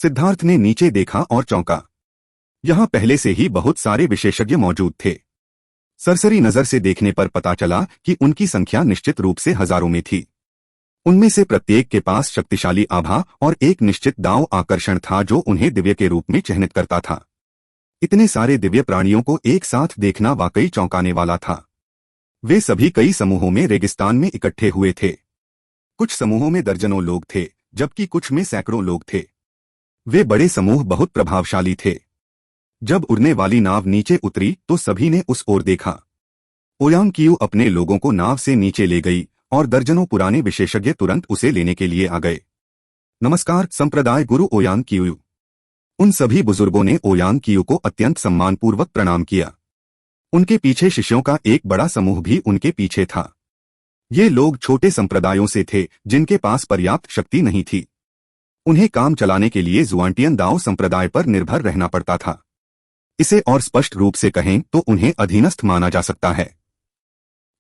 सिद्धार्थ ने नीचे देखा और चौंका। यहाँ पहले से ही बहुत सारे विशेषज्ञ मौजूद थे। सरसरी नजर से देखने पर पता चला कि उनकी संख्या निश्चित रूप से हजारों में थी। उनमें से प्रत्येक के पास शक्तिशाली आभा और एक निश्चित दांव आकर्षण था जो उन्हें दिव्य के रूप में चिह्नित करता था। इतने सारे दिव्य प्राणियों को एक साथ देखना वाकई चौंकाने वाला था। वे सभी कई समूहों में रेगिस्तान में इकट्ठे हुए थे। कुछ समूहों में दर्जनों लोग थे, जबकि कुछ में सैकड़ों लोग थे। वे बड़े समूह बहुत प्रभावशाली थे। जब उड़ने वाली नाव नीचे उतरी तो सभी ने उस ओर देखा। ओयांग कियू अपने लोगों को नाव से नीचे ले गई और दर्जनों पुराने विशेषज्ञ तुरंत उसे लेने के लिए आ गए। नमस्कार संप्रदाय गुरु ओयांग कियू। उन सभी बुजुर्गों ने ओयांग कियू को अत्यंत सम्मानपूर्वक प्रणाम किया। उनके पीछे शिष्यों का एक बड़ा समूह भी उनके पीछे था। ये लोग छोटे संप्रदायों से थे जिनके पास पर्याप्त शक्ति नहीं थी। उन्हें काम चलाने के लिए जुआंटियन दाओ संप्रदाय पर निर्भर रहना पड़ता था। इसे और स्पष्ट रूप से कहें तो उन्हें अधीनस्थ माना जा सकता है,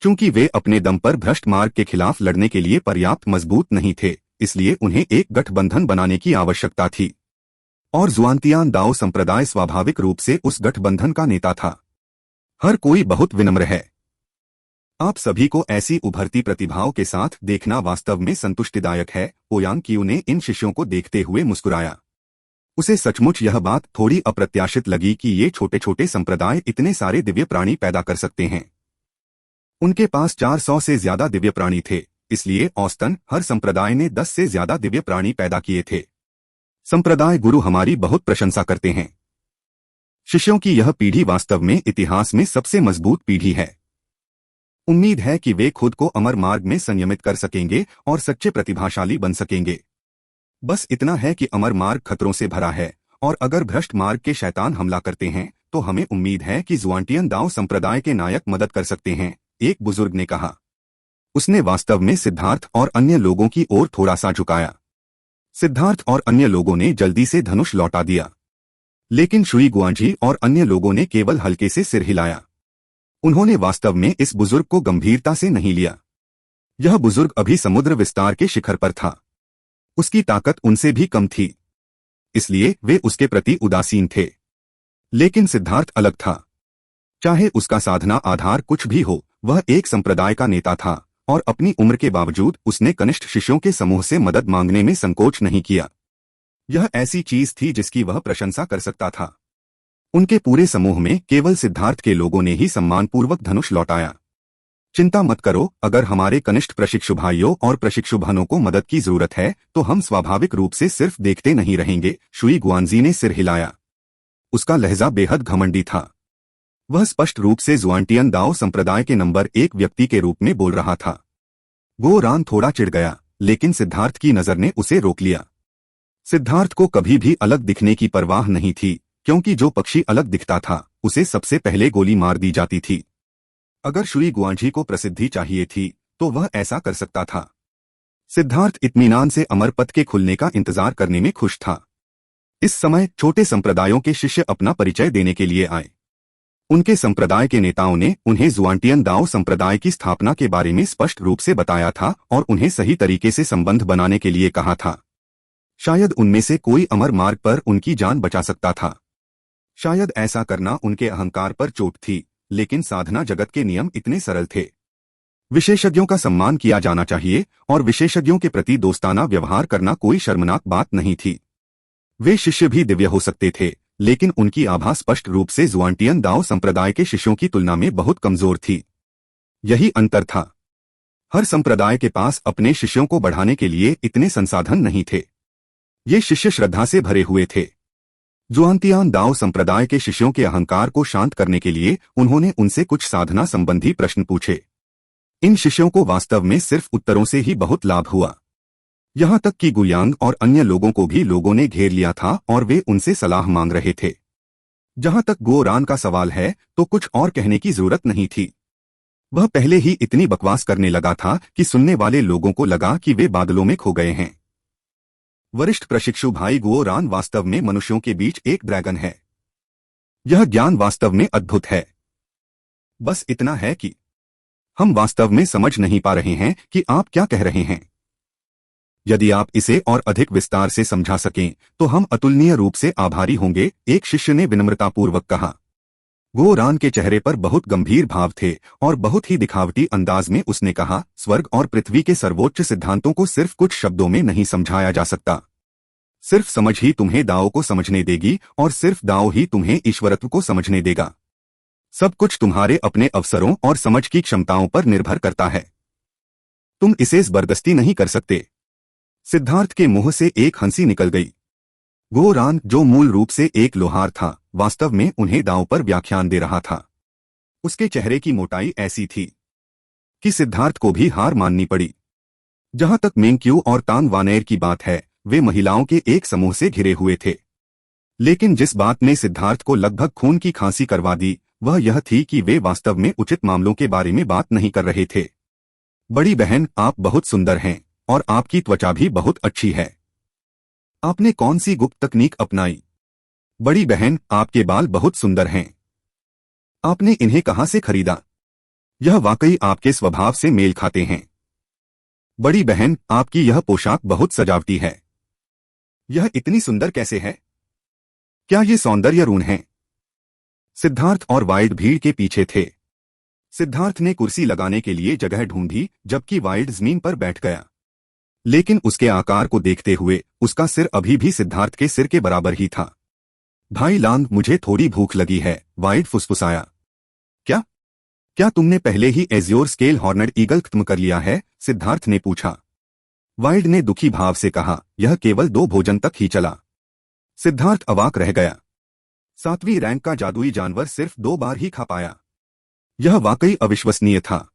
क्योंकि वे अपने दम पर भ्रष्ट मार्ग के खिलाफ लड़ने के लिए पर्याप्त मजबूत नहीं थे। इसलिए उन्हें एक गठबंधन बनाने की आवश्यकता थी, और जुआंतियान दाओ संप्रदाय स्वाभाविक रूप से उस गठबंधन का नेता था। हर कोई बहुत विनम्र है। आप सभी को ऐसी उभरती प्रतिभाओं के साथ देखना वास्तव में संतुष्टिदायक है। ओयांग कियू ने इन शिष्यों को देखते हुए मुस्कुराया। उसे सचमुच यह बात थोड़ी अप्रत्याशित लगी कि ये छोटे छोटे संप्रदाय इतने सारे दिव्य प्राणी पैदा कर सकते हैं। उनके पास 400 से ज्यादा दिव्य प्राणी थे, इसलिए औसतन हर संप्रदाय ने 10 से ज्यादा दिव्य प्राणी पैदा किए थे। संप्रदाय गुरु हमारी बहुत प्रशंसा करते हैं। शिष्यों की यह पीढ़ी वास्तव में इतिहास में सबसे मजबूत पीढ़ी है। उम्मीद है कि वे खुद को अमर मार्ग में संयमित कर सकेंगे और सच्चे प्रतिभाशाली बन सकेंगे। बस इतना है कि अमर मार्ग खतरों से भरा है, और अगर भ्रष्ट मार्ग के शैतान हमला करते हैं तो हमें उम्मीद है कि जुआंटियन दाओ संप्रदाय के नायक मदद कर सकते हैं, एक बुजुर्ग ने कहा। उसने वास्तव में सिद्धार्थ और अन्य लोगों की ओर थोड़ा सा झुकाया। सिद्धार्थ और अन्य लोगों ने जल्दी से धनुष लौटा दिया, लेकिन शुई गुआंजी और अन्य लोगों ने केवल हल्के से सिर हिलाया। उन्होंने वास्तव में इस बुजुर्ग को गंभीरता से नहीं लिया। यह बुजुर्ग अभी समुद्र विस्तार के शिखर पर था। उसकी ताकत उनसे भी कम थी, इसलिए वे उसके प्रति उदासीन थे। लेकिन सिद्धार्थ अलग था। चाहे उसका साधना आधार कुछ भी हो, वह एक संप्रदाय का नेता था, और अपनी उम्र के बावजूद उसने कनिष्ठ शिष्यों के समूह से मदद मांगने में संकोच नहीं किया। यह ऐसी चीज थी जिसकी वह प्रशंसा कर सकता था। उनके पूरे समूह में केवल सिद्धार्थ के लोगों ने ही सम्मानपूर्वक धनुष लौटाया। चिंता मत करो, अगर हमारे कनिष्ठ प्रशिक्षु भाइयों और प्रशिक्षु बहनों को मदद की जरूरत है तो हम स्वाभाविक रूप से सिर्फ देखते नहीं रहेंगे। शुई गुआंजी ने सिर हिलाया। उसका लहजा बेहद घमंडी था। वह स्पष्ट रूप से जुआंटियन दाओ संप्रदाय के नंबर 1 व्यक्ति के रूप में बोल रहा था। गो रान थोड़ा चिढ़ गया, लेकिन सिद्धार्थ की नजर ने उसे रोक लिया। सिद्धार्थ को कभी भी अलग दिखने की परवाह नहीं थी, क्योंकि जो पक्षी अलग दिखता था उसे सबसे पहले गोली मार दी जाती थी। अगर शुई गुआंजी को प्रसिद्धि चाहिए थी तो वह ऐसा कर सकता था। सिद्धार्थ इत्मीनान से अमर पथ के खुलने का इंतजार करने में खुश था। इस समय छोटे संप्रदायों के शिष्य अपना परिचय देने के लिए आए। उनके संप्रदाय के नेताओं ने उन्हें जुआंटियन दाओ संप्रदाय की स्थापना के बारे में स्पष्ट रूप से बताया था और उन्हें सही तरीके से संबंध बनाने के लिए कहा था। शायद उनमें से कोई अमर मार्ग पर उनकी जान बचा सकता था। शायद ऐसा करना उनके अहंकार पर चोट थी, लेकिन साधना जगत के नियम इतने सरल थे। विशेषज्ञों का सम्मान किया जाना चाहिए और विशेषज्ञों के प्रति दोस्ताना व्यवहार करना कोई शर्मनाक बात नहीं थी। वे शिष्य भी दिव्य हो सकते थे, लेकिन उनकी आभा स्पष्ट रूप से जुआंटियन दाओ संप्रदाय के शिष्यों की तुलना में बहुत कमजोर थी। यही अंतर था। हर संप्रदाय के पास अपने शिष्यों को बढ़ाने के लिए इतने संसाधन नहीं थे। ये शिष्य श्रद्धा से भरे हुए थे। जुआंतियान दाओ संप्रदाय के शिष्यों के अहंकार को शांत करने के लिए उन्होंने उनसे कुछ साधना संबंधी प्रश्न पूछे। इन शिष्यों को वास्तव में सिर्फ उत्तरों से ही बहुत लाभ हुआ। यहाँ तक कि गुयांग और अन्य लोगों को भी लोगों ने घेर लिया था और वे उनसे सलाह मांग रहे थे। जहाँ तक गो रान का सवाल है तो कुछ और कहने की जरूरत नहीं थी। वह पहले ही इतनी बकवास करने लगा था कि सुनने वाले लोगों को लगा कि वे बादलों में खो गए हैं। वरिष्ठ प्रशिक्षु भाई गुओ रान वास्तव में मनुष्यों के बीच एक ड्रैगन है। यह ज्ञान वास्तव में अद्भुत है। बस इतना है कि हम वास्तव में समझ नहीं पा रहे हैं कि आप क्या कह रहे हैं। यदि आप इसे और अधिक विस्तार से समझा सकें तो हम अतुलनीय रूप से आभारी होंगे, एक शिष्य ने विनम्रतापूर्वक कहा। गोरान के चेहरे पर बहुत गंभीर भाव थे और बहुत ही दिखावटी अंदाज में उसने कहा, स्वर्ग और पृथ्वी के सर्वोच्च सिद्धांतों को सिर्फ कुछ शब्दों में नहीं समझाया जा सकता। सिर्फ समझ ही तुम्हें दाओ को समझने देगी और सिर्फ दाओ ही तुम्हें ईश्वरत्व को समझने देगा। सब कुछ तुम्हारे अपने अवसरों और समझ की क्षमताओं पर निर्भर करता है। तुम इसे जबरदस्ती नहीं कर सकते। सिद्धार्थ के मुंह से एक हंसी निकल गई। गोरान, जो मूल रूप से एक लोहार था, वास्तव में उन्हें दांव पर व्याख्यान दे रहा था। उसके चेहरे की मोटाई ऐसी थी कि सिद्धार्थ को भी हार माननी पड़ी। जहां तक मेंग्क्यू और तान वानेर की बात है, वे महिलाओं के एक समूह से घिरे हुए थे। लेकिन जिस बात ने सिद्धार्थ को लगभग खून की खांसी करवा दी वह यह थी कि वे वास्तव में उचित मामलों के बारे में बात नहीं कर रहे थे। बड़ी बहन, आप बहुत सुंदर हैं और आपकी त्वचा भी बहुत अच्छी है। आपने कौन सी गुप्त तकनीक अपनाई? बड़ी बहन, आपके बाल बहुत सुंदर हैं। आपने इन्हें कहां से खरीदा? यह वाकई आपके स्वभाव से मेल खाते हैं। बड़ी बहन, आपकी यह पोशाक बहुत सजावटी है। यह इतनी सुंदर कैसे है? क्या ये सौंदर्य ऋण है? सिद्धार्थ और वाइल्ड भीड़ के पीछे थे। सिद्धार्थ ने कुर्सी लगाने के लिए जगह ढूंढी जबकि वाइल्ड जमीन पर बैठ गया। लेकिन उसके आकार को देखते हुए उसका सिर अभी भी सिद्धार्थ के सिर के बराबर ही था। भाई लांग, मुझे थोड़ी भूख लगी है, वाइल्ड फुसफुसाया। क्या क्या तुमने पहले ही एज्योर स्केल हॉर्नड ईगल खत्म कर लिया है? सिद्धार्थ ने पूछा। वाइल्ड ने दुखी भाव से कहा, यह केवल 2 भोजन तक ही चला। सिद्धार्थ अवाक रह गया। 7वीं रैंक का जादुई जानवर सिर्फ 2 बार ही खा पाया। यह वाकई अविश्वसनीय था।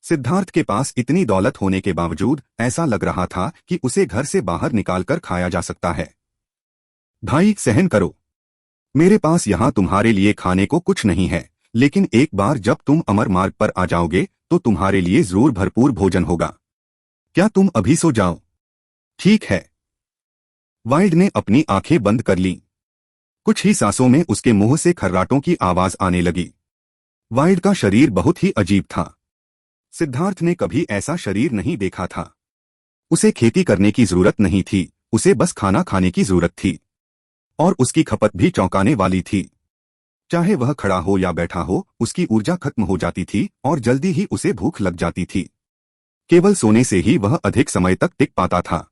सिद्धार्थ के पास इतनी दौलत होने के बावजूद ऐसा लग रहा था कि उसे घर से बाहर निकालकर खाया जा सकता है। भाई, सहन करो। मेरे पास यहाँ तुम्हारे लिए खाने को कुछ नहीं है, लेकिन एक बार जब तुम अमर मार्ग पर आ जाओगे तो तुम्हारे लिए जरूर भरपूर भोजन होगा। क्या तुम अभी सो जाओ? ठीक है। वाइल्ड ने अपनी आंखें बंद कर लीं। कुछ ही सांसों में उसके मुंह से खर्राटों की आवाज आने लगी। वाइल्ड का शरीर बहुत ही अजीब था। सिद्धार्थ ने कभी ऐसा शरीर नहीं देखा था। उसे खेती करने की जरूरत नहीं थी, उसे बस खाना खाने की जरूरत थी। और उसकी खपत भी चौंकाने वाली थी। चाहे वह खड़ा हो या बैठा हो, उसकी ऊर्जा खत्म हो जाती थी और जल्दी ही उसे भूख लग जाती थी। केवल सोने से ही वह अधिक समय तक टिक पाता था।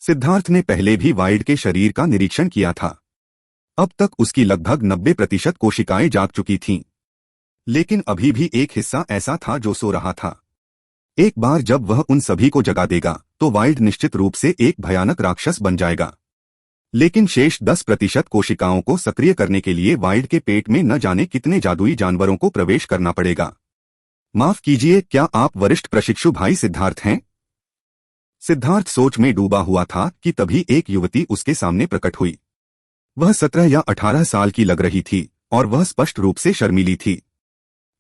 सिद्धार्थ ने पहले भी वाइल्ड के शरीर का निरीक्षण किया था। अब तक उसकी लगभग 90% कोशिकाएं जाग चुकी थीं। लेकिन अभी भी एक हिस्सा ऐसा था जो सो रहा था। एक बार जब वह उन सभी को जगा देगा तो वाइल्ड निश्चित रूप से एक भयानक राक्षस बन जाएगा। लेकिन शेष 10% कोशिकाओं को सक्रिय करने के लिए वाइल्ड के पेट में न जाने कितने जादुई जानवरों को प्रवेश करना पड़ेगा। माफ कीजिए, क्या आप वरिष्ठ प्रशिक्षु भाई सिद्धार्थ हैं? सिद्धार्थ सोच में डूबा हुआ था कि तभी एक युवती उसके सामने प्रकट हुई। वह 17 या 18 साल की लग रही थी और वह स्पष्ट रूप से शर्मीली थी।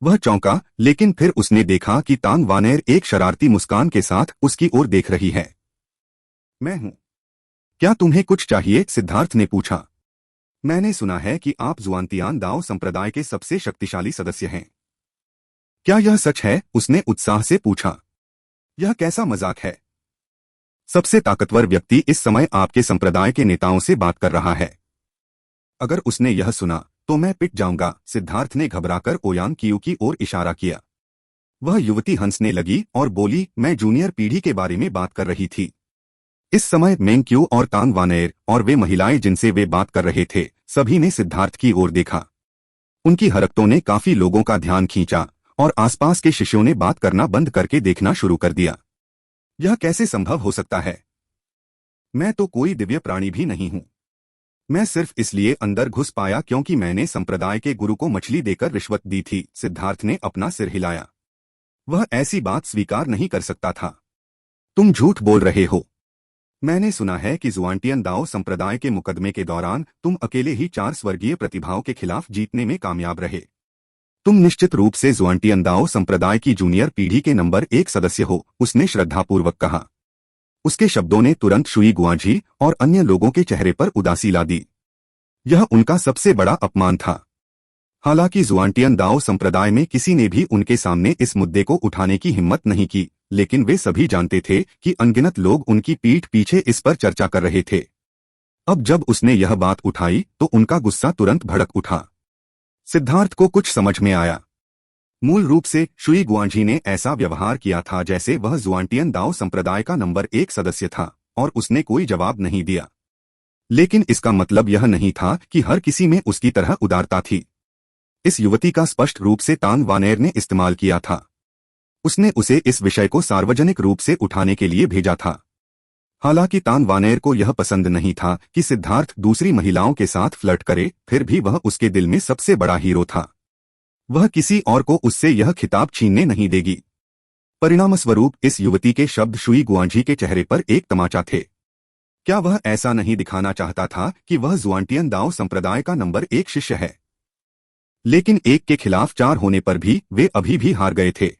वह चौंका, लेकिन फिर उसने देखा कि तांग वानेर एक शरारती मुस्कान के साथ उसकी ओर देख रही है। मैं हूं। क्या तुम्हें कुछ चाहिए? सिद्धार्थ ने पूछा। मैंने सुना है कि आप जुआनतियान दाओ संप्रदाय के सबसे शक्तिशाली सदस्य हैं। क्या यह सच है? उसने उत्साह से पूछा। यह कैसा मजाक है? सबसे ताकतवर व्यक्ति इस समय आपके संप्रदाय के नेताओं से बात कर रहा है। अगर उसने यह सुना तो मैं पिट जाऊंगा। सिद्धार्थ ने घबराकर ओयांग कियू की ओर इशारा किया। वह युवती हंसने लगी और बोली, मैं जूनियर पीढ़ी के बारे में बात कर रही थी। इस समय मेंग्क्यू और तांग वानेर और वे महिलाएं जिनसे वे बात कर रहे थे, सभी ने सिद्धार्थ की ओर देखा। उनकी हरकतों ने काफी लोगों का ध्यान खींचा और आसपास के शिष्यों ने बात करना बंद करके देखना शुरू कर दिया। यह कैसे संभव हो सकता है? मैं तो कोई दिव्य प्राणी भी नहीं हूं। मैं सिर्फ इसलिए अंदर घुस पाया क्योंकि मैंने संप्रदाय के गुरु को मछली देकर रिश्वत दी थी। सिद्धार्थ ने अपना सिर हिलाया। वह ऐसी बात स्वीकार नहीं कर सकता था। तुम झूठ बोल रहे हो। मैंने सुना है कि जुआनटियन दाओ संप्रदाय के मुकदमे के दौरान तुम अकेले ही 4 स्वर्गीय प्रतिभाओं के खिलाफ जीतने में कामयाब रहे। तुम निश्चित रूप से जुआनटियन दाओ संप्रदाय की जूनियर पीढ़ी के नंबर 1 सदस्य हो, उसने श्रद्धापूर्वक कहा। उसके शब्दों ने तुरंत शुई गुआजी और अन्य लोगों के चेहरे पर उदासी ला दी। यह उनका सबसे बड़ा अपमान था। हालांकि जुआनटियन दाओ संप्रदाय में किसी ने भी उनके सामने इस मुद्दे को उठाने की हिम्मत नहीं की, लेकिन वे सभी जानते थे कि अनगिनत लोग उनकी पीठ पीछे इस पर चर्चा कर रहे थे। अब जब उसने यह बात उठाई तो उनका गुस्सा तुरंत भड़क उठा। सिद्धार्थ को कुछ समझ में आया। मूल रूप से शुई गुआंझी ने ऐसा व्यवहार किया था जैसे वह जुआंटियन दाओ संप्रदाय का नंबर 1 सदस्य था, और उसने कोई जवाब नहीं दिया। लेकिन इसका मतलब यह नहीं था कि हर किसी में उसकी तरह उदारता थी। इस युवती का स्पष्ट रूप से तान वानेर ने इस्तेमाल किया था। उसने उसे इस विषय को सार्वजनिक रूप से उठाने के लिए भेजा था। हालांकि तान वानेर को यह पसंद नहीं था कि सिद्धार्थ दूसरी महिलाओं के साथ फ्लर्ट करे, फिर भी वह उसके दिल में सबसे बड़ा हीरो था। वह किसी और को उससे यह खिताब छीनने नहीं देगी। परिणामस्वरूप इस युवती के शब्द शुई गुआंझी के चेहरे पर एक तमाचा थे। क्या वह ऐसा नहीं दिखाना चाहता था कि वह जुआंटियन दाओ संप्रदाय का नंबर 1 शिष्य है? लेकिन 1 के खिलाफ 4 होने पर भी वे अभी भी हार गए थे।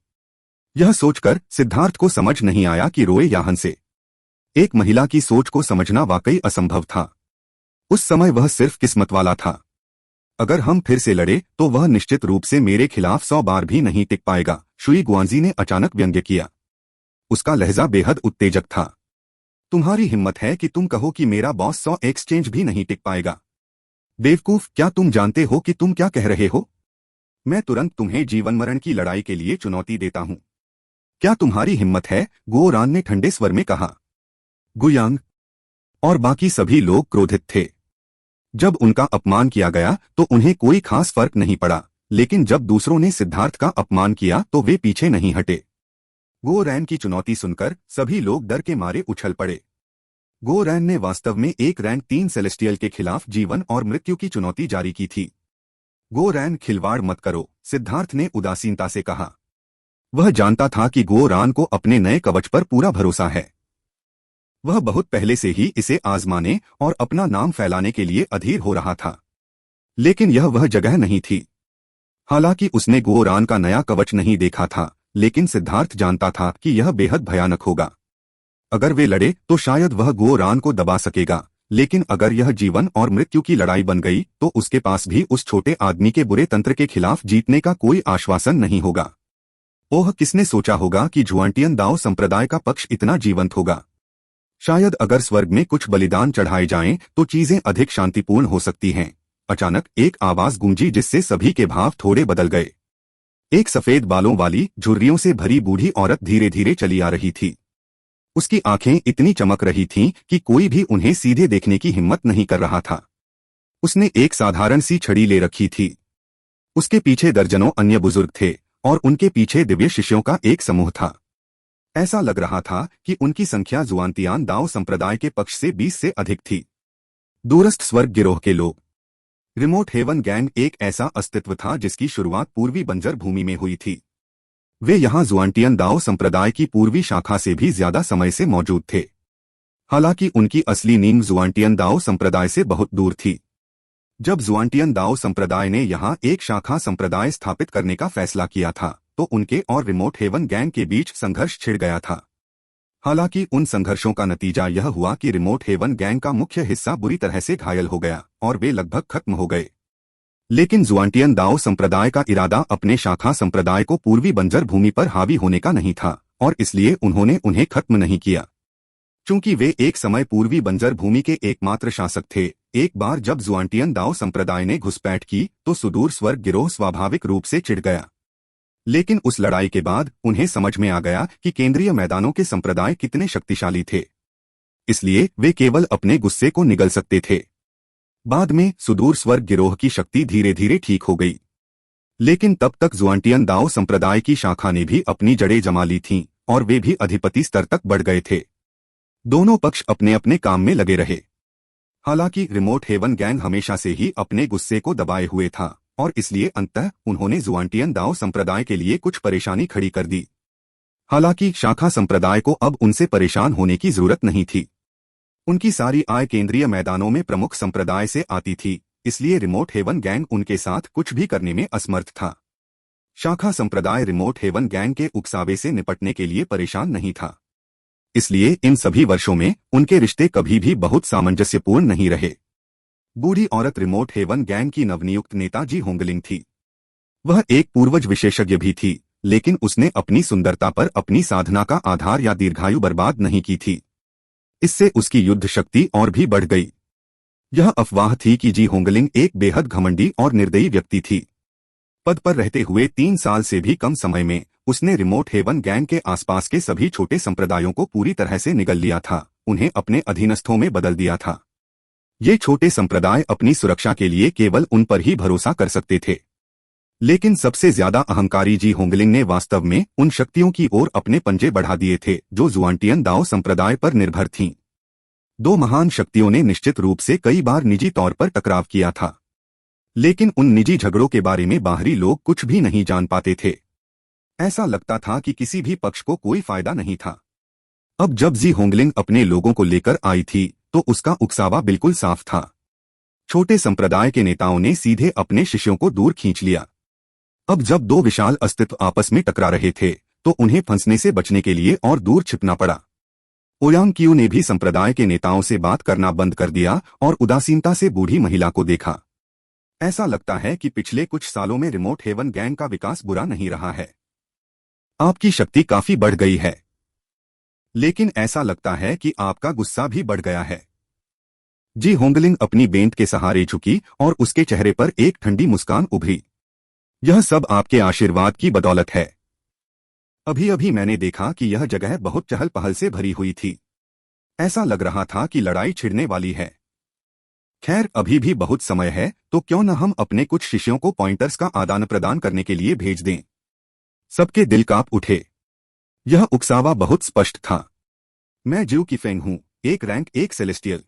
यह सोचकर सिद्धार्थ को समझ नहीं आया कि रोए या हंसे। एक महिला की सोच को समझना वाकई असंभव था। उस समय वह सिर्फ किस्मत वाला था। अगर हम फिर से लड़े तो वह निश्चित रूप से मेरे खिलाफ 100 बार भी नहीं टिक पाएगा, शुई गुआंजी ने अचानक व्यंग्य किया। उसका लहजा बेहद उत्तेजक था। तुम्हारी हिम्मत है कि तुम कहो कि मेरा बॉस 100 एक्सचेंज भी नहीं टिक पाएगा? बेवकूफ, क्या तुम जानते हो कि तुम क्या कह रहे हो? मैं तुरंत तुम्हें जीवन मरण की लड़ाई के लिए चुनौती देता हूं। क्या तुम्हारी हिम्मत है? गुओ रान ने ठंडे स्वर में कहा। गुयांग और बाकी सभी लोग क्रोधित थे। जब उनका अपमान किया गया तो उन्हें कोई खास फर्क नहीं पड़ा, लेकिन जब दूसरों ने सिद्धार्थ का अपमान किया तो वे पीछे नहीं हटे। गो रैन की चुनौती सुनकर सभी लोग डर के मारे उछल पड़े। गो रैन ने वास्तव में एक रैंक 3 सेलेस्टियल के खिलाफ जीवन और मृत्यु की चुनौती जारी की थी। गो रैन, खिलवाड़ मत करो, सिद्धार्थ ने उदासीनता से कहा। वह जानता था कि गो रान को अपने नए कवच पर पूरा भरोसा है। वह बहुत पहले से ही इसे आजमाने और अपना नाम फैलाने के लिए अधीर हो रहा था। लेकिन यह वह जगह नहीं थी। हालांकि उसने गो रान का नया कवच नहीं देखा था, लेकिन सिद्धार्थ जानता था कि यह बेहद भयानक होगा। अगर वे लड़े तो शायद वह गो रान को दबा सकेगा, लेकिन अगर यह जीवन और मृत्यु की लड़ाई बन गई तो उसके पास भी उस छोटे आदमी के बुरे तंत्र के खिलाफ जीतने का कोई आश्वासन नहीं होगा। ओह, किसने सोचा होगा कि जुआंटियन दाओ संप्रदाय का पक्ष इतना जीवंत होगा? शायद अगर स्वर्ग में कुछ बलिदान चढ़ाए जाएं तो चीजें अधिक शांतिपूर्ण हो सकती हैं। अचानक एक आवाज गूंजी जिससे सभी के भाव थोड़े बदल गए। एक सफेद बालों वाली झुर्रियों से भरी बूढ़ी औरत धीरे धीरे चली आ रही थी। उसकी आंखें इतनी चमक रही थीं कि कोई भी उन्हें सीधे देखने की हिम्मत नहीं कर रहा था। उसने एक साधारण सी छड़ी ले रखी थी। उसके पीछे दर्जनों अन्य बुजुर्ग थे और उनके पीछे दिव्य शिष्यों का एक समूह था। ऐसा लग रहा था कि उनकी संख्या जुआंतियान दाओ संप्रदाय के पक्ष से 20 से अधिक थी। दूरस्थ स्वर्ग गिरोह के लोग। रिमोट हेवन गैंग एक ऐसा अस्तित्व था जिसकी शुरुआत पूर्वी बंजर भूमि में हुई थी। वे यहाँ जुआंटियन दाओ संप्रदाय की पूर्वी शाखा से भी ज्यादा समय से मौजूद थे। हालांकि उनकी असली नींव जुआंटियन दाओ संप्रदाय से बहुत दूर थी। जब जुआंटियन दाओ संप्रदाय ने यहाँ एक शाखा संप्रदाय स्थापित करने का फैसला किया था तो उनके और रिमोट हेवन गैंग के बीच संघर्ष छिड़ गया था। हालांकि उन संघर्षों का नतीजा यह हुआ कि रिमोट हेवन गैंग का मुख्य हिस्सा बुरी तरह से घायल हो गया और वे लगभग खत्म हो गए। लेकिन जुआंटियन दाओ संप्रदाय का इरादा अपने शाखा संप्रदाय को पूर्वी बंजर भूमि पर हावी होने का नहीं था, और इसलिए उन्होंने उन्हें खत्म नहीं किया। चूंकि वे एक समय पूर्वी बंजर भूमि के एकमात्र शासक थे, एक बार जब जुआंटियन दाओ संप्रदाय ने घुसपैठ की तो सुदूर स्वर्ग गिरोह स्वाभाविक रूप से चिढ़ गया। लेकिन उस लड़ाई के बाद उन्हें समझ में आ गया कि केंद्रीय मैदानों के संप्रदाय कितने शक्तिशाली थे। इसलिए वे केवल अपने गुस्से को निगल सकते थे। बाद में सुदूर स्वर्ग गिरोह की शक्ति धीरे धीरे ठीक हो गई, लेकिन तब तक जुआंटियन दाओ संप्रदाय की शाखा ने भी अपनी जड़ें जमा ली थीं और वे भी अधिपति स्तर तक बढ़ गए थे। दोनों पक्ष अपने अपने काम में लगे रहे। हालांकि रिमोट हेवन गैंग हमेशा से ही अपने गुस्से को दबाए हुए था और इसलिए अंततः उन्होंने जुआंटियन दाओ संप्रदाय के लिए कुछ परेशानी खड़ी कर दी। हालांकि शाखा संप्रदाय को अब उनसे परेशान होने की जरूरत नहीं थी। उनकी सारी आय केंद्रीय मैदानों में प्रमुख संप्रदाय से आती थी, इसलिए रिमोट हेवन गैंग उनके साथ कुछ भी करने में असमर्थ था। शाखा संप्रदाय रिमोट हेवन गैंग के उकसावे से निपटने के लिए परेशान नहीं था। इसलिए इन सभी वर्षों में उनके रिश्ते कभी भी बहुत सामंजस्यपूर्ण नहीं रहे। बूढ़ी औरत रिमोट हेवन गैंग की नवनियुक्त नेता जी होंगलिंग थी। वह एक पूर्वज विशेषज्ञ भी थी, लेकिन उसने अपनी सुंदरता पर अपनी साधना का आधार या दीर्घायु बर्बाद नहीं की थी। इससे उसकी युद्ध शक्ति और भी बढ़ गई। यह अफवाह थी कि जी होंगलिंग एक बेहद घमंडी और निर्दयी व्यक्ति थी। पद पर रहते हुए 3 साल से भी कम समय में उसने रिमोट हेवन गैंग के आसपास के सभी छोटे संप्रदायों को पूरी तरह से निगल लिया था, उन्हें अपने अधीनस्थों में बदल दिया था। ये छोटे संप्रदाय अपनी सुरक्षा के लिए केवल उन पर ही भरोसा कर सकते थे। लेकिन सबसे ज्यादा अहंकारी जी होंगलिंग ने वास्तव में उन शक्तियों की ओर अपने पंजे बढ़ा दिए थे जो जुआनटियन दाओ संप्रदाय पर निर्भर थीं। 2 महान शक्तियों ने निश्चित रूप से कई बार निजी तौर पर टकराव किया था, लेकिन उन निजी झगड़ों के बारे में बाहरी लोग कुछ भी नहीं जान पाते थे। ऐसा लगता था कि किसी भी पक्ष को कोई फायदा नहीं था। अब जब जी होंगलिंग अपने लोगों को लेकर आई थी तो उसका उकसावा बिल्कुल साफ था। छोटे संप्रदाय के नेताओं ने सीधे अपने शिष्यों को दूर खींच लिया। अब जब 2 विशाल अस्तित्व आपस में टकरा रहे थे तो उन्हें फंसने से बचने के लिए और दूर छिपना पड़ा। ओयांग क्यू ने भी संप्रदाय के नेताओं से बात करना बंद कर दिया और उदासीनता से बूढ़ी महिला को देखा। ऐसा लगता है कि पिछले कुछ सालों में रिमोट हेवन गैंग का विकास बुरा नहीं रहा है। आपकी शक्ति काफी बढ़ गई है, लेकिन ऐसा लगता है कि आपका गुस्सा भी बढ़ गया है। जी होंगलिंग अपनी बेंट के सहारे झुकी और उसके चेहरे पर एक ठंडी मुस्कान उभरी। यह सब आपके आशीर्वाद की बदौलत है। अभी अभी मैंने देखा कि यह जगह बहुत चहल पहल से भरी हुई थी। ऐसा लग रहा था कि लड़ाई छिड़ने वाली है। खैर, अभी भी बहुत समय है, तो क्यों न हम अपने कुछ शिष्यों को पॉइंटर्स का आदान प्रदान करने के लिए भेज दें। सबके दिल कांप उठे। यह उकसावा बहुत स्पष्ट था। मैं ज्यू कीफेंग हूं, एक रैंक 1 सेलेस्टियल।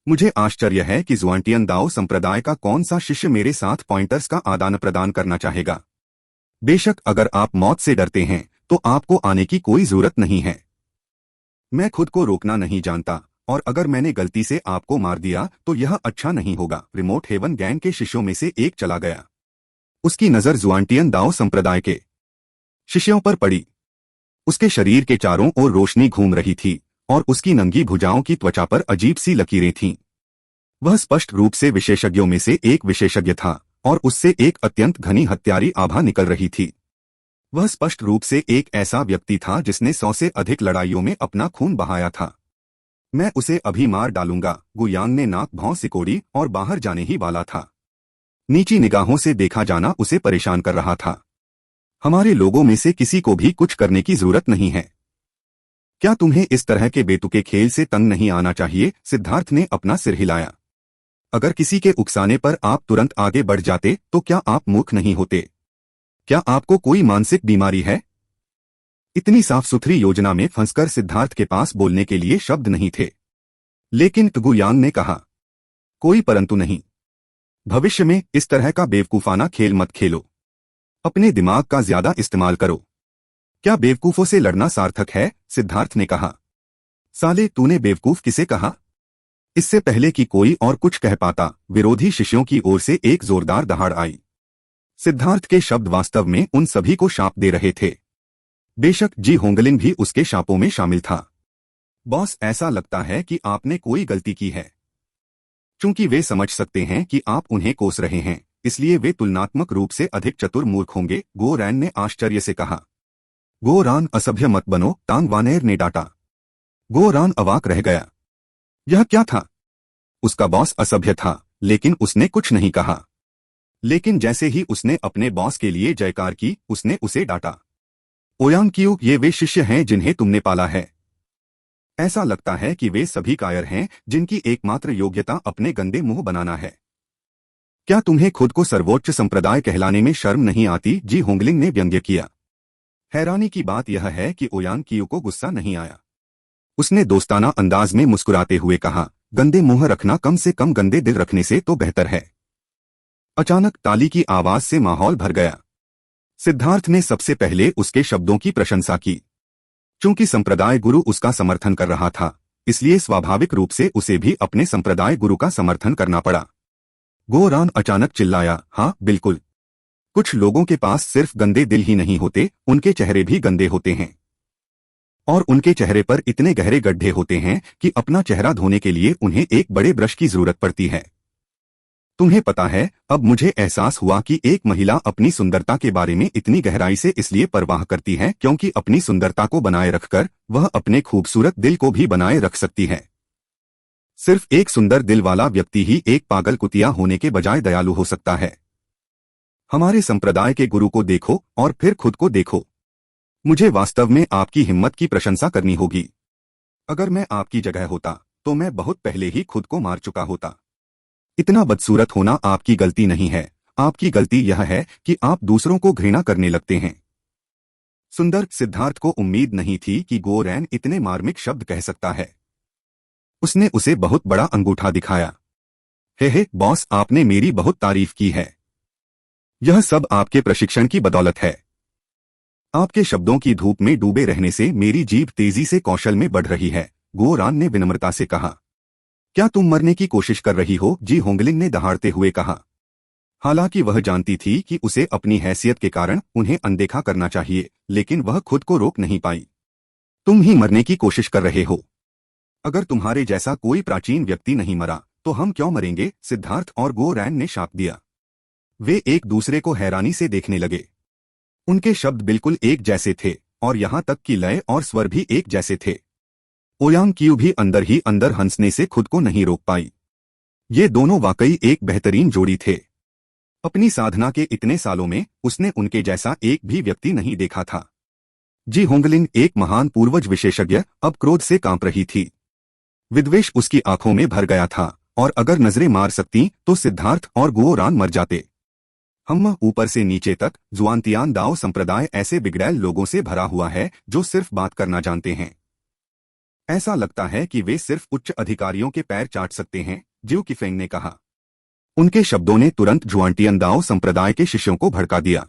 मुझे आश्चर्य है कि जुआनटियन दाओ संप्रदाय का कौन सा शिष्य मेरे साथ पॉइंटर्स का आदान प्रदान करना चाहेगा। बेशक अगर आप मौत से डरते हैं तो आपको आने की कोई जरूरत नहीं है। मैं खुद को रोकना नहीं जानता, और अगर मैंने गलती से आपको मार दिया तो यह अच्छा नहीं होगा। रिमोट हेवन गैंग के शिष्यों में से एक चला गया। उसकी नजर जुआनटियन दाओ संप्रदाय के शिष्यों पर पड़ी। उसके शरीर के चारों ओर रोशनी घूम रही थी और उसकी नंगी भुजाओं की त्वचा पर अजीब सी लकीरें थीं। वह स्पष्ट रूप से विशेषज्ञों में से एक विशेषज्ञ था और उससे एक अत्यंत घनी हत्यारी आभा निकल रही थी। वह स्पष्ट रूप से एक ऐसा व्यक्ति था जिसने 100 से अधिक लड़ाइयों में अपना खून बहाया था। मैं उसे अभी मार डालूंगा। गुयांग ने नाक भौं सिकोड़ी और बाहर जाने ही वाला था। नीची निगाहों से देखा जाना उसे परेशान कर रहा था। हमारे लोगों में से किसी को भी कुछ करने की जरूरत नहीं है। क्या तुम्हें इस तरह के बेतुके खेल से तंग नहीं आना चाहिए? सिद्धार्थ ने अपना सिर हिलाया। अगर किसी के उकसाने पर आप तुरंत आगे बढ़ जाते तो क्या आप मूर्ख नहीं होते? क्या आपको कोई मानसिक बीमारी है? इतनी साफ सुथरी योजना में फंसकर सिद्धार्थ के पास बोलने के लिए शब्द नहीं थे। लेकिन गुयांग ने कहा, कोई परंतु नहीं। भविष्य में इस तरह का बेवकूफाना खेल मत खेलो। अपने दिमाग का ज्यादा इस्तेमाल करो। क्या बेवकूफों से लड़ना सार्थक है? सिद्धार्थ ने कहा। साले, तूने बेवकूफ किसे कहा? इससे पहले कि कोई और कुछ कह पाता, विरोधी शिष्यों की ओर से एक जोरदार दहाड़ आई। सिद्धार्थ के शब्द वास्तव में उन सभी को शाप दे रहे थे। बेशक जी होंगलिंग भी उसके शापों में शामिल था। बॉस, ऐसा लगता है कि आपने कोई गलती की है। चूंकि वे समझ सकते हैं कि आप उन्हें कोस रहे हैं, इसलिए वे तुलनात्मक रूप से अधिक चतुर मूर्ख होंगे। गो रैन ने आश्चर्य से कहा। गो रान, असभ्य मत बनो, तांग वानेर ने डांटा। गो रान अवाक रह गया। यह क्या था? उसका बॉस असभ्य था, लेकिन उसने कुछ नहीं कहा। लेकिन जैसे ही उसने अपने बॉस के लिए जयकार की, उसने उसे डांटा। ओयांग क्यू, ये वे शिष्य हैं जिन्हें तुमने पाला है। ऐसा लगता है कि वे सभी कायर हैं जिनकी एकमात्र योग्यता अपने गंदे मुंह बनाना है। क्या तुम्हें खुद को सर्वोच्च संप्रदाय कहलाने में शर्म नहीं आती? जी होंगलिंग ने व्यंग्य किया। हैरानी की बात यह है कि ओयांग क्यू को गुस्सा नहीं आया। उसने दोस्ताना अंदाज में मुस्कुराते हुए कहा, गंदे मुंह रखना कम से कम गंदे दिल रखने से तो बेहतर है। अचानक ताली की आवाज से माहौल भर गया। सिद्धार्थ ने सबसे पहले उसके शब्दों की प्रशंसा की। चूंकि संप्रदाय गुरु उसका समर्थन कर रहा था, इसलिए स्वाभाविक रूप से उसे भी अपने संप्रदाय गुरु का समर्थन करना पड़ा। गो रान अचानक चिल्लाया, हाँ बिल्कुल। कुछ लोगों के पास सिर्फ गंदे दिल ही नहीं होते, उनके चेहरे भी गंदे होते हैं। और उनके चेहरे पर इतने गहरे गड्ढे होते हैं कि अपना चेहरा धोने के लिए उन्हें एक बड़े ब्रश की जरूरत पड़ती है। तुम्हें पता है, अब मुझे एहसास हुआ कि एक महिला अपनी सुंदरता के बारे में इतनी गहराई से इसलिए परवाह करती है क्योंकि अपनी सुंदरता को बनाए रखकर वह अपने खूबसूरत दिल को भी बनाए रख सकती है। सिर्फ एक सुंदर दिल वाला व्यक्ति ही एक पागल कुतिया होने के बजाय दयालु हो सकता है। हमारे संप्रदाय के गुरु को देखो और फिर खुद को देखो। मुझे वास्तव में आपकी हिम्मत की प्रशंसा करनी होगी। अगर मैं आपकी जगह होता तो मैं बहुत पहले ही खुद को मार चुका होता। इतना बदसूरत होना आपकी गलती नहीं है, आपकी गलती यह है कि आप दूसरों को घृणा करने लगते हैं। सुंदर सिद्धार्थ को उम्मीद नहीं थी कि गोरैन इतने मार्मिक शब्द कह सकता है। उसने उसे बहुत बड़ा अंगूठा दिखाया। हे बॉस, आपने मेरी बहुत तारीफ की है। यह सब आपके प्रशिक्षण की बदौलत है। आपके शब्दों की धूप में डूबे रहने से मेरी जीभ तेजी से कौशल में बढ़ रही है, गोरान ने विनम्रता से कहा। क्या तुम मरने की कोशिश कर रही हो? जी होंगलिंग ने दहाड़ते हुए कहा। हालांकि वह जानती थी कि उसे अपनी हैसियत के कारण उन्हें अनदेखा करना चाहिए, लेकिन वह खुद को रोक नहीं पाई। तुम ही मरने की कोशिश कर रहे हो। अगर तुम्हारे जैसा कोई प्राचीन व्यक्ति नहीं मरा तो हम क्यों मरेंगे? सिद्धार्थ और गोरैन ने शाप दिया। वे एक दूसरे को हैरानी से देखने लगे। उनके शब्द बिल्कुल एक जैसे थे और यहां तक कि लय और स्वर भी एक जैसे थे। ओयांग क्यू भी अंदर ही अंदर हंसने से खुद को नहीं रोक पाई। ये दोनों वाकई एक बेहतरीन जोड़ी थे। अपनी साधना के इतने सालों में उसने उनके जैसा एक भी व्यक्ति नहीं देखा था। जी होंगलिंग, एक महान पूर्वज विशेषज्ञ, अब क्रोध से कांप रही थी। विद्वेष उसकी आंखों में भर गया था और अगर नजरें मार सकती तो सिद्धार्थ और गोरान मर जाते। हम ऊपर से नीचे तक जुआनतियान दाओ संप्रदाय ऐसे बिगड़ैल लोगों से भरा हुआ है जो सिर्फ बात करना जानते हैं। ऐसा लगता है कि वे सिर्फ उच्च अधिकारियों के पैर चाट सकते हैं, जिउ किफेंग ने कहा। उनके शब्दों ने तुरंत जुआनटियन दाओ संप्रदाय के शिष्यों को भड़का दिया।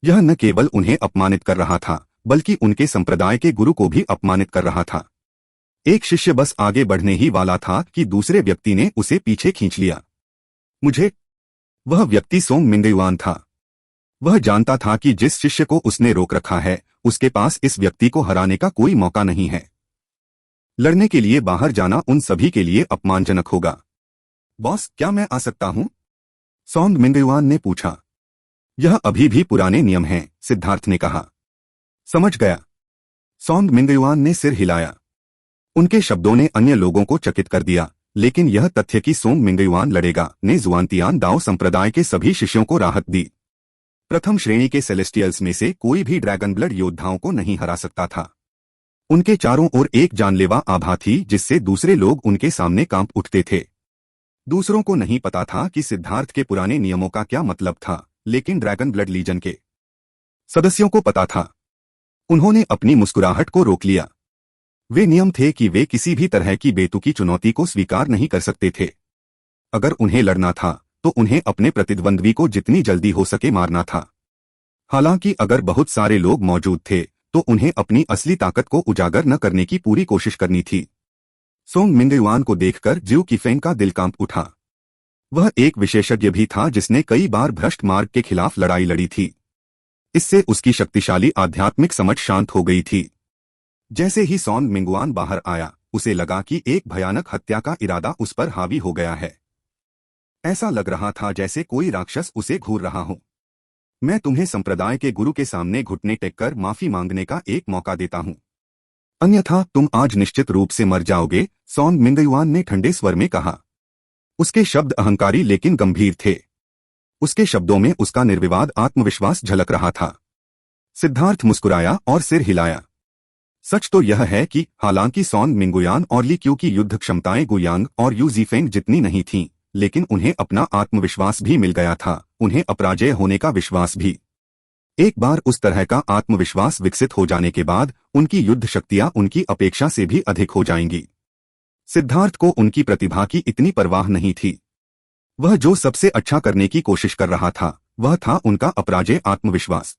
यह न केवल उन्हें अपमानित कर रहा था बल्कि उनके संप्रदाय के गुरु को भी अपमानित कर रहा था। एक शिष्य बस आगे बढ़ने ही वाला था कि दूसरे व्यक्ति ने उसे पीछे खींच लिया। वह व्यक्ति सोंग मिंगयुआन था। वह जानता था कि जिस शिष्य को उसने रोक रखा है उसके पास इस व्यक्ति को हराने का कोई मौका नहीं है। लड़ने के लिए बाहर जाना उन सभी के लिए अपमानजनक होगा। बॉस, क्या मैं आ सकता हूं? सोंग मिंगयुआन ने पूछा। यह अभी भी पुराने नियम हैं, सिद्धार्थ ने कहा। समझ गया। सोंग मिंगयुआन ने सिर हिलाया। उनके शब्दों ने अन्य लोगों को चकित कर दिया, लेकिन यह तथ्य कि सोंग मिंगयुआन लड़ेगा ने जुआनतियान दाओ संप्रदाय के सभी शिष्यों को राहत दी। प्रथम श्रेणी के सेलेस्टियल्स में से कोई भी ड्रैगन ब्लड योद्धाओं को नहीं हरा सकता था। उनके चारों ओर एक जानलेवा आभा थी जिससे दूसरे लोग उनके सामने कांप उठते थे। दूसरों को नहीं पता था कि सिद्धार्थ के पुराने नियमों का क्या मतलब था, लेकिन ड्रैगन ब्लड लीजन के सदस्यों को पता था। उन्होंने अपनी मुस्कुराहट को रोक लिया। वे नियम थे कि वे किसी भी तरह की बेतुकी चुनौती को स्वीकार नहीं कर सकते थे। अगर उन्हें लड़ना था तो उन्हें अपने प्रतिद्वंद्वी को जितनी जल्दी हो सके मारना था। हालांकि अगर बहुत सारे लोग मौजूद थे तो उन्हें अपनी असली ताकत को उजागर न करने की पूरी कोशिश करनी थी। सोंग मिंगयुआन को देखकर जिउ किफेंग का दिल कांप उठा। वह एक विशेषज्ञ भी था जिसने कई बार भ्रष्ट मार्ग के खिलाफ लड़ाई लड़ी थी। इससे उसकी शक्तिशाली आध्यात्मिक समझ शांत हो गई थी। जैसे ही सोंग मिंगयुआन बाहर आया, उसे लगा कि एक भयानक हत्या का इरादा उस पर हावी हो गया है। ऐसा लग रहा था जैसे कोई राक्षस उसे घूर रहा हो। मैं तुम्हें संप्रदाय के गुरु के सामने घुटने टेककर माफी मांगने का एक मौका देता हूं, अन्यथा तुम आज निश्चित रूप से मर जाओगे, सोंग मिंगयुआन ने ठंडे स्वर में कहा। उसके शब्द अहंकारी लेकिन गंभीर थे। उसके शब्दों में उसका निर्विवाद आत्मविश्वास झलक रहा था। सिद्धार्थ मुस्कुराया और सिर हिलाया। सच तो यह है कि हालांकि सोंग मिंगयुआन और ली क्यू की युद्ध क्षमताएं गुयांग और यू जीफेंग जितनी नहीं थीं, लेकिन उन्हें अपना आत्मविश्वास भी मिल गया था, उन्हें अपराजय होने का विश्वास भी। एक बार उस तरह का आत्मविश्वास विकसित हो जाने के बाद उनकी युद्ध शक्तियां उनकी अपेक्षा से भी अधिक हो जाएंगी। सिद्धार्थ को उनकी प्रतिभा की इतनी परवाह नहीं थी। वह जो सबसे अच्छा करने की कोशिश कर रहा था वह था उनका अपराजय आत्मविश्वास।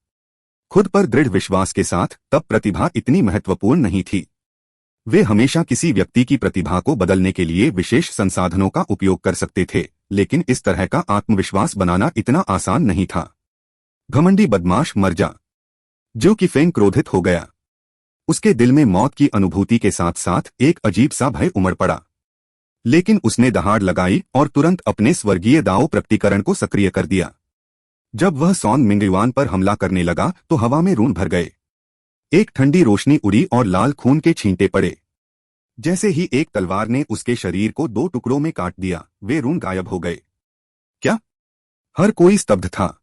खुद पर दृढ़ विश्वास के साथ तब प्रतिभा इतनी महत्वपूर्ण नहीं थी। वे हमेशा किसी व्यक्ति की प्रतिभा को बदलने के लिए विशेष संसाधनों का उपयोग कर सकते थे, लेकिन इस तरह का आत्मविश्वास बनाना इतना आसान नहीं था। घमंडी बदमाश, मर जा! जिउ किफेंग क्रोधित हो गया। उसके दिल में मौत की अनुभूति के साथ साथ एक अजीब सा भय उमड़ पड़ा। लेकिन उसने दहाड़ लगाई और तुरंत अपने स्वर्गीय दाओ प्रकटीकरण को सक्रिय कर दिया। जब वह सॉन मिंगयुआन पर हमला करने लगा तो हवा में रून भर गए। एक ठंडी रोशनी उड़ी और लाल खून के छींटे पड़े। जैसे ही एक तलवार ने उसके शरीर को 2 टुकड़ों में काट दिया, वे रून गायब हो गए। क्या? हर कोई स्तब्ध था।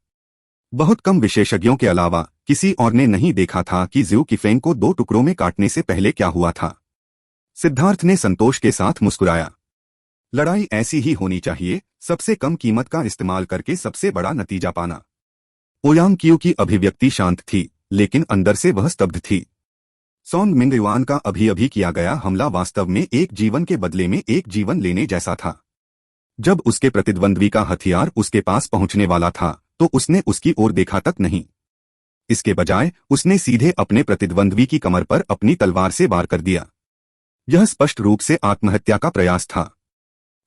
बहुत कम विशेषज्ञों के अलावा किसी और ने नहीं देखा था कि ज्यू किफेंग को 2 टुकड़ों में काटने से पहले क्या हुआ था। सिद्धार्थ ने संतोष के साथ मुस्कुराया। लड़ाई ऐसी ही होनी चाहिए, सबसे कम कीमत का इस्तेमाल करके सबसे बड़ा नतीजा पाना। ओयांग क्यू की अभिव्यक्ति शांत थी, लेकिन अंदर से वह स्तब्ध थी। सॉन मिंगयुआन का अभी अभी किया गया हमला वास्तव में एक जीवन के बदले में एक जीवन लेने जैसा था। जब उसके प्रतिद्वंद्वी का हथियार उसके पास पहुंचने वाला था तो उसने उसकी ओर देखा तक नहीं। इसके बजाय उसने सीधे अपने प्रतिद्वंद्वी की कमर पर अपनी तलवार से वार कर दिया। यह स्पष्ट रूप से आत्महत्या का प्रयास था।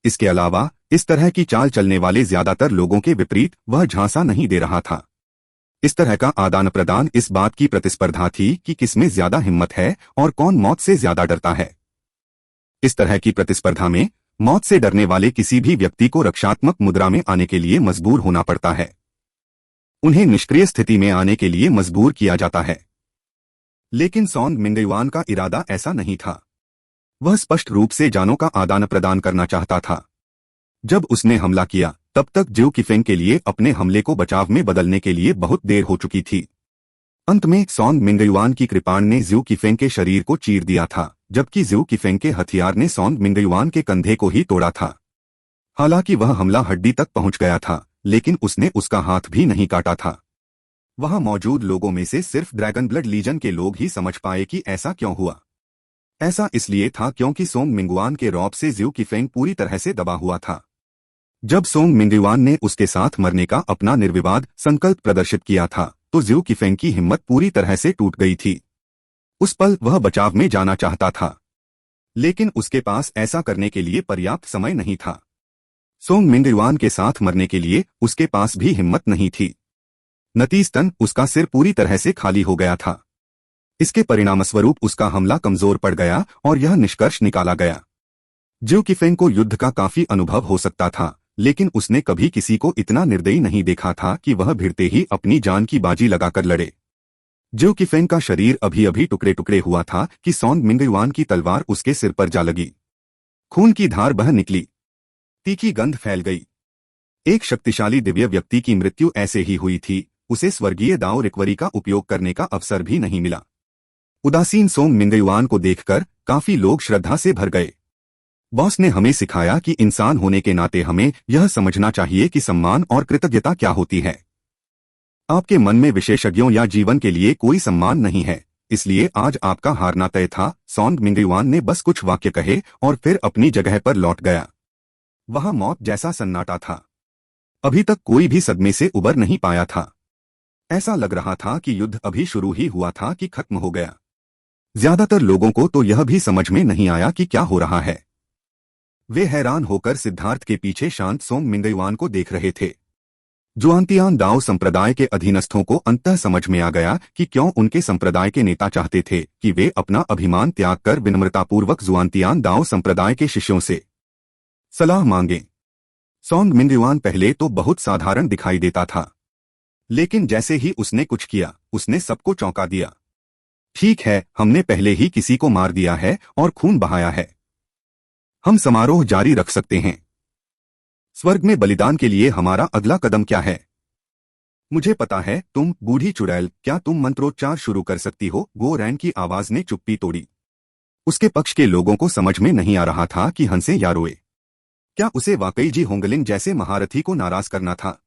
इसके अलावा इस तरह की चाल चलने वाले ज्यादातर लोगों के विपरीत वह झांसा नहीं दे रहा था। इस तरह का आदान प्रदान इस बात की प्रतिस्पर्धा थी कि किसमें ज्यादा हिम्मत है और कौन मौत से ज्यादा डरता है। इस तरह की प्रतिस्पर्धा में मौत से डरने वाले किसी भी व्यक्ति को रक्षात्मक मुद्रा में आने के लिए मजबूर होना पड़ता है। उन्हें निष्क्रिय स्थिति में आने के लिए मजबूर किया जाता है। लेकिन सॉन मिंगयुआन का इरादा ऐसा नहीं था। वह स्पष्ट रूप से जानों का आदान प्रदान करना चाहता था। जब उसने हमला किया तब तक ज्यू किफेंग के लिए अपने हमले को बचाव में बदलने के लिए बहुत देर हो चुकी थी। अंत में सॉन मिंगयुआन की कृपाण ने ज्यू किफेंग के शरीर को चीर दिया था, जबकि ज्यू किफेंग के हथियार ने सॉन मिंगयुआन के कंधे को ही तोड़ा था। हालांकि वह हमला हड्डी तक पहुंच गया था, लेकिन उसने उसका हाथ भी नहीं काटा था। वहां मौजूद लोगों में से सिर्फ ड्रैगन ब्लड लीजन के लोग ही समझ पाए कि ऐसा क्यों हुआ। ऐसा इसलिए था क्योंकि सोंग मिंगुआन के रौब से ज्यू किफेंग पूरी तरह से दबा हुआ था। जब सोंग मिंगयुआन ने उसके साथ मरने का अपना निर्विवाद संकल्प प्रदर्शित किया था तो ज्यू किफेंग की हिम्मत पूरी तरह से टूट गई थी। उस पल वह बचाव में जाना चाहता था, लेकिन उसके पास ऐसा करने के लिए पर्याप्त समय नहीं था। सोंग मिंगयुआन के साथ मरने के लिए उसके पास भी हिम्मत नहीं थी। नतीजतन उसका सिर पूरी तरह से खाली हो गया था। इसके परिणामस्वरूप उसका हमला कमजोर पड़ गया और यह निष्कर्ष निकाला गया। ज्यू किफेंग को युद्ध का काफी अनुभव हो सकता था, लेकिन उसने कभी किसी को इतना निर्दयी नहीं देखा था कि वह भिड़ते ही अपनी जान की बाजी लगाकर लड़े। ज्यू किफेंग का शरीर अभी अभी टुकड़े टुकड़े हुआ था कि सॉन्ग मिंगयुआन की तलवार उसके सिर पर जा लगी। खून की धार बह निकली, तीखी गंध फैल गई। एक शक्तिशाली दिव्य व्यक्ति की मृत्यु ऐसे ही हुई थी, उसे स्वर्गीय दाओ रिकवरी का उपयोग करने का अवसर भी नहीं मिला। उदासीन सोंग मिंगयुआन को देखकर काफी लोग श्रद्धा से भर गए। बॉस ने हमें सिखाया कि इंसान होने के नाते हमें यह समझना चाहिए कि सम्मान और कृतज्ञता क्या होती है। आपके मन में विशेषज्ञों या जीवन के लिए कोई सम्मान नहीं है, इसलिए आज आपका हारना तय था। सॉन्ग मिंगयुआन ने बस कुछ वाक्य कहे और फिर अपनी जगह पर लौट गया। वहां मौत जैसा सन्नाटा था। अभी तक कोई भी सदमे से उबर नहीं पाया था। ऐसा लग रहा था कि युद्ध अभी शुरू ही हुआ था कि खत्म हो गया। ज्यादातर लोगों को तो यह भी समझ में नहीं आया कि क्या हो रहा है। वे हैरान होकर सिद्धार्थ के पीछे शांत सोंग मिंगयुआन को देख रहे थे। जुआनतियान दाओ संप्रदाय के अधीनस्थों को अंततः समझ में आ गया कि क्यों उनके संप्रदाय के नेता चाहते थे कि वे अपना अभिमान त्याग कर विनम्रतापूर्वक जुआनतियान दाओ संप्रदाय के शिष्यों से सलाह मांगें। सोंग मिंगयुआन पहले तो बहुत साधारण दिखाई देता था, लेकिन जैसे ही उसने कुछ किया उसने सबको चौंका दिया। ठीक है, हमने पहले ही किसी को मार दिया है और खून बहाया है। हम समारोह जारी रख सकते हैं। स्वर्ग में बलिदान के लिए हमारा अगला कदम क्या है? मुझे पता है तुम बूढ़ी चुड़ैल, क्या तुम मंत्रोच्चार शुरू कर सकती हो? गो रैन की आवाज ने चुप्पी तोड़ी। उसके पक्ष के लोगों को समझ में नहीं आ रहा था कि हंसे या रोए। क्या उसे वाकई जी होंगलिंग जैसे महारथी को नाराज करना था?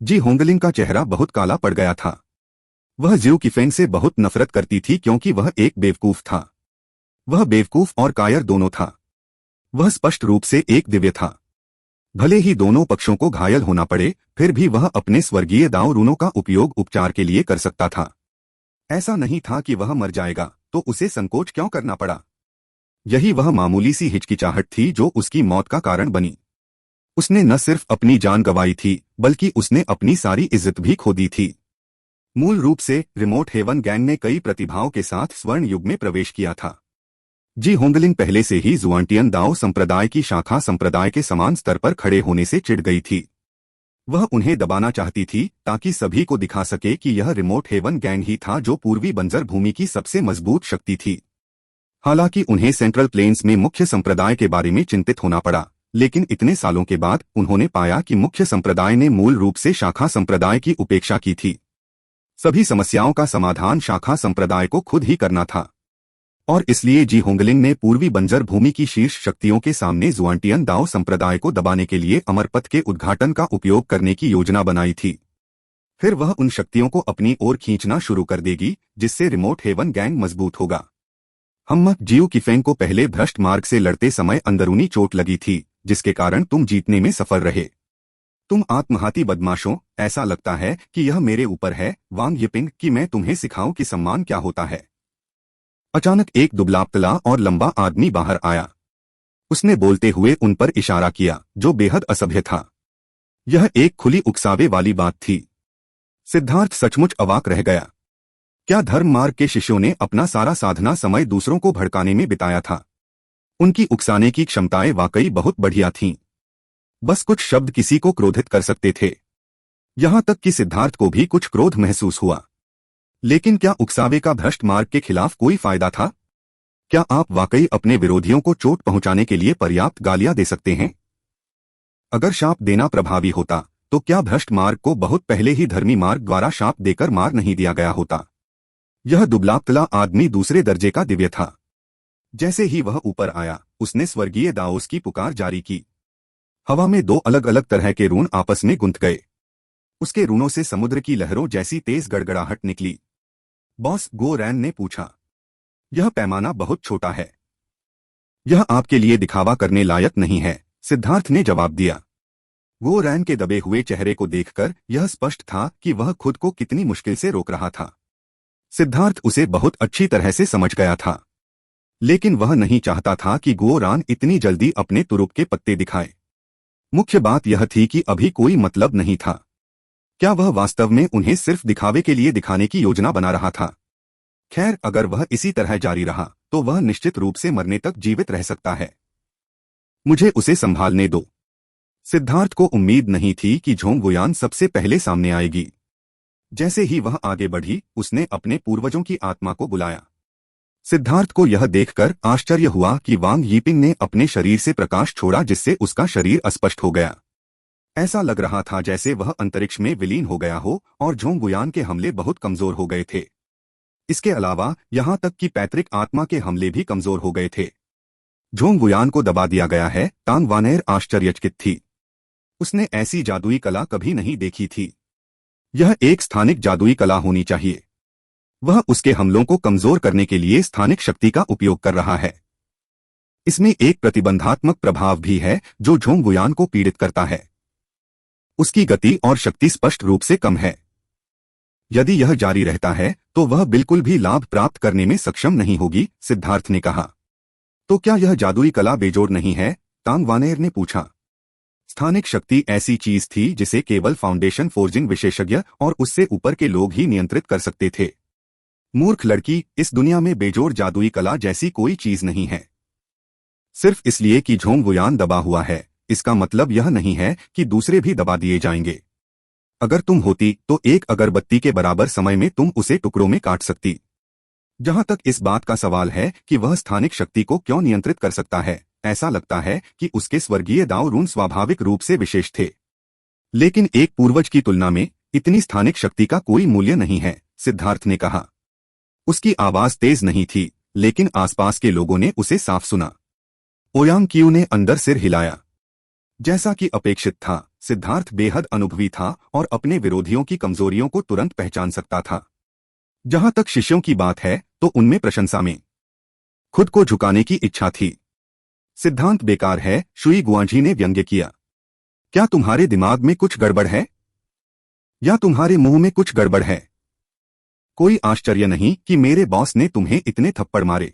जी होंगलिंग का चेहरा बहुत काला पड़ गया था। वह ज्यू किफेंग से बहुत नफरत करती थी क्योंकि वह एक बेवकूफ था। वह बेवकूफ और कायर दोनों था। वह स्पष्ट रूप से एक दिव्य था। भले ही दोनों पक्षों को घायल होना पड़े, फिर भी वह अपने स्वर्गीय दाव रूनों का उपयोग उपचार के लिए कर सकता था। ऐसा नहीं था कि वह मर जाएगा, तो उसे संकोच क्यों करना पड़ा? यही वह मामूली सी हिचकिचाहट थी जो उसकी मौत का कारण बनी। उसने न सिर्फ अपनी जान गंवाई थी, बल्कि उसने अपनी सारी इज्जत भी खो दी थी। मूल रूप से रिमोट हेवन गैंग ने कई प्रतिभाओं के साथ स्वर्ण युग में प्रवेश किया था। जी होंगलिंग पहले से ही जुआंटियन दाओ संप्रदाय की शाखा संप्रदाय के समान स्तर पर खड़े होने से चिढ़ गई थी। वह उन्हें दबाना चाहती थी ताकि सभी को दिखा सके कि यह रिमोट हेवन गैंग ही था जो पूर्वी बंजर भूमि की सबसे मजबूत शक्ति थी। हालांकि उन्हें सेंट्रल प्लेन्स में मुख्य संप्रदाय के बारे में चिंतित होना पड़ा, लेकिन इतने सालों के बाद उन्होंने पाया कि मुख्य संप्रदाय ने मूल रूप से शाखा संप्रदाय की उपेक्षा की थी। सभी समस्याओं का समाधान शाखा संप्रदाय को खुद ही करना था, और इसलिए जी होंगलिंग ने पूर्वी बंजर भूमि की शीर्ष शक्तियों के सामने जुआंटियन दाओ संप्रदाय को दबाने के लिए अमरपथ के उद्घाटन का उपयोग करने की योजना बनाई थी। फिर वह उन शक्तियों को अपनी ओर खींचना शुरू कर देगी जिससे रिमोट हेवन गैंग मजबूत होगा। हम जियो किफेंग को पहले भ्रष्ट मार्ग से लड़ते समय अंदरूनी चोट लगी थी, जिसके कारण तुम जीतने में सफल रहे। तुम आत्मघाती बदमाशों, ऐसा लगता है कि यह मेरे ऊपर है वांग यिपिंग कि मैं तुम्हें सिखाऊं कि सम्मान क्या होता है। अचानक एक दुबला-पतला और लंबा आदमी बाहर आया। उसने बोलते हुए उन पर इशारा किया, जो बेहद असभ्य था। यह एक खुली उकसावे वाली बात थी। सिद्धार्थ सचमुच अवाक रह गया। क्या धर्म मार्ग के शिष्यों ने अपना सारा साधना समय दूसरों को भड़काने में बिताया था? उनकी उकसाने की क्षमताएं वाकई बहुत बढ़िया थीं। बस कुछ शब्द किसी को क्रोधित कर सकते थे। यहां तक कि सिद्धार्थ को भी कुछ क्रोध महसूस हुआ। लेकिन क्या उकसावे का भ्रष्ट मार्ग के खिलाफ कोई फायदा था? क्या आप वाकई अपने विरोधियों को चोट पहुंचाने के लिए पर्याप्त गालियां दे सकते हैं? अगर शाप देना प्रभावी होता तो क्या भ्रष्ट मार्ग को बहुत पहले ही धर्मी मार्ग द्वारा शाप देकर मार नहीं दिया गया होता? यह दुबला-पतला आदमी दूसरे दर्जे का दिव्य था। जैसे ही वह ऊपर आया, उसने स्वर्गीय दाओस की पुकार जारी की। हवा में दो अलग अलग तरह के रून आपस में गुंथ गए। उसके रूणों से समुद्र की लहरों जैसी तेज गड़गड़ाहट निकली। बॉस, गो रैन ने पूछा। यह पैमाना बहुत छोटा है। यह आपके लिए दिखावा करने लायक नहीं है, सिद्धार्थ ने जवाब दिया। गो रैन के दबे हुए चेहरे को देखकर यह स्पष्ट था कि वह खुद को कितनी मुश्किल से रोक रहा था। सिद्धार्थ उसे बहुत अच्छी तरह से समझ गया था, लेकिन वह नहीं चाहता था कि गो रान इतनी जल्दी अपने तुरुप के पत्ते दिखाए। मुख्य बात यह थी कि अभी कोई मतलब नहीं था। क्या वह वास्तव में उन्हें सिर्फ दिखावे के लिए दिखाने की योजना बना रहा था? खैर, अगर वह इसी तरह जारी रहा तो वह निश्चित रूप से मरने तक जीवित रह सकता है। मुझे उसे संभालने दो। सिद्धार्थ को उम्मीद नहीं थी कि झोंगगुयान सबसे पहले सामने आएगी। जैसे ही वह आगे बढ़ी, उसने अपने पूर्वजों की आत्मा को बुलाया। सिद्धार्थ को यह देखकर आश्चर्य हुआ कि वांग यिपिंग ने अपने शरीर से प्रकाश छोड़ा जिससे उसका शरीर अस्पष्ट हो गया। ऐसा लग रहा था जैसे वह अंतरिक्ष में विलीन हो गया हो और झोंगगुयान के हमले बहुत कमजोर हो गए थे। इसके अलावा यहां तक कि पैतृक आत्मा के हमले भी कमजोर हो गए थे। झोंगगुयान को दबा दिया गया है। तांग वानेर आश्चर्यचकित थी। उसने ऐसी जादुई कला कभी नहीं देखी थी। यह एक स्थानिक जादुई कला होनी चाहिए। वह उसके हमलों को कमजोर करने के लिए स्थानिक शक्ति का उपयोग कर रहा है। इसमें एक प्रतिबंधात्मक प्रभाव भी है जो झोंगगुयान को पीड़ित करता है। उसकी गति और शक्ति स्पष्ट रूप से कम है। यदि यह जारी रहता है तो वह बिल्कुल भी लाभ प्राप्त करने में सक्षम नहीं होगी, सिद्धार्थ ने कहा। तो क्या यह जादुई कला बेजोड़ नहीं है? तांग वानेर ने पूछा। स्थानिक शक्ति ऐसी चीज थी जिसे केवल फाउंडेशन फोर्जिंग विशेषज्ञ और उससे ऊपर के लोग ही नियंत्रित कर सकते थे। मूर्ख लड़की, इस दुनिया में बेजोड़ जादुई कला जैसी कोई चीज नहीं है। सिर्फ इसलिए कि झोंगगुयान दबा हुआ है, इसका मतलब यह नहीं है कि दूसरे भी दबा दिए जाएंगे। अगर तुम होती तो एक अगरबत्ती के बराबर समय में तुम उसे टुकड़ों में काट सकती। जहां तक इस बात का सवाल है कि वह स्थानिक शक्ति को क्यों नियंत्रित कर सकता है, ऐसा लगता है कि उसके स्वर्गीय दाव रून स्वाभाविक रूप से विशेष थे। लेकिन एक पूर्वज की तुलना में इतनी स्थानिक शक्ति का कोई मूल्य नहीं है, सिद्धार्थ ने कहा। उसकी आवाज तेज नहीं थी, लेकिन आसपास के लोगों ने उसे साफ सुना। ओयांग क्यू ने अंदर सिर हिलाया। जैसा कि अपेक्षित था, सिद्धार्थ बेहद अनुभवी था और अपने विरोधियों की कमजोरियों को तुरंत पहचान सकता था। जहां तक शिष्यों की बात है तो उनमें प्रशंसा में खुद को झुकाने की इच्छा थी। सिद्धांत बेकार है, शुई गुआंझी ने व्यंग्य किया। क्या तुम्हारे दिमाग में कुछ गड़बड़ है या तुम्हारे मुंह में कुछ गड़बड़ है? कोई आश्चर्य नहीं कि मेरे बॉस ने तुम्हें इतने थप्पड़ मारे।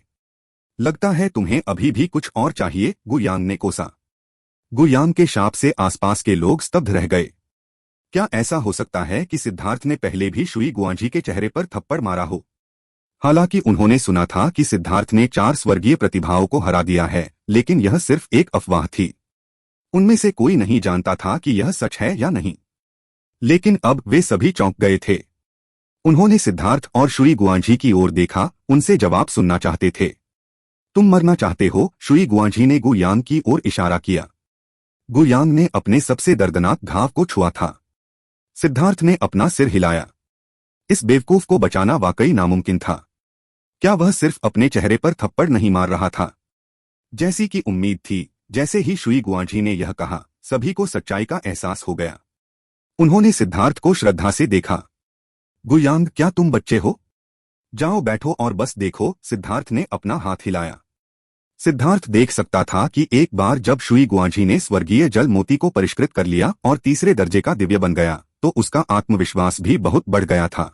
लगता है तुम्हें अभी भी कुछ और चाहिए, गुयांग ने कोसा। गुयांग के शाप से आसपास के लोग स्तब्ध रह गए। क्या ऐसा हो सकता है कि सिद्धार्थ ने पहले भी शुई गुआंझी के चेहरे पर थप्पड़ मारा हो? हालांकि उन्होंने सुना था कि सिद्धार्थ ने 4 स्वर्गीय प्रतिभाओं को हरा दिया है, लेकिन यह सिर्फ एक अफवाह थी। उनमें से कोई नहीं जानता था कि यह सच है या नहीं। लेकिन अब वे सभी चौंक गए थे। उन्होंने सिद्धार्थ और शुई गुआंझी की ओर देखा, उनसे जवाब सुनना चाहते थे। तुम मरना चाहते हो? शुई गुआंझी ने गुयांग की ओर इशारा किया। गुयांग ने अपने सबसे दर्दनाक घाव को छुआ था। सिद्धार्थ ने अपना सिर हिलाया। इस बेवकूफ को बचाना वाकई नामुमकिन था। क्या वह सिर्फ अपने चेहरे पर थप्पड़ नहीं मार रहा था? जैसी कि उम्मीद थी, जैसे ही शुई गुआंझी ने यह कहा, सभी को सच्चाई का एहसास हो गया। उन्होंने सिद्धार्थ को श्रद्धा से देखा। गुयांग, क्या तुम बच्चे हो? जाओ बैठो और बस देखो। सिद्धार्थ ने अपना हाथ हिलाया। सिद्धार्थ देख सकता था कि एक बार जब शुई गुआंझी ने स्वर्गीय जल मोती को परिष्कृत कर लिया और तीसरे दर्जे का दिव्य बन गया, तो उसका आत्मविश्वास भी बहुत बढ़ गया था।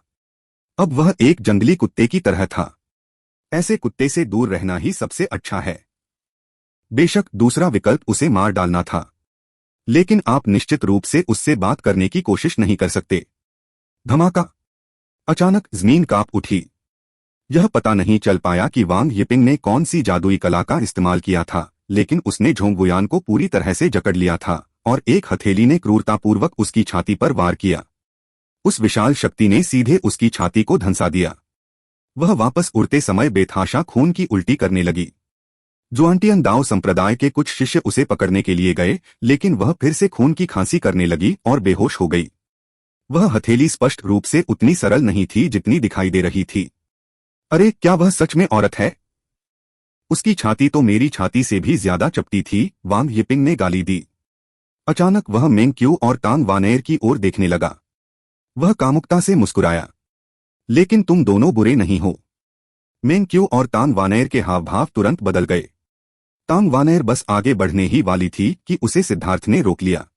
अब वह एक जंगली कुत्ते की तरह था। ऐसे कुत्ते से दूर रहना ही सबसे अच्छा है। बेशक दूसरा विकल्प उसे मार डालना था, लेकिन आप निश्चित रूप से उससे बात करने की कोशिश नहीं कर सकते। धमाका! अचानक जमीन कांप उठी। यह पता नहीं चल पाया कि वांग यिपिंग ने कौन सी जादुई कला का इस्तेमाल किया था, लेकिन उसने झोंगगुयान को पूरी तरह से जकड़ लिया था और एक हथेली ने क्रूरतापूर्वक उसकी छाती पर वार किया। उस विशाल शक्ति ने सीधे उसकी छाती को धंसा दिया। वह वापस उड़ते समय बेतहाशा खून की उल्टी करने लगी। जुआंटियन दाओ संप्रदाय के कुछ शिष्य उसे पकड़ने के लिए गए, लेकिन वह फिर से खून की खांसी करने लगी और बेहोश हो गई। वह हथेली स्पष्ट रूप से उतनी सरल नहीं थी जितनी दिखाई दे रही थी। अरे, क्या वह सच में औरत है? उसकी छाती तो मेरी छाती से भी ज्यादा चपटी थी, वांग यिपिंग ने गाली दी। अचानक वह मेंग क्यू और तांग वानेर की ओर देखने लगा। वह कामुकता से मुस्कुराया। लेकिन तुम दोनों बुरे नहीं हो। मेंग क्यू और तांग वानेर के हाव भाव तुरंत बदल गए। तांग वानेर बस आगे बढ़ने ही वाली थी कि उसे सिद्धार्थ ने रोक लिया।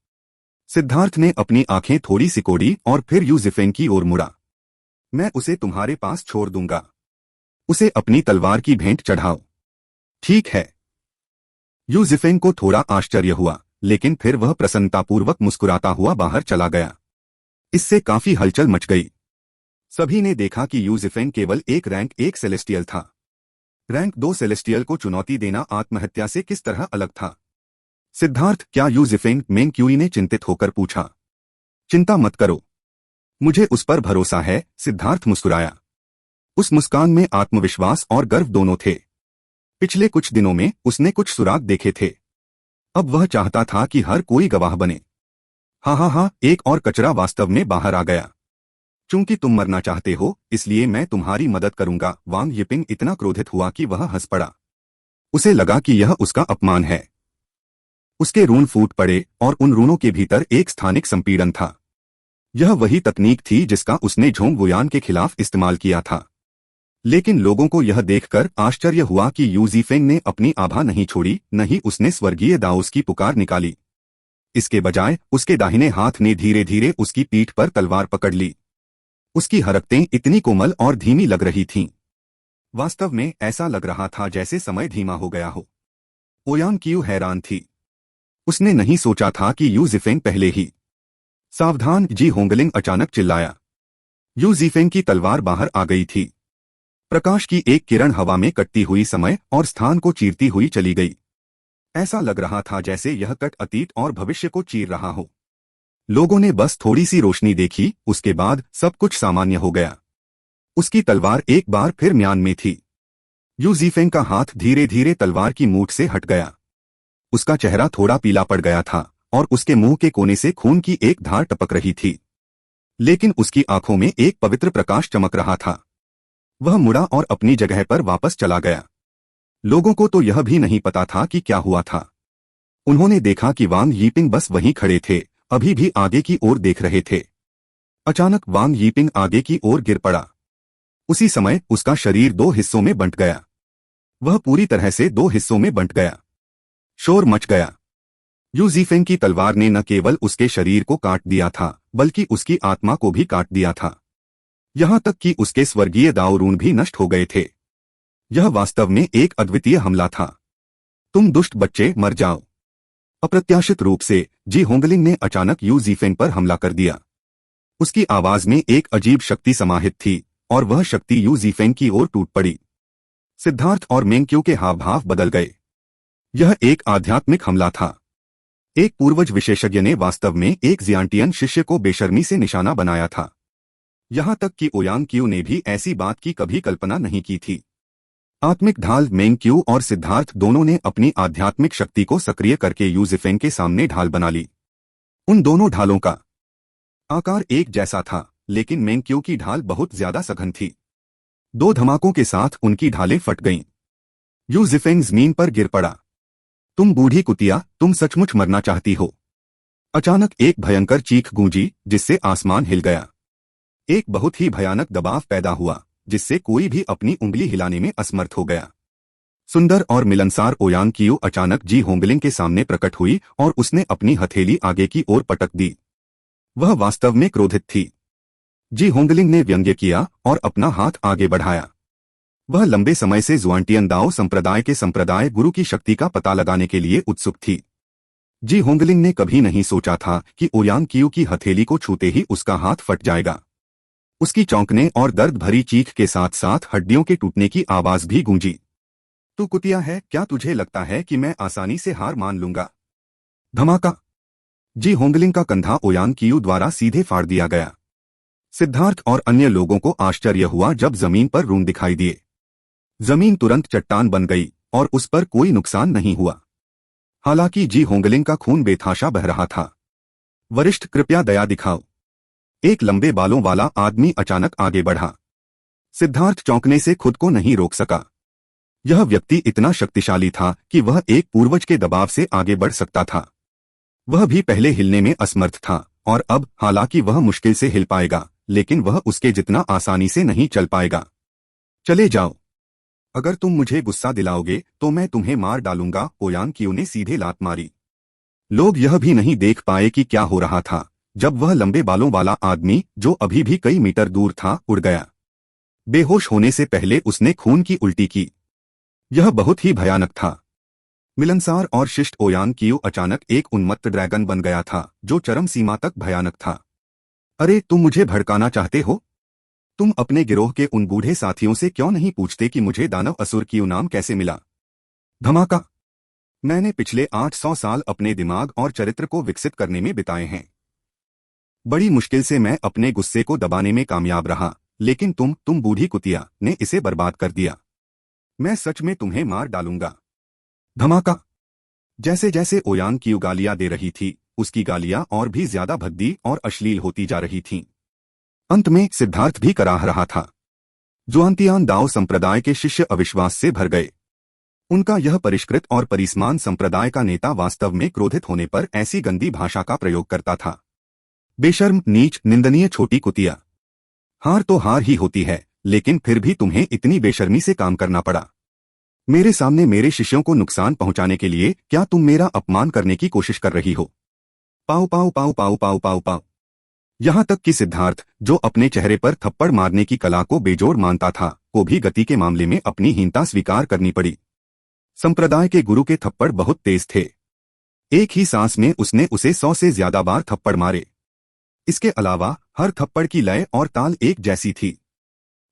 सिद्धार्थ ने अपनी आंखें थोड़ी सिकोड़ी और फिर यू जिफेंग की ओर मुड़ा। मैं उसे तुम्हारे पास छोड़ दूंगा। उसे अपनी तलवार की भेंट चढ़ाओ। ठीक है। यू जिफेंग को थोड़ा आश्चर्य हुआ, लेकिन फिर वह प्रसन्नतापूर्वक मुस्कुराता हुआ बाहर चला गया। इससे काफी हलचल मच गई। सभी ने देखा कि यू जिफेंग केवल एक रैंक 1 सेलेस्टियल था। रैंक 2 सेलेस्टियल को चुनौती देना आत्महत्या से किस तरह अलग था? सिद्धार्थ, क्या यू जिफेंग? मेंग क्यूई ने चिंतित होकर पूछा। चिंता मत करो, मुझे उस पर भरोसा है। सिद्धार्थ मुस्कुराया। उस मुस्कान में आत्मविश्वास और गर्व दोनों थे। पिछले कुछ दिनों में उसने कुछ सुराग देखे थे। अब वह चाहता था कि हर कोई गवाह बने। हाँ, एक और कचरा वास्तव में बाहर आ गया। चूंकि तुम मरना चाहते हो, इसलिए मैं तुम्हारी मदद करूंगा। वांग यिपिंग इतना क्रोधित हुआ कि वह हंस पड़ा। उसे लगा कि यह उसका अपमान है। उसके रून फूट पड़े और उन रूनों के भीतर एक स्थानिक संपीड़न था। यह वही तकनीक थी जिसका उसने झोंगगुयान के खिलाफ इस्तेमाल किया था। लेकिन लोगों को यह देखकर आश्चर्य हुआ कि यू जिफेंग ने अपनी आभा नहीं छोड़ी, न ही उसने स्वर्गीय दाओस की पुकार निकाली। इसके बजाय उसके दाहिने हाथ ने धीरे धीरे उसकी पीठ पर तलवार पकड़ ली। उसकी हरकतें इतनी कोमल और धीमी लग रही थीं। वास्तव में ऐसा लग रहा था जैसे समय धीमा हो गया हो। ओयांग क्यू हैरान थी। उसने नहीं सोचा था कि यू जिफेंग पहले ही। सावधान! जी होंगलिंग अचानक चिल्लाया। यू जिफेंग की तलवार बाहर आ गई थी। प्रकाश की एक किरण हवा में कटती हुई समय और स्थान को चीरती हुई चली गई। ऐसा लग रहा था जैसे यह कट अतीत और भविष्य को चीर रहा हो। लोगों ने बस थोड़ी सी रोशनी देखी, उसके बाद सब कुछ सामान्य हो गया। उसकी तलवार एक बार फिर म्यान में थी। यू जिफेंग का हाथ धीरे धीरे तलवार की मूठ से हट गया। उसका चेहरा थोड़ा पीला पड़ गया था और उसके मुंह के कोने से खून की एक धार टपक रही थी। लेकिन उसकी आंखों में एक पवित्र प्रकाश चमक रहा था। वह मुड़ा और अपनी जगह पर वापस चला गया। लोगों को तो यह भी नहीं पता था कि क्या हुआ था। उन्होंने देखा कि वांग यिपिंग बस वहीं खड़े थे, अभी भी आगे की ओर देख रहे थे। अचानक वांग यिपिंग आगे की ओर गिर पड़ा। उसी समय उसका शरीर 2 हिस्सों में बंट गया। वह पूरी तरह से 2 हिस्सों में बंट गया। शोर मच गया। यू जिफेंग की तलवार ने न केवल उसके शरीर को काट दिया था, बल्कि उसकी आत्मा को भी काट दिया था। यहां तक कि उसके स्वर्गीय दाओरून भी नष्ट हो गए थे। यह वास्तव में एक अद्वितीय हमला था। तुम दुष्ट बच्चे, मर जाओ! अप्रत्याशित रूप से जी होंगलिंग ने अचानक यू जिफेंग पर हमला कर दिया। उसकी आवाज में एक अजीब शक्ति समाहित थी और वह शक्ति यू जीफेंग की ओर टूट पड़ी। सिद्धार्थ और मेंग्क्यू के हाव भाव बदल गए। यह एक आध्यात्मिक हमला था। एक पूर्वज विशेषज्ञ ने वास्तव में एक जियांटियन शिष्य को बेशर्मी से निशाना बनाया था। यहां तक कि ओयांग क्यू ने भी ऐसी बात की कभी कल्पना नहीं की थी। आत्मिक ढाल मेंग्क्यू और सिद्धार्थ दोनों ने अपनी आध्यात्मिक शक्ति को सक्रिय करके यू जीफेंग के सामने ढाल बना ली। उन दोनों ढालों का आकार एक जैसा था, लेकिन मेंग्क्यू की ढाल बहुत ज्यादा सघन थी। दो धमाकों के साथ उनकी ढालें फट गईं। यू जीफेंग जमीन पर गिर पड़ा। तुम बूढ़ी कुतिया, तुम सचमुच मरना चाहती हो। अचानक एक भयंकर चीख गूंजी जिससे आसमान हिल गया। एक बहुत ही भयानक दबाव पैदा हुआ जिससे कोई भी अपनी उंगली हिलाने में असमर्थ हो गया। सुंदर और मिलनसार ओयांग क्यू अचानक जी होंगलिंग के सामने प्रकट हुई और उसने अपनी हथेली आगे की ओर पटक दी। वह वास्तव में क्रोधित थी। जी होंगलिंग ने व्यंग्य किया और अपना हाथ आगे बढ़ाया। वह लंबे समय से जुआंटियन दाओ संप्रदाय के संप्रदाय गुरु की शक्ति का पता लगाने के लिए उत्सुक थी। जी होंगलिंग ने कभी नहीं सोचा था कि ओयांग क्यू की हथेली को छूते ही उसका हाथ फट जाएगा। उसकी चौंकने और दर्द भरी चीख के साथ साथ हड्डियों के टूटने की आवाज भी गूंजी। तू कुतिया है, क्या तुझे लगता है कि मैं आसानी से हार मान लूंगा? धमाका! जी होंगलिंग का कंधा ओयांग क्यू द्वारा सीधे फाड़ दिया गया। सिद्धार्थ और अन्य लोगों को आश्चर्य हुआ जब जमीन पर रून दिखाई दिए। जमीन तुरंत चट्टान बन गई और उस पर कोई नुकसान नहीं हुआ। हालांकि जी होंगलिंग का खून बेतहाशा बह रहा था। वरिष्ठ, कृपया दया दिखाओ। एक लंबे बालों वाला आदमी अचानक आगे बढ़ा। सिद्धार्थ चौंकने से खुद को नहीं रोक सका। यह व्यक्ति इतना शक्तिशाली था कि वह एक पूर्वज के दबाव से आगे बढ़ सकता था। वह भी पहले हिलने में असमर्थ था और अब हालांकि वह मुश्किल से हिल पाएगा, लेकिन वह उसके जितना आसानी से नहीं चल पाएगा। चले जाओ। अगर तुम मुझे गुस्सा दिलाओगे तो मैं तुम्हें मार डालूंगा, ओयांग क्यू ने सीधे लात मारी। लोग यह भी नहीं देख पाए कि क्या हो रहा था जब वह लंबे बालों वाला आदमी, जो अभी भी कई मीटर दूर था, उड़ गया। बेहोश होने से पहले उसने खून की उल्टी की। यह बहुत ही भयानक था। मिलनसार और शिष्ट ओयांग क्यू अचानक एक उन्मत्त ड्रैगन बन गया था जो चरम सीमा तक भयानक था। अरे, तुम मुझे भड़काना चाहते हो? तुम अपने गिरोह के उन बूढ़े साथियों से क्यों नहीं पूछते कि मुझे दानव असुर क्यू नाम कैसे मिला? धमाका! मैंने पिछले 800 साल अपने दिमाग और चरित्र को विकसित करने में बिताए हैं। बड़ी मुश्किल से मैं अपने गुस्से को दबाने में कामयाब रहा, लेकिन तुम बूढ़ी कुतिया ने इसे बर्बाद कर दिया। मैं सच में तुम्हें मार डालूंगा। धमाका! जैसे जैसे ओयांग क्यू गालियां दे रही थी, उसकी गालियां और भी ज्यादा भद्दी और अश्लील होती जा रही थीं। अंत में सिद्धार्थ भी कराह रहा था। जुआंतियान दाओ संप्रदाय के शिष्य अविश्वास से भर गए। उनका यह परिष्कृत और परिसमान संप्रदाय का नेता वास्तव में क्रोधित होने पर ऐसी गंदी भाषा का प्रयोग करता था। बेशर्म, नीच, निंदनीय छोटी कुतिया। हार तो हार ही होती है, लेकिन फिर भी तुम्हें इतनी बेशर्मी से काम करना पड़ा। मेरे सामने मेरे शिष्यों को नुकसान पहुंचाने के लिए क्या तुम मेरा अपमान करने की कोशिश कर रही हो? पाऊ पाऊ पाऊ पाऊ पाऊ पाऊ पाऊ। यहां तक कि सिद्धार्थ, जो अपने चेहरे पर थप्पड़ मारने की कला को बेजोड़ मानता था, को भी गति के मामले में अपनी हीनता स्वीकार करनी पड़ी। संप्रदाय के गुरु के थप्पड़ बहुत तेज थे। एक ही सांस में उसने उसे 100 से ज्यादा बार थप्पड़ मारे। इसके अलावा हर थप्पड़ की लय और ताल एक जैसी थी।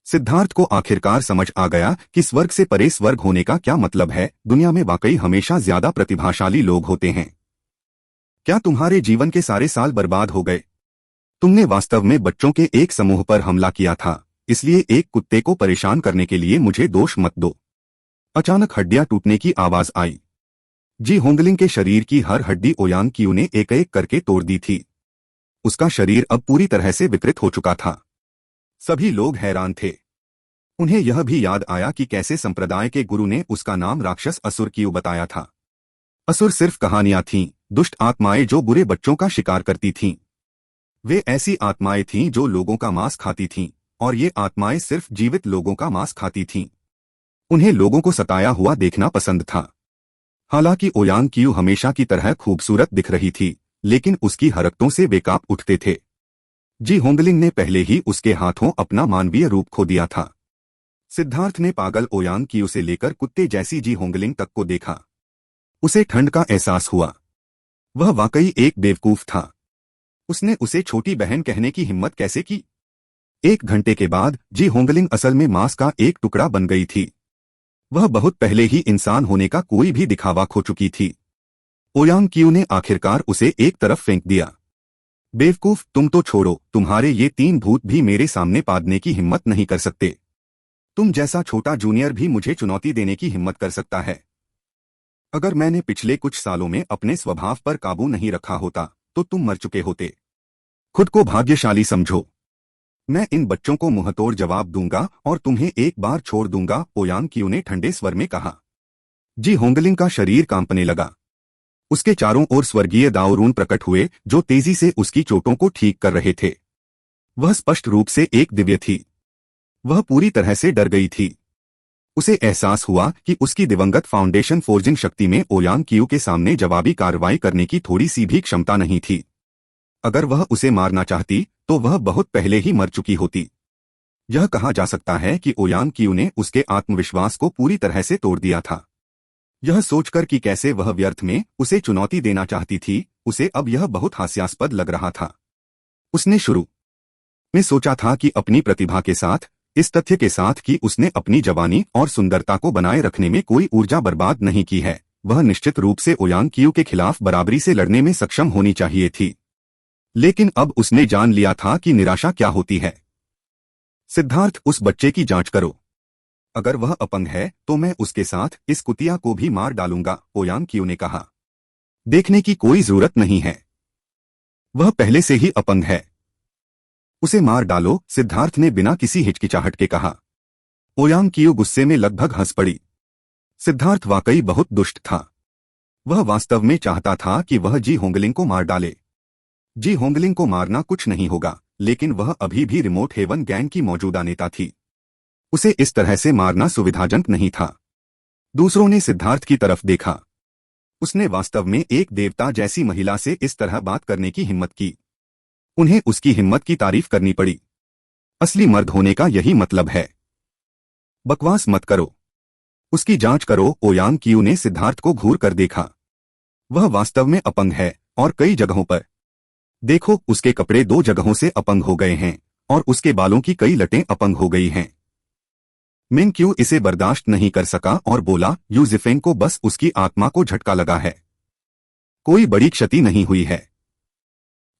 सिद्धार्थ को आखिरकार समझ आ गया कि स्वर्ग से परे स्वर्ग होने का क्या मतलब है। दुनिया में वाकई हमेशा ज्यादा प्रतिभाशाली लोग होते हैं। क्या तुम्हारे जीवन के सारे साल बर्बाद हो गए? तुमने वास्तव में बच्चों के एक समूह पर हमला किया था, इसलिए एक कुत्ते को परेशान करने के लिए मुझे दोष मत दो। अचानक हड्डियां टूटने की आवाज आई। जी होंगलिंग के शरीर की हर हड्डी ओयांग क्यू ने एक एक करके तोड़ दी थी। उसका शरीर अब पूरी तरह से विकृत हो चुका था। सभी लोग हैरान थे। उन्हें यह भी याद आया कि कैसे संप्रदाय के गुरु ने उसका नाम राक्षस असुर क्यू बताया था। असुर सिर्फ कहानियां थीं, दुष्ट आत्माएं जो बुरे बच्चों का शिकार करती थीं। वे ऐसी आत्माएं थीं जो लोगों का मांस खाती थीं, और ये आत्माएं सिर्फ जीवित लोगों का मांस खाती थीं। उन्हें लोगों को सताया हुआ देखना पसंद था। हालांकि ओयांग क्यू हमेशा की तरह खूबसूरत दिख रही थी, लेकिन उसकी हरकतों से वे कांप उठते थे। जी होंगलिंग ने पहले ही उसके हाथों अपना मानवीय रूप खो दिया था। सिद्धार्थ ने पागल ओयांग क्यू से लेकर कुत्ते जैसी जी होंगलिंग तक को देखा। उसे ठंड का एहसास हुआ। वह वाकई एक बेवकूफ था। उसने उसे छोटी बहन कहने की हिम्मत कैसे की? 1 घंटे के बाद जी होंगलिंग असल में मांस का एक टुकड़ा बन गई थी। वह बहुत पहले ही इंसान होने का कोई भी दिखावा खो चुकी थी। ओयांग क्यू ने आखिरकार उसे एक तरफ फेंक दिया। बेवकूफ, तुम तो छोड़ो, तुम्हारे ये 3 भूत भी मेरे सामने पादने की हिम्मत नहीं कर सकते। तुम जैसा छोटा जूनियर भी मुझे चुनौती देने की हिम्मत कर सकता है। अगर मैंने पिछले कुछ सालों में अपने स्वभाव पर काबू नहीं रखा होता तो तुम मर चुके होते। खुद को भाग्यशाली समझो। मैं इन बच्चों को मुंहतोड़ जवाब दूंगा और तुम्हें एक बार छोड़ दूंगा, ओयांग क्यू ने ठंडे स्वर में कहा। जी होंगलिंग का शरीर कांपने लगा। उसके चारों ओर स्वर्गीय दाओरून प्रकट हुए जो तेजी से उसकी चोटों को ठीक कर रहे थे। वह स्पष्ट रूप से एक दिव्य थी। वह पूरी तरह से डर गई थी। उसे एहसास हुआ कि उसकी दिवंगत फाउंडेशन फोर्जिंग शक्ति में ओयांग क्यू के सामने जवाबी कार्रवाई करने की थोड़ी सी भी क्षमता नहीं थी। अगर वह उसे मारना चाहती तो वह बहुत पहले ही मर चुकी होती। यह कहा जा सकता है कि ओयांग क्यू ने उसके आत्मविश्वास को पूरी तरह से तोड़ दिया था। यह सोचकर कि कैसे वह व्यर्थ में उसे चुनौती देना चाहती थी, उसे अब यह बहुत हास्यास्पद लग रहा था। उसने शुरू में सोचा था कि अपनी प्रतिभा के साथ, इस तथ्य के साथ कि उसने अपनी जवानी और सुंदरता को बनाए रखने में कोई ऊर्जा बर्बाद नहीं की है, वह निश्चित रूप से ओयांग क्यू के खिलाफ बराबरी से लड़ने में सक्षम होनी चाहिए थी। लेकिन अब उसने जान लिया था कि निराशा क्या होती है। सिद्धार्थ, उस बच्चे की जांच करो। अगर वह अपंग है तो मैं उसके साथ इस कुतिया को भी मार डालूंगा, ओयांग क्यू ने कहा। देखने की कोई जरूरत नहीं है, वह पहले से ही अपंग है। उसे मार डालो, सिद्धार्थ ने बिना किसी हिचकिचाहट के कहा। ओयांग क्यू गुस्से में लगभग हंस पड़ी। सिद्धार्थ वाकई बहुत दुष्ट था। वह वास्तव में चाहता था कि वह जी होंगलिंग को मार डाले। जी होंगलिंग को मारना कुछ नहीं होगा, लेकिन वह अभी भी रिमोट हेवन गैंग की मौजूदा नेता थी। उसे इस तरह से मारना सुविधाजनक नहीं था। दूसरों ने सिद्धार्थ की तरफ देखा। उसने वास्तव में एक देवता जैसी महिला से इस तरह बात करने की हिम्मत की। उन्हें उसकी हिम्मत की तारीफ करनी पड़ी। असली मर्द होने का यही मतलब है। बकवास मत करो, उसकी जांच करो, ओयांग क्यू ने सिद्धार्थ को घूर कर देखा। वह वास्तव में अपंग है और कई जगहों पर। देखो, उसके कपड़े 2 जगहों से अपंग हो गए हैं और उसके बालों की कई लटें अपंग हो गई हैं। मिंग क्यू इसे बर्दाश्त नहीं कर सका और बोला, यू जिफेंग को बस उसकी आत्मा को झटका लगा है, कोई बड़ी क्षति नहीं हुई है।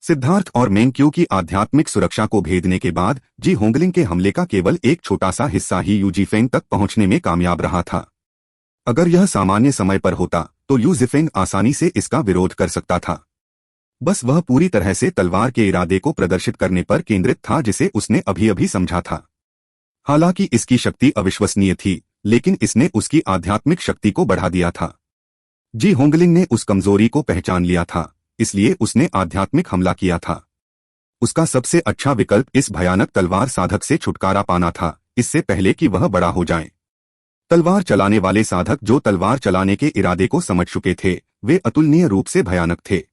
सिद्धार्थ और मेंग क्यू की आध्यात्मिक सुरक्षा को भेदने के बाद जी होंगलिंग के हमले का केवल एक छोटा सा हिस्सा ही यू जिफेंग तक पहुंचने में कामयाब रहा था। अगर यह सामान्य समय पर होता तो यू जिफेंग आसानी से इसका विरोध कर सकता था। बस वह पूरी तरह से तलवार के इरादे को प्रदर्शित करने पर केंद्रित था जिसे उसने अभी अभी समझा था। हालांकि इसकी शक्ति अविश्वसनीय थी, लेकिन इसने उसकी आध्यात्मिक शक्ति को बढ़ा दिया था। जी होंगलिंग ने उस कमजोरी को पहचान लिया था, इसलिए उसने आध्यात्मिक हमला किया था। उसका सबसे अच्छा विकल्प इस भयानक तलवार साधक से छुटकारा पाना था, इससे पहले कि वह बड़ा हो जाए। तलवार चलाने वाले साधक जो तलवार चलाने के इरादे को समझ चुके थे, वे अतुलनीय रूप से भयानक थे।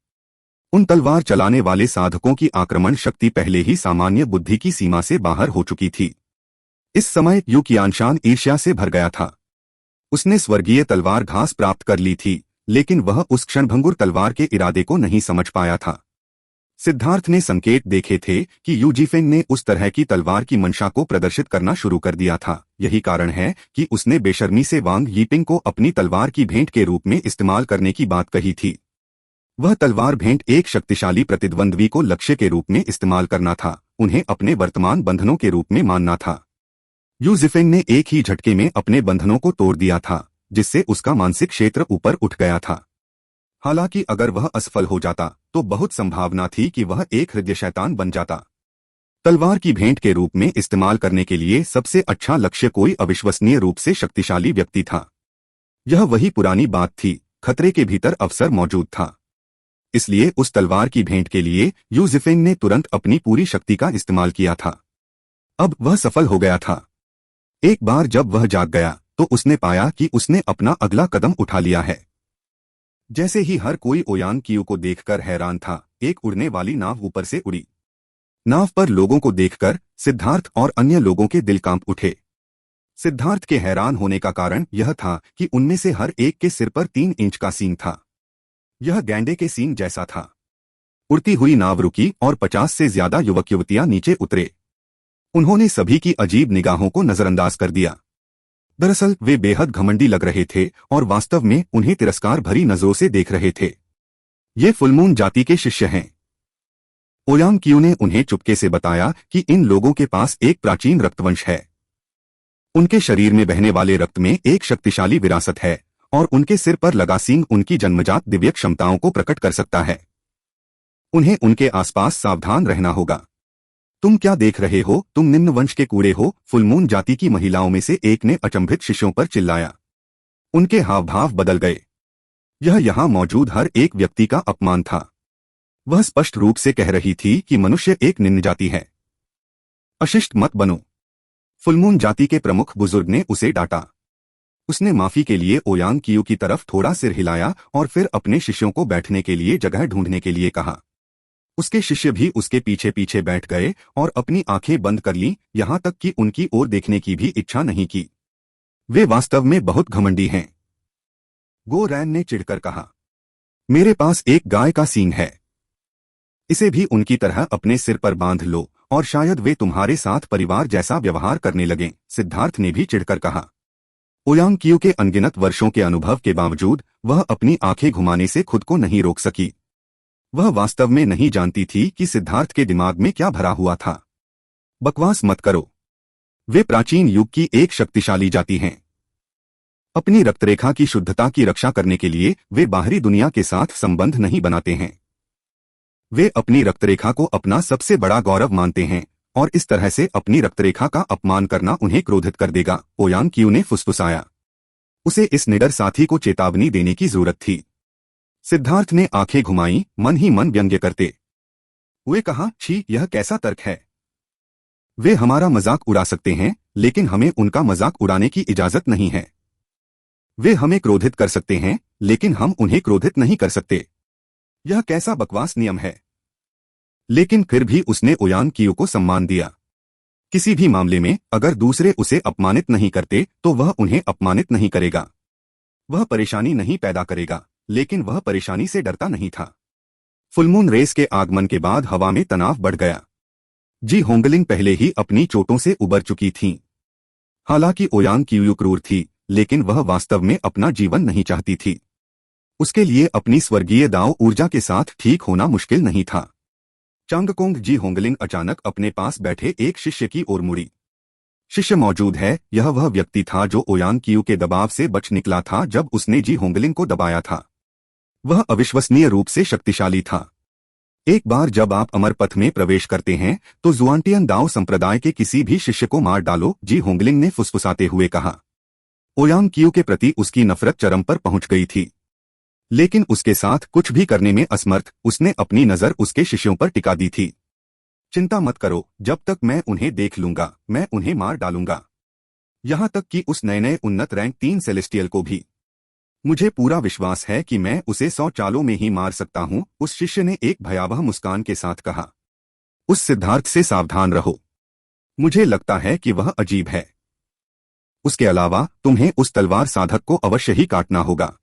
उन तलवार चलाने वाले साधकों की आक्रमण शक्ति पहले ही सामान्य बुद्धि की सीमा से बाहर हो चुकी थी। इस समय यू qianshan ईर्ष्या से भर गया था। उसने स्वर्गीय तलवार घास प्राप्त कर ली थी, लेकिन वह उस क्षणभंगुर तलवार के इरादे को नहीं समझ पाया था। सिद्धार्थ ने संकेत देखे थे कि यू जिफेंग ने उस तरह की तलवार की मंशा को प्रदर्शित करना शुरू कर दिया था। यही कारण है कि उसने बेशर्मी से वांग यीपिंग को अपनी तलवार की भेंट के रूप में इस्तेमाल करने की बात कही थी। वह तलवार भेंट एक शक्तिशाली प्रतिद्वंद्वी को लक्ष्य के रूप में इस्तेमाल करना था, उन्हें अपने वर्तमान बंधनों के रूप में मानना था। यू जिफेंग ने एक ही झटके में अपने बंधनों को तोड़ दिया था, जिससे उसका मानसिक क्षेत्र ऊपर उठ गया था। हालांकि अगर वह असफल हो जाता तो बहुत संभावना थी कि वह एक हृदय शैतान बन जाता। तलवार की भेंट के रूप में इस्तेमाल करने के लिए सबसे अच्छा लक्ष्य कोई अविश्वसनीय रूप से शक्तिशाली व्यक्ति था। यह वही पुरानी बात थी, खतरे के भीतर अवसर मौजूद था। इसलिए उस तलवार की भेंट के लिए यू जिफेंग ने तुरंत अपनी पूरी शक्ति का इस्तेमाल किया था। अब वह सफल हो गया था। एक बार जब वह जाग गया तो उसने पाया कि उसने अपना अगला कदम उठा लिया है। जैसे ही हर कोई ओयांग क्यू को देखकर हैरान था, एक उड़ने वाली नाव ऊपर से उड़ी। नाव पर लोगों को देखकर सिद्धार्थ और अन्य लोगों के दिल कांप उठे। सिद्धार्थ के हैरान होने का कारण यह था कि उनमें से हर एक के सिर पर 3 इंच का सींग था। यह गैंडे के सींग जैसा था। उड़ती हुई नाव रुकी और 50 से ज्यादा युवक युवतियां नीचे उतरे। उन्होंने सभी की अजीब निगाहों को नजरअंदाज कर दिया। दरअसल वे बेहद घमंडी लग रहे थे और वास्तव में उन्हें तिरस्कार भरी नजरों से देख रहे थे। ये फुलमून जाति के शिष्य हैं। ओयांग क्यू ने उन्हें चुपके से बताया कि इन लोगों के पास एक प्राचीन रक्तवंश है। उनके शरीर में बहने वाले रक्त में एक शक्तिशाली विरासत है और उनके सिर पर लगा सींग उनकी जन्मजात दिव्य क्षमताओं को प्रकट कर सकता है। उन्हें उनके आसपास सावधान रहना होगा। तुम क्या देख रहे हो? तुम निम्न वंश के कूड़े हो। फुलमून जाति की महिलाओं में से एक ने अचंभित शिष्यों पर चिल्लाया। उनके हाव भाव बदल गए। यह यहाँ मौजूद हर एक व्यक्ति का अपमान था। वह स्पष्ट रूप से कह रही थी कि मनुष्य एक निम्न जाति है। अशिष्ट मत बनो। फुलमून जाति के प्रमुख बुजुर्ग ने उसे डांटा। उसने माफी के लिए ओयांग क्यू की तरफ थोड़ा सिर हिलाया और फिर अपने शिष्यों को बैठने के लिए जगह ढूंढने के लिए कहा। उसके शिष्य भी उसके पीछे पीछे बैठ गए और अपनी आंखें बंद कर लीं, यहां तक कि उनकी ओर देखने की भी इच्छा नहीं की। वे वास्तव में बहुत घमंडी हैं। गो रैन ने चिढ़कर कहा, मेरे पास एक गाय का सींग है। इसे भी उनकी तरह अपने सिर पर बांध लो और शायद वे तुम्हारे साथ परिवार जैसा व्यवहार करने लगें। सिद्धार्थ ने भी चिढ़कर कहा। ओयांग क्यू के अनगिनत वर्षों के अनुभव के बावजूद वह अपनी आंखें घुमाने से खुद को नहीं रोक सकी। वह वास्तव में नहीं जानती थी कि सिद्धार्थ के दिमाग में क्या भरा हुआ था। बकवास मत करो। वे प्राचीन युग की एक शक्तिशाली जाति हैं। अपनी रक्तरेखा की शुद्धता की रक्षा करने के लिए वे बाहरी दुनिया के साथ संबंध नहीं बनाते हैं। वे अपनी रक्तरेखा को अपना सबसे बड़ा गौरव मानते हैं और इस तरह से अपनी रक्तरेखा का अपमान करना उन्हें क्रोधित कर देगा। ओयांग क्यू ने फुसफुसाया। उसे इस निडर साथी को चेतावनी देने की जरूरत थी। सिद्धार्थ ने आंखें घुमाई, मन ही मन व्यंग्य करते हुए कहा, छी, यह कैसा तर्क है? वे हमारा मजाक उड़ा सकते हैं, लेकिन हमें उनका मजाक उड़ाने की इजाजत नहीं है। वे हमें क्रोधित कर सकते हैं, लेकिन हम उन्हें क्रोधित नहीं कर सकते। यह कैसा बकवास नियम है? लेकिन फिर भी उसने ओयांग क्यू को सम्मान दिया। किसी भी मामले में अगर दूसरे उसे अपमानित नहीं करते तो वह उन्हें अपमानित नहीं करेगा। वह परेशानी नहीं पैदा करेगा, लेकिन वह परेशानी से डरता नहीं था। फुलमून रेस के आगमन के बाद हवा में तनाव बढ़ गया। जी होंगलिंग पहले ही अपनी चोटों से उबर चुकी थीं। हालांकि ओयांग क्यू क्रूर थी, लेकिन वह वास्तव में अपना जीवन नहीं चाहती थी। उसके लिए अपनी स्वर्गीय दाव ऊर्जा के साथ ठीक होना मुश्किल नहीं था। चांगकोंग जी होंगलिंग अचानक अपने पास बैठे एक शिष्य की ओर मुड़ी। शिष्य मौजूद है। यह वह व्यक्ति था जो ओयांग क्यू के दबाव से बच निकला था जब उसने जी होंगलिंग को दबाया था। वह अविश्वसनीय रूप से शक्तिशाली था। एक बार जब आप अमर पथ में प्रवेश करते हैं तो जुआनटियन दाओ संप्रदाय के किसी भी शिष्य को मार डालो, जी होंगलिंग ने फुसफुसाते हुए कहा। ओयांग क्यू के प्रति उसकी नफरत चरम पर पहुंच गई थी, लेकिन उसके साथ कुछ भी करने में असमर्थ उसने अपनी नजर उसके शिष्यों पर टिका दी थी। चिंता मत करो, जब तक मैं उन्हें देख लूंगा मैं उन्हें मार डालूंगा, यहां तक कि उस नए उन्नत रैंक 3 सेलेस्टियल को भी। मुझे पूरा विश्वास है कि मैं उसे 100 चालों में ही मार सकता हूं, उस शिष्य ने एक भयावह मुस्कान के साथ कहा। उस सिद्धार्थ से सावधान रहो। मुझे लगता है कि वह अजीब है। उसके अलावा तुम्हें उस तलवार साधक को अवश्य ही काटना होगा।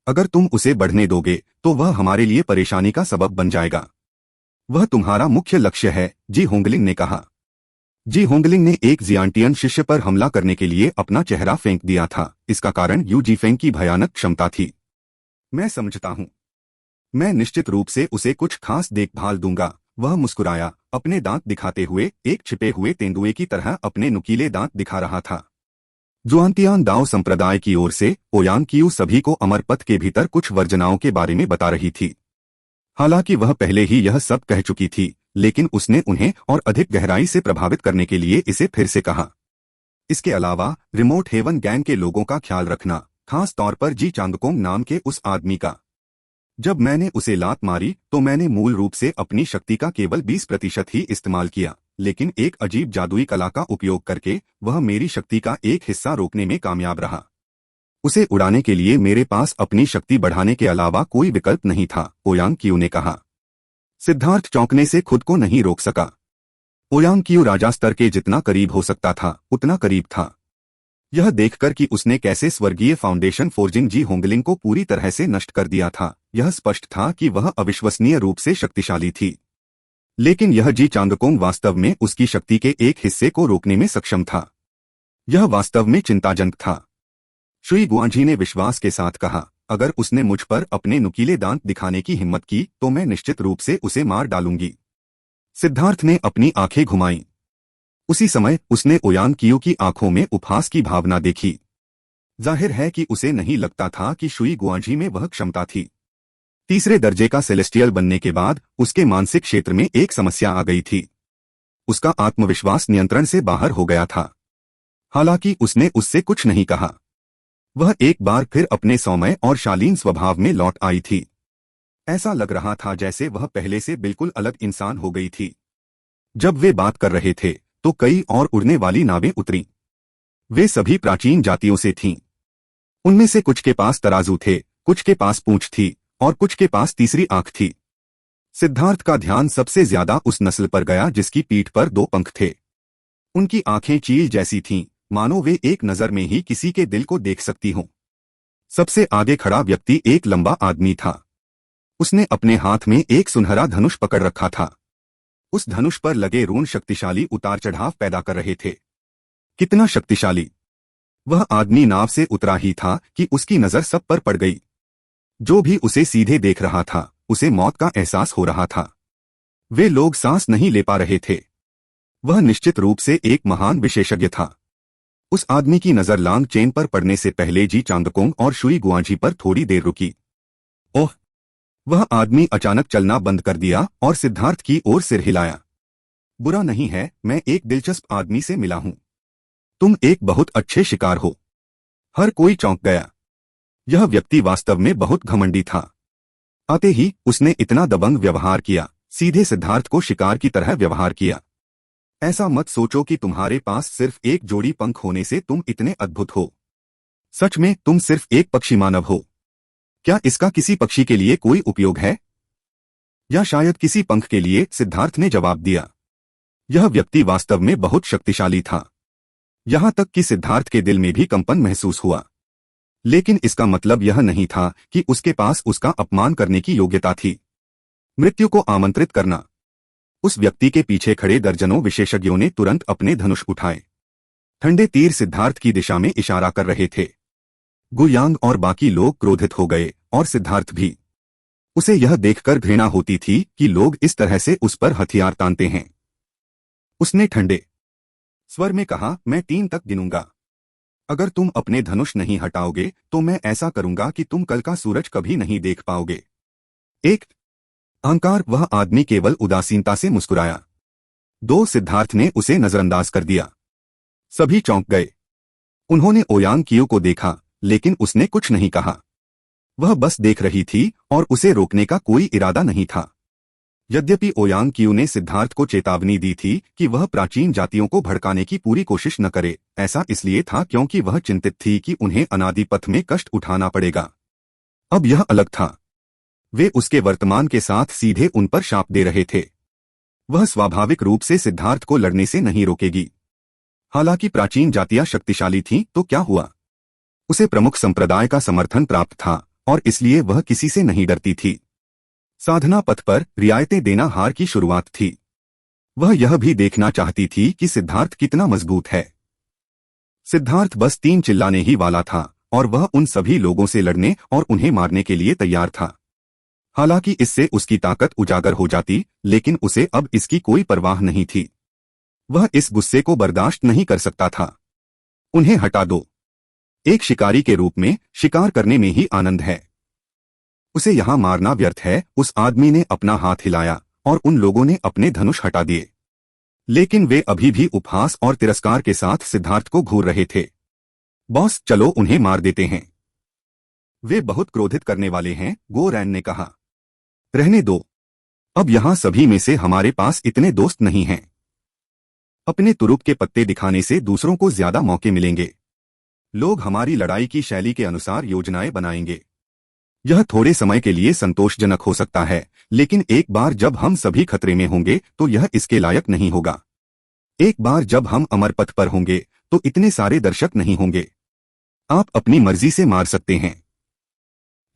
अगर तुम उसे बढ़ने दोगे तो वह हमारे लिए परेशानी का सबब बन जाएगा। वह तुम्हारा मुख्य लक्ष्य है, जी होंगलिंग ने कहा। जी होंगलिंग ने एक जियांटियन शिष्य पर हमला करने के लिए अपना चेहरा फेंक दिया था। इसका कारण यू जीफेंग की भयानक क्षमता थी। मैं समझता हूं। मैं निश्चित रूप से उसे कुछ खास देखभाल दूंगा। वह मुस्कुराया, अपने दांत दिखाते हुए एक छिपे हुए तेंदुए की तरह अपने नुकीले दांत दिखा रहा था। जुआनटियान दाओ संप्रदाय की ओर से ओयांग क्यू सभी को अमर पथ के भीतर कुछ वर्जनाओं के बारे में बता रही थी। हालांकि वह पहले ही यह सब कह चुकी थी, लेकिन उसने उन्हें और अधिक गहराई से प्रभावित करने के लिए इसे फिर से कहा। इसके अलावा रिमोट हेवन गैंग के लोगों का ख्याल रखना, खास तौर पर जी चांगकोंग नाम के उस आदमी का। जब मैंने उसे लात मारी तो मैंने मूल रूप से अपनी शक्ति का केवल 20% ही इस्तेमाल किया, लेकिन एक अजीब जादुई कला का उपयोग करके वह मेरी शक्ति का एक हिस्सा रोकने में कामयाब रहा। उसे उड़ाने के लिए मेरे पास अपनी शक्ति बढ़ाने के अलावा कोई विकल्प नहीं था, ओयांग क्यू ने कहा। सिद्धार्थ चौंकने से खुद को नहीं रोक सका। ओयांग क्यू राजा स्तर के जितना करीब हो सकता था उतना करीब था। यह देखकर कि उसने कैसे स्वर्गीय फाउंडेशन फोर्जिंग जी होंगलिंग को पूरी तरह से नष्ट कर दिया था, यह स्पष्ट था कि वह अविश्वसनीय रूप से शक्तिशाली थी। लेकिन यह जी चांगकोंग वास्तव में उसकी शक्ति के एक हिस्से को रोकने में सक्षम था। यह वास्तव में चिंताजनक था। शुई गुआंझी ने विश्वास के साथ कहा, अगर उसने मुझ पर अपने नुकीले दांत दिखाने की हिम्मत की तो मैं निश्चित रूप से उसे मार डालूंगी। सिद्धार्थ ने अपनी आंखें घुमाईं। उसी समय उसने ओयांग कियो की आंखों में उपहास की भावना देखी। जाहिर है कि उसे नहीं लगता था कि शुई गुआंझी में वह क्षमता थी। तीसरे दर्जे का सेलेस्टियल बनने के बाद उसके मानसिक क्षेत्र में एक समस्या आ गई थी। उसका आत्मविश्वास नियंत्रण से बाहर हो गया था। हालांकि उसने उससे कुछ नहीं कहा। वह एक बार फिर अपने सौम्य और शालीन स्वभाव में लौट आई थी। ऐसा लग रहा था जैसे वह पहले से बिल्कुल अलग इंसान हो गई थी। जब वे बात कर रहे थे तो कई और उड़ने वाली नावें उतरीं। वे सभी प्राचीन जातियों से थीं। उनमें से कुछ के पास तराजू थे, कुछ के पास पूंछ थी और कुछ के पास तीसरी आंख थी। सिद्धार्थ का ध्यान सबसे ज्यादा उस नस्ल पर गया जिसकी पीठ पर दो पंख थे। उनकी आंखें चील जैसी थीं, मानो वे एक नजर में ही किसी के दिल को देख सकती हों। सबसे आगे खड़ा व्यक्ति एक लंबा आदमी था। उसने अपने हाथ में एक सुनहरा धनुष पकड़ रखा था। उस धनुष पर लगे रून शक्तिशाली उतार चढ़ाव पैदा कर रहे थे। कितना शक्तिशाली! वह आदमी नाव से उतरा ही था कि उसकी नजर सब पर पड़ गई। जो भी उसे सीधे देख रहा था उसे मौत का एहसास हो रहा था। वे लोग सांस नहीं ले पा रहे थे। वह निश्चित रूप से एक महान विशेषज्ञ था। उस आदमी की नजर लांग चेन पर पड़ने से पहले जी चांगकोंग और शुई गुआंझी पर थोड़ी देर रुकी। ओह! वह आदमी अचानक चलना बंद कर दिया और सिद्धार्थ की ओर सिर हिलाया। बुरा नहीं है, मैं एक दिलचस्प आदमी से मिला हूं। तुम एक बहुत अच्छे शिकार हो। हर कोई चौंक गया। यह व्यक्ति वास्तव में बहुत घमंडी था। आते ही उसने इतना दबंग व्यवहार किया, सीधे सिद्धार्थ को शिकार की तरह व्यवहार किया। ऐसा मत सोचो कि तुम्हारे पास सिर्फ एक जोड़ी पंख होने से तुम इतने अद्भुत हो। सच में तुम सिर्फ एक पक्षी मानव हो। क्या इसका किसी पक्षी के लिए कोई उपयोग है? या शायद किसी पंख के लिए? सिद्धार्थ ने जवाब दिया। यह व्यक्ति वास्तव में बहुत शक्तिशाली था। यहां तक कि सिद्धार्थ के दिल में भी कंपन महसूस हुआ। लेकिन इसका मतलब यह नहीं था कि उसके पास उसका अपमान करने की योग्यता थी। मृत्यु को आमंत्रित करना। उस व्यक्ति के पीछे खड़े दर्जनों विशेषज्ञों ने तुरंत अपने धनुष उठाए। ठंडे तीर सिद्धार्थ की दिशा में इशारा कर रहे थे। गुयांग और बाकी लोग क्रोधित हो गए और सिद्धार्थ भी। उसे यह देखकर घृणा होती थी कि लोग इस तरह से उस पर हथियार तानते हैं। उसने ठंडे स्वर में कहा, मैं 3 तक गिनूंगा। अगर तुम अपने धनुष नहीं हटाओगे तो मैं ऐसा करूंगा कि तुम कल का सूरज कभी नहीं देख पाओगे। 1। अहंकार। वह आदमी केवल उदासीनता से मुस्कुराया। 2। सिद्धार्थ ने उसे नजरअंदाज कर दिया। सभी चौंक गए। उन्होंने ओयांग कियो को देखा, लेकिन उसने कुछ नहीं कहा। वह बस देख रही थी और उसे रोकने का कोई इरादा नहीं था। यद्यपि ओयांग कियो ने सिद्धार्थ को चेतावनी दी थी कि वह प्राचीन जातियों को भड़काने की पूरी कोशिश न करे, ऐसा इसलिए था क्योंकि वह चिंतित थी कि उन्हें अनादि पथ में कष्ट उठाना पड़ेगा। अब यह अलग था। वे उसके वर्तमान के साथ सीधे उन पर शाप दे रहे थे। वह स्वाभाविक रूप से सिद्धार्थ को लड़ने से नहीं रोकेगी। हालांकि प्राचीन जातियां शक्तिशाली थीं तो क्या हुआ? उसे प्रमुख संप्रदाय का समर्थन प्राप्त था और इसलिए वह किसी से नहीं डरती थी। साधना पथ पर रियायतें देना हार की शुरुआत थी। वह यह भी देखना चाहती थी कि सिद्धार्थ कितना मजबूत है। सिद्धार्थ बस 3 चिल्लाने ही वाला था और वह उन सभी लोगों से लड़ने और उन्हें मारने के लिए तैयार था। हालांकि इससे उसकी ताकत उजागर हो जाती, लेकिन उसे अब इसकी कोई परवाह नहीं थी। वह इस गुस्से को बर्दाश्त नहीं कर सकता था। उन्हें हटा दो। एक शिकारी के रूप में शिकार करने में ही आनंद है। उसे यहां मारना व्यर्थ है। उस आदमी ने अपना हाथ हिलाया और उन लोगों ने अपने धनुष हटा दिए। लेकिन वे अभी भी उपहास और तिरस्कार के साथ सिद्धार्थ को घूर रहे थे। बॉस, चलो उन्हें मार देते हैं। वे बहुत क्रोधित करने वाले हैं, गो रैन ने कहा। रहने दो। अब यहां सभी में से हमारे पास इतने दोस्त नहीं हैं। अपने तुरुप के पत्ते दिखाने से दूसरों को ज्यादा मौके मिलेंगे। लोग हमारी लड़ाई की शैली के अनुसार योजनाएं बनाएंगे। यह थोड़े समय के लिए संतोषजनक हो सकता है, लेकिन एक बार जब हम सभी खतरे में होंगे तो यह इसके लायक नहीं होगा। एक बार जब हम अमर पथ पर होंगे तो इतने सारे दर्शक नहीं होंगे। आप अपनी मर्जी से मार सकते हैं।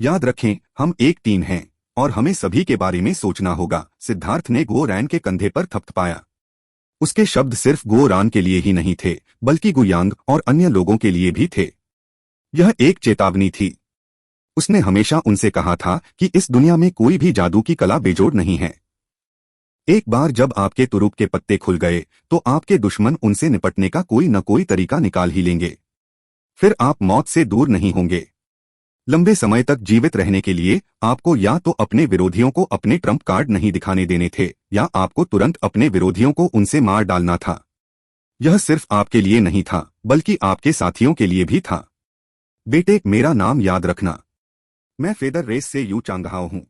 याद रखें, हम एक टीम हैं, और हमें सभी के बारे में सोचना होगा। सिद्धार्थ ने गो रैन के कंधे पर थपथपाया। उसके शब्द सिर्फ गो रान के लिए ही नहीं थे, बल्कि गुयांग और अन्य लोगों के लिए भी थे। यह एक चेतावनी थी। उसने हमेशा उनसे कहा था कि इस दुनिया में कोई भी जादू की कला बेजोड़ नहीं है। एक बार जब आपके तुरुप के पत्ते खुल गए तो आपके दुश्मन उनसे निपटने का कोई न कोई तरीका निकाल ही लेंगे। फिर आप मौत से दूर नहीं होंगे। लंबे समय तक जीवित रहने के लिए आपको या तो अपने विरोधियों को अपने ट्रम्प कार्ड नहीं दिखाने देने थे, या आपको तुरंत अपने विरोधियों को उनसे मार डालना था। यह सिर्फ आपके लिए नहीं था, बल्कि आपके साथियों के लिए भी था। बेटे, मेरा नाम याद रखना। मैं फेदर रेस से यू चांगहाओ हूं।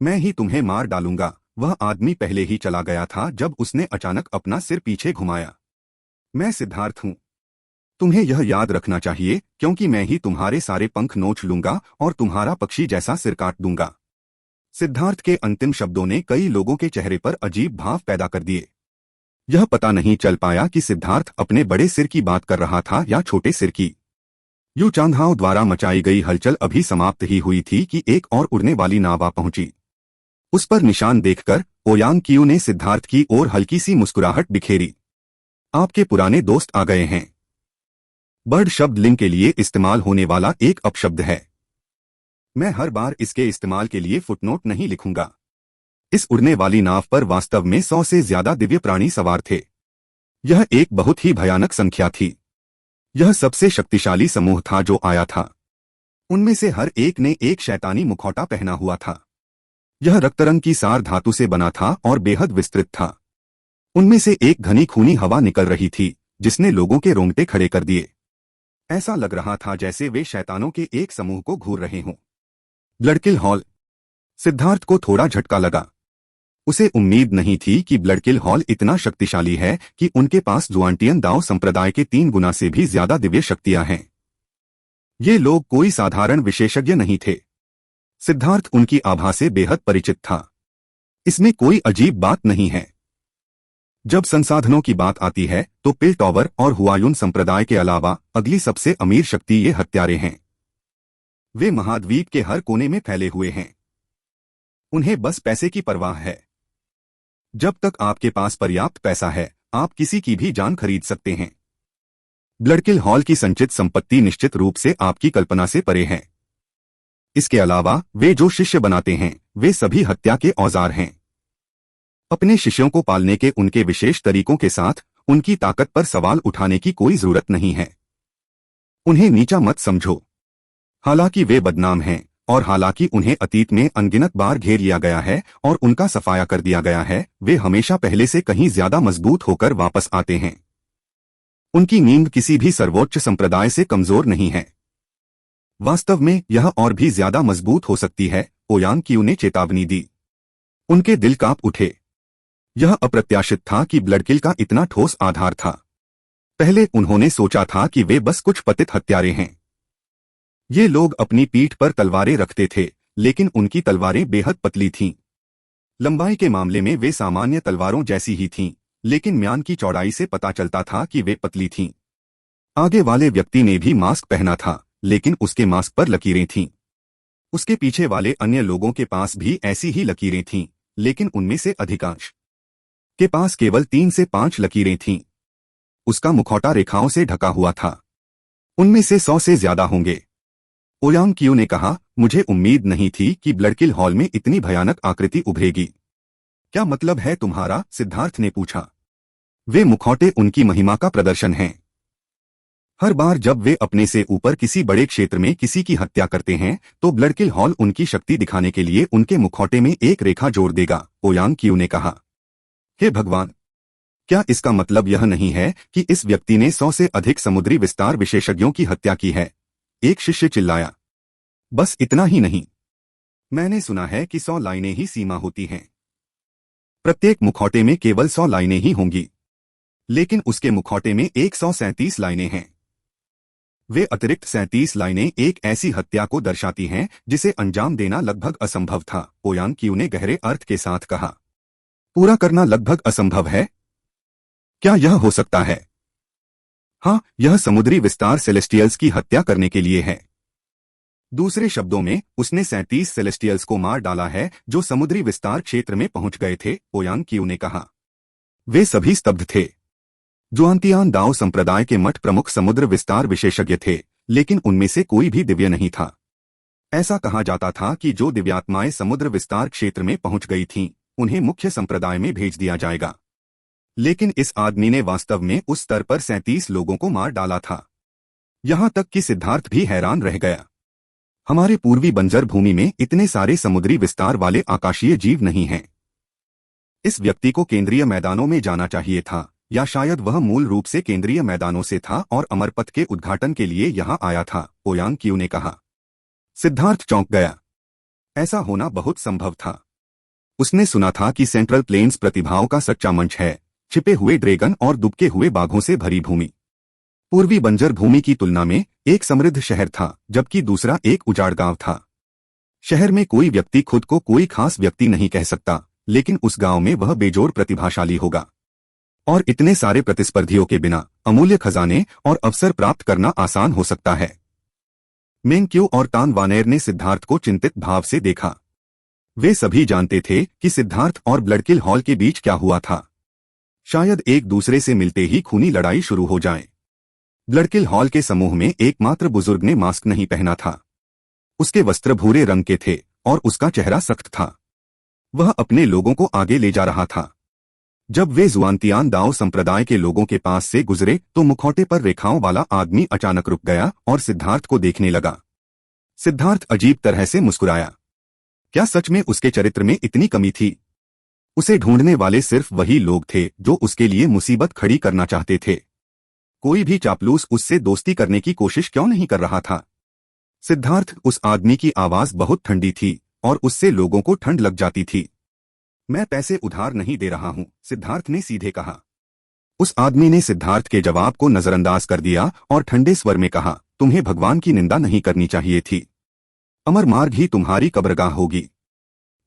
मैं ही तुम्हें मार डालूंगा। वह आदमी पहले ही चला गया था जब उसने अचानक अपना सिर पीछे घुमाया। मैं सिद्धार्थ हूं। तुम्हें यह याद रखना चाहिए, क्योंकि मैं ही तुम्हारे सारे पंख नोच लूंगा और तुम्हारा पक्षी जैसा सिर काट दूंगा। सिद्धार्थ के अंतिम शब्दों ने कई लोगों के चेहरे पर अजीब भाव पैदा कर दिए। यह पता नहीं चल पाया कि सिद्धार्थ अपने बड़े सिर की बात कर रहा था या छोटे सिर की। यू चांगहाओ द्वारा मचाई गई हलचल अभी समाप्त ही हुई थी कि एक और उड़ने वाली नाव आ पहुंची। उस पर निशान देखकर ओयांग कियू ने सिद्धार्थ की ओर हल्की सी मुस्कुराहट बिखेरी। आपके पुराने दोस्त आ गए हैं। बर्ड शब्द लिंग के लिए इस्तेमाल होने वाला एक अपशब्द है। मैं हर बार इसके इस्तेमाल के लिए फुटनोट नहीं लिखूंगा। इस उड़ने वाली नाव पर वास्तव में 100 से ज्यादा दिव्य प्राणी सवार थे। यह एक बहुत ही भयानक संख्या थी। यह सबसे शक्तिशाली समूह था जो आया था। उनमें से हर एक ने एक शैतानी मुखौटा पहना हुआ था। यह रक्तरंग की सार धातु से बना था और बेहद विस्तृत था। उनमें से एक घनी खूनी हवा निकल रही थी, जिसने लोगों के रोंगटे खड़े कर दिए। ऐसा लग रहा था जैसे वे शैतानों के एक समूह को घूर रहे हों। ब्लडकिल हॉल। सिद्धार्थ को थोड़ा झटका लगा। उसे उम्मीद नहीं थी कि ब्लडकिल हॉल इतना शक्तिशाली है कि उनके पास जुआंटियन दाओ संप्रदाय के 3 गुना से भी ज्यादा दिव्य शक्तियां हैं। ये लोग कोई साधारण विशेषज्ञ नहीं थे। सिद्धार्थ उनकी आभा से बेहद परिचित था। इसमें कोई अजीब बात नहीं है। जब संसाधनों की बात आती है तो पिल टॉवर और हुआयुन संप्रदाय के अलावा अगली सबसे अमीर शक्ति ये हत्यारे हैं। वे महाद्वीप के हर कोने में फैले हुए हैं। उन्हें बस पैसे की परवाह है। जब तक आपके पास पर्याप्त पैसा है, आप किसी की भी जान खरीद सकते हैं। ब्लडकिल हॉल की संचित संपत्ति निश्चित रूप से आपकी कल्पना से परे है। इसके अलावा वे जो शिष्य बनाते हैं, वे सभी हत्या के औजार हैं। अपने शिष्यों को पालने के उनके विशेष तरीकों के साथ उनकी ताकत पर सवाल उठाने की कोई जरूरत नहीं है। उन्हें नीचा मत समझो। हालांकि वे बदनाम हैं, और हालांकि उन्हें अतीत में अनगिनत बार घेर लिया गया है और उनका सफाया कर दिया गया है, वे हमेशा पहले से कहीं ज्यादा मजबूत होकर वापस आते हैं। उनकी नींद किसी भी सर्वोच्च संप्रदाय से कमजोर नहीं है। वास्तव में यह और भी ज्यादा मजबूत हो सकती है, ओयांग कियू ने चेतावनी दी। उनके दिल कांप उठे। यह अप्रत्याशित था कि ब्लडकिल का इतना ठोस आधार था। पहले उन्होंने सोचा था कि वे बस कुछ पतित हत्यारे हैं। ये लोग अपनी पीठ पर तलवारें रखते थे, लेकिन उनकी तलवारें बेहद पतली थीं। लंबाई के मामले में वे सामान्य तलवारों जैसी ही थीं, लेकिन म्यान की चौड़ाई से पता चलता था कि वे पतली थीं। आगे वाले व्यक्ति ने भी मास्क पहना था, लेकिन उसके मास्क पर लकीरें थीं। उसके पीछे वाले अन्य लोगों के पास भी ऐसी ही लकीरें थीं, लेकिन उनमें से अधिकांश के पास केवल 3 से 5 लकीरें थीं। उसका मुखौटा रेखाओं से ढका हुआ था। उनमें से 100 से ज्यादा होंगे। ओयांग कियू ने कहा, मुझे उम्मीद नहीं थी कि ब्लडकिल हॉल में इतनी भयानक आकृति उभरेगी। क्या मतलब है तुम्हारा? सिद्धार्थ ने पूछा। वे मुखौटे उनकी महिमा का प्रदर्शन हैं। हर बार जब वे अपने से ऊपर किसी बड़े क्षेत्र में किसी की हत्या करते हैं, तो ब्लडकिल हॉल उनकी शक्ति दिखाने के लिए उनके मुखौटे में एक रेखा जोड़ देगा, ओयांग कियू ने कहा। हे भगवान! क्या इसका मतलब यह नहीं है कि इस व्यक्ति ने 100 से अधिक समुद्री विस्तार विशेषज्ञों की हत्या की है? एक शिष्य चिल्लाया। बस इतना ही नहीं, मैंने सुना है कि 100 लाइनें ही सीमा होती हैं। प्रत्येक मुखौटे में केवल 100 लाइनें ही होंगी, लेकिन उसके मुखौटे में 137 लाइनें हैं। वे अतिरिक्त 37 लाइनें एक ऐसी हत्या को दर्शाती हैं जिसे अंजाम देना लगभग असंभव था, ओयांग कियू ने गहरे अर्थ के साथ कहा। पूरा करना लगभग असंभव है? क्या यह हो सकता है? हाँ, यह समुद्री विस्तार सेलेस्टियल्स की हत्या करने के लिए है। दूसरे शब्दों में उसने 37 सेलेस्टियल्स को मार डाला है जो समुद्री विस्तार क्षेत्र में पहुंच गए थे, ओयांग क्यू ने कहा। वे सभी स्तब्ध थे। जुआनतियान दाओ संप्रदाय के मठ प्रमुख समुद्र विस्तार विशेषज्ञ थे, लेकिन उनमें से कोई भी दिव्य नहीं था। ऐसा कहा जाता था कि जो दिव्यात्माएं समुद्र विस्तार क्षेत्र में पहुंच गई थीं, उन्हें मुख्य संप्रदाय में भेज दिया जाएगा। लेकिन इस आदमी ने वास्तव में उस स्तर पर 37 लोगों को मार डाला था। यहां तक कि सिद्धार्थ भी हैरान रह गया। हमारे पूर्वी बंजर भूमि में इतने सारे समुद्री विस्तार वाले आकाशीय जीव नहीं हैं। इस व्यक्ति को केंद्रीय मैदानों में जाना चाहिए था, या शायद वह मूल रूप से केंद्रीय मैदानों से था और अमरपथ के उद्घाटन के लिए यहां आया था, ओयांग क्यू ने कहा। सिद्धार्थ चौंक गया। ऐसा होना बहुत संभव था। उसने सुना था कि सेंट्रल प्लेन्स प्रतिभाओं का सच्चा मंच है, छिपे हुए ड्रैगन और दुबके हुए बाघों से भरी भूमि। पूर्वी बंजर भूमि की तुलना में एक समृद्ध शहर था, जबकि दूसरा एक उजाड़ गांव था। शहर में कोई व्यक्ति खुद को कोई खास व्यक्ति नहीं कह सकता, लेकिन उस गांव में वह बेजोड़ प्रतिभाशाली होगा। और इतने सारे प्रतिस्पर्धियों के बिना अमूल्य खजाने और अवसर प्राप्त करना आसान हो सकता है। मेंग्क्यू और तान वानेर ने सिद्धार्थ को चिंतित भाव से देखा। वे सभी जानते थे कि सिद्धार्थ और ब्लडकिल हॉल के बीच क्या हुआ था। शायद एक दूसरे से मिलते ही खूनी लड़ाई शुरू हो जाए। ब्लडकिल हॉल के समूह में एकमात्र बुजुर्ग ने मास्क नहीं पहना था। उसके वस्त्र भूरे रंग के थे और उसका चेहरा सख्त था। वह अपने लोगों को आगे ले जा रहा था। जब वे जुआनतियान दाओ संप्रदाय के लोगों के पास से गुजरे तो मुखौटे पर रेखाओं वाला आदमी अचानक रुक गया और सिद्धार्थ को देखने लगा। सिद्धार्थ अजीब तरह से मुस्कुराया। क्या सच में उसके चरित्र में इतनी कमी थी? उसे ढूंढने वाले सिर्फ वही लोग थे जो उसके लिए मुसीबत खड़ी करना चाहते थे। कोई भी चापलूस उससे दोस्ती करने की कोशिश क्यों नहीं कर रहा था? सिद्धार्थ, उस आदमी की आवाज बहुत ठंडी थी और उससे लोगों को ठंड लग जाती थी। मैं पैसे उधार नहीं दे रहा हूं, सिद्धार्थ ने सीधे कहा। उस आदमी ने सिद्धार्थ के जवाब को नजरअंदाज कर दिया और ठंडे स्वर में कहा, तुम्हें भगवान की निंदा नहीं करनी चाहिए थी। अमर मार्ग ही तुम्हारी कब्रगाह होगी।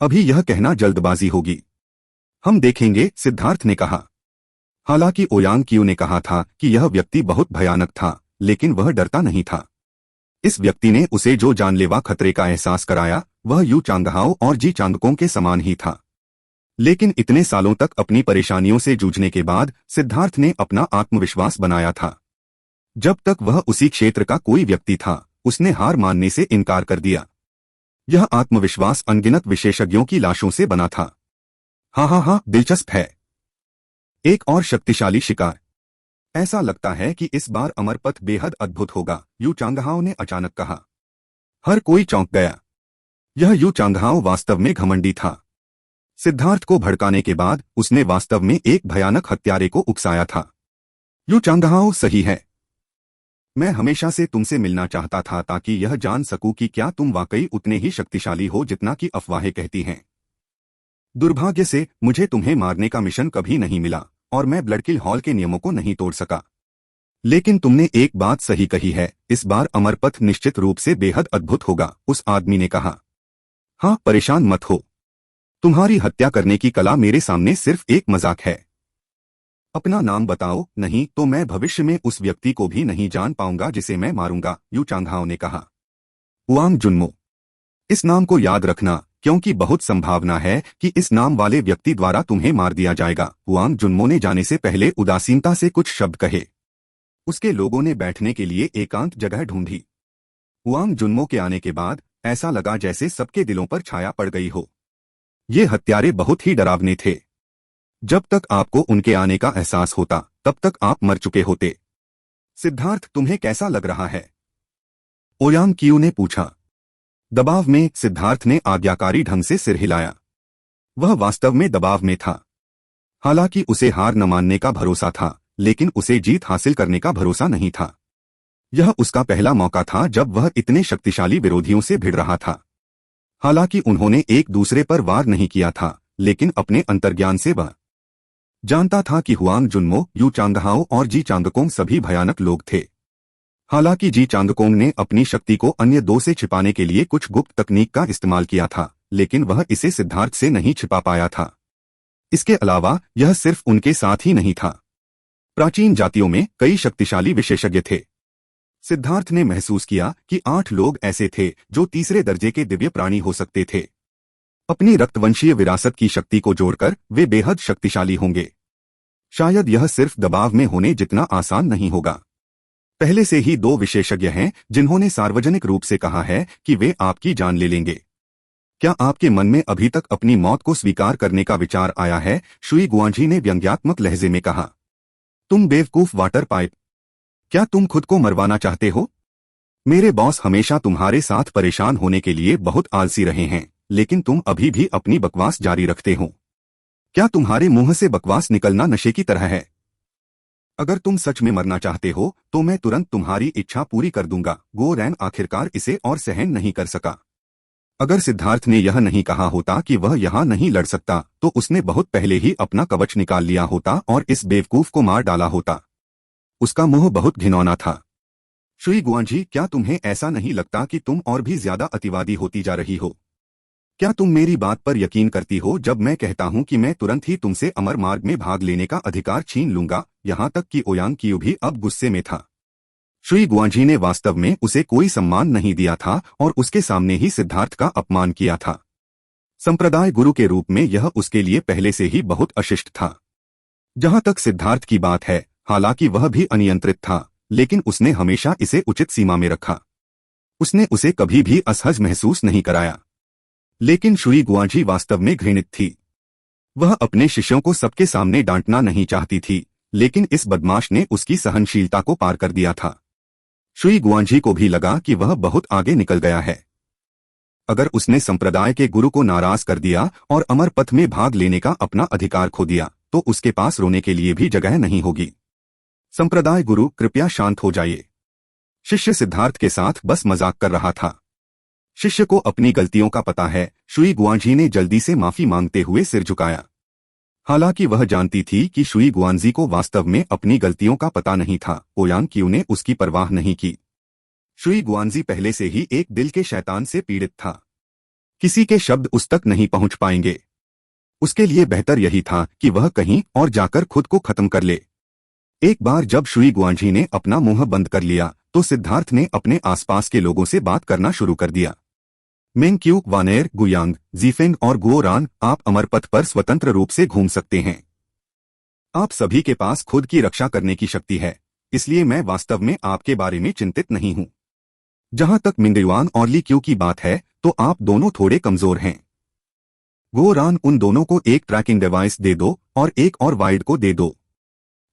अभी यह कहना जल्दबाजी होगी। हम देखेंगे, सिद्धार्थ ने कहा। हालांकि ओयांग क्यू ने कहा था कि यह व्यक्ति बहुत भयानक था, लेकिन वह डरता नहीं था। इस व्यक्ति ने उसे जो जानलेवा खतरे का एहसास कराया वह यू चांगहाओ और जी चांगकों के समान ही था। लेकिन इतने सालों तक अपनी परेशानियों से जूझने के बाद सिद्धार्थ ने अपना आत्मविश्वास बनाया था। जब तक वह उसी क्षेत्र का कोई व्यक्ति था, उसने हार मानने से इनकार कर दिया। यह आत्मविश्वास अनगिनत विशेषज्ञों की लाशों से बना था। हाँ, दिलचस्प है। एक और शक्तिशाली शिकार। ऐसा लगता है कि इस बार अमरपथ बेहद अद्भुत होगा, यू चांगहाओ ने अचानक कहा। हर कोई चौंक गया। यह यू चांगहाओ वास्तव में घमंडी था। सिद्धार्थ को भड़काने के बाद उसने वास्तव में एक भयानक हत्यारे को उकसाया था। यू चांगहाओ सही है। मैं हमेशा से तुमसे मिलना चाहता था ताकि यह जान सकूं कि क्या तुम वाकई उतने ही शक्तिशाली हो जितना कि अफवाहें कहती हैं। दुर्भाग्य से मुझे तुम्हें मारने का मिशन कभी नहीं मिला और मैं ब्लडकिल हॉल के नियमों को नहीं तोड़ सका। लेकिन तुमने एक बात सही कही है, इस बार अमरपथ निश्चित रूप से बेहद अद्भुत होगा, उस आदमी ने कहा। हाँ, परेशान मत हो। तुम्हारी हत्या करने की कला मेरे सामने सिर्फ एक मजाक है। अपना नाम बताओ, नहीं तो मैं भविष्य में उस व्यक्ति को भी नहीं जान पाऊंगा जिसे मैं मारूंगा, यू चांगहाओ ने कहा। हुआंग जुन्मो। इस नाम को याद रखना, क्योंकि बहुत संभावना है कि इस नाम वाले व्यक्ति द्वारा तुम्हें मार दिया जाएगा। हुआंग जुन्मो ने जाने से पहले उदासीनता से कुछ शब्द कहे। उसके लोगों ने बैठने के लिए एकांत जगह ढूंढी। हुआंग जुन्मो के आने के बाद ऐसा लगा जैसे सबके दिलों पर छाया पड़ गई हो। ये हत्यारे बहुत ही डरावने थे। जब तक आपको उनके आने का एहसास होता तब तक आप मर चुके होते। सिद्धार्थ, तुम्हें कैसा लग रहा है? ओयांग क्यू ने पूछा। दबाव में, सिद्धार्थ ने आज्ञाकारी ढंग से सिर हिलाया। वह वास्तव में दबाव में था। हालांकि उसे हार न मानने का भरोसा था, लेकिन उसे जीत हासिल करने का भरोसा नहीं था। यह उसका पहला मौका था जब वह इतने शक्तिशाली विरोधियों से भिड़ रहा था। हालांकि उन्होंने एक दूसरे पर वार नहीं किया था, लेकिन अपने अंतर्ज्ञान से वह जानता था कि हुआंग जुन्मो, यू चांगहाओ और जी चांगकोंग सभी भयानक लोग थे। हालांकि जी चांगकोंग ने अपनी शक्ति को अन्य दो से छिपाने के लिए कुछ गुप्त तकनीक का इस्तेमाल किया था, लेकिन वह इसे सिद्धार्थ से नहीं छिपा पाया था। इसके अलावा यह सिर्फ उनके साथ ही नहीं था। प्राचीन जातियों में कई शक्तिशाली विशेषज्ञ थे। सिद्धार्थ ने महसूस किया कि 8 लोग ऐसे थे जो तीसरे दर्जे के दिव्य प्राणी हो सकते थे। अपनी रक्तवंशीय विरासत की शक्ति को जोड़कर वे बेहद शक्तिशाली होंगे। शायद यह सिर्फ दबाव में होने जितना आसान नहीं होगा। पहले से ही 2 विशेषज्ञ हैं जिन्होंने सार्वजनिक रूप से कहा है कि वे आपकी जान ले लेंगे। क्या आपके मन में अभी तक अपनी मौत को स्वीकार करने का विचार आया है? शुई गुआंजी ने व्यंग्यात्मक लहजे में कहा। तुम बेवकूफ वाटर पाइप, क्या तुम खुद को मरवाना चाहते हो? मेरे बॉस हमेशा तुम्हारे साथ परेशान होने के लिए बहुत आलसी रहे हैं, लेकिन तुम अभी भी अपनी बकवास जारी रखते हो। क्या तुम्हारे मुंह से बकवास निकलना नशे की तरह है? अगर तुम सच में मरना चाहते हो तो मैं तुरंत तुम्हारी इच्छा पूरी कर दूंगा। गो रैन आखिरकार इसे और सहन नहीं कर सका। अगर सिद्धार्थ ने यह नहीं कहा होता कि वह यहाँ नहीं लड़ सकता तो उसने बहुत पहले ही अपना कवच निकाल लिया होता और इस बेवकूफ को मार डाला होता। उसका मुंह बहुत घिनौना था। शुई गुआंजी, क्या तुम्हें ऐसा नहीं लगता कि तुम और भी ज्यादा अतिवादी होती जा रही हो? क्या तुम मेरी बात पर यकीन करती हो जब मैं कहता हूं कि मैं तुरंत ही तुमसे अमर मार्ग में भाग लेने का अधिकार छीन लूंगा? यहां तक कि ओयांग कियू भी अब गुस्से में था। शुई गुआंजी ने वास्तव में उसे कोई सम्मान नहीं दिया था और उसके सामने ही सिद्धार्थ का अपमान किया था। संप्रदाय गुरु के रूप में यह उसके लिए पहले से ही बहुत अशिष्ट था। जहां तक सिद्धार्थ की बात है, हालांकि वह भी अनियंत्रित था, लेकिन उसने हमेशा इसे उचित सीमा में रखा। उसने उसे कभी भी असहज महसूस नहीं कराया। लेकिन शुई गुआंजी वास्तव में घृणित थी। वह अपने शिष्यों को सबके सामने डांटना नहीं चाहती थी, लेकिन इस बदमाश ने उसकी सहनशीलता को पार कर दिया था। शुई गुआंजी को भी लगा कि वह बहुत आगे निकल गया है। अगर उसने संप्रदाय के गुरु को नाराज कर दिया और अमर पथ में भाग लेने का अपना अधिकार खो दिया तो उसके पास रोने के लिए भी जगह नहीं होगी। संप्रदाय गुरु, कृपया शांत हो जाइए। शिष्य सिद्धार्थ के साथ बस मजाक कर रहा था। शिष्य को अपनी गलतियों का पता है। शुई गुआंजी ने जल्दी से माफी मांगते हुए सिर झुकाया। हालांकि वह जानती थी कि शुई गुआंजी को वास्तव में अपनी गलतियों का पता नहीं था। ओयांग कियू ने उसकी परवाह नहीं की। शुई गुआंजी पहले से ही एक दिल के शैतान से पीड़ित था। किसी के शब्द उस तक नहीं पहुंच पाएंगे। उसके लिए बेहतर यही था कि वह कहीं और जाकर खुद को खत्म कर ले। एक बार जब शुई गुआंजी ने अपना मुंह बंद कर लिया तो सिद्धार्थ ने अपने आसपास के लोगों से बात करना शुरू कर दिया। मेंग-क्यू, वानेर, गुयांग, जीफेंग और गुओरान, आप अमर पथ पर स्वतंत्र रूप से घूम सकते हैं। आप सभी के पास खुद की रक्षा करने की शक्ति है, इसलिए मैं वास्तव में आपके बारे में चिंतित नहीं हूं। जहां तक मिंगयुआन और ली क्यू की बात है तो आप दोनों थोड़े कमजोर हैं। गुओरान, उन दोनों को एक ट्रैकिंग डिवाइस दे दो और एक और वाइड को दे दो।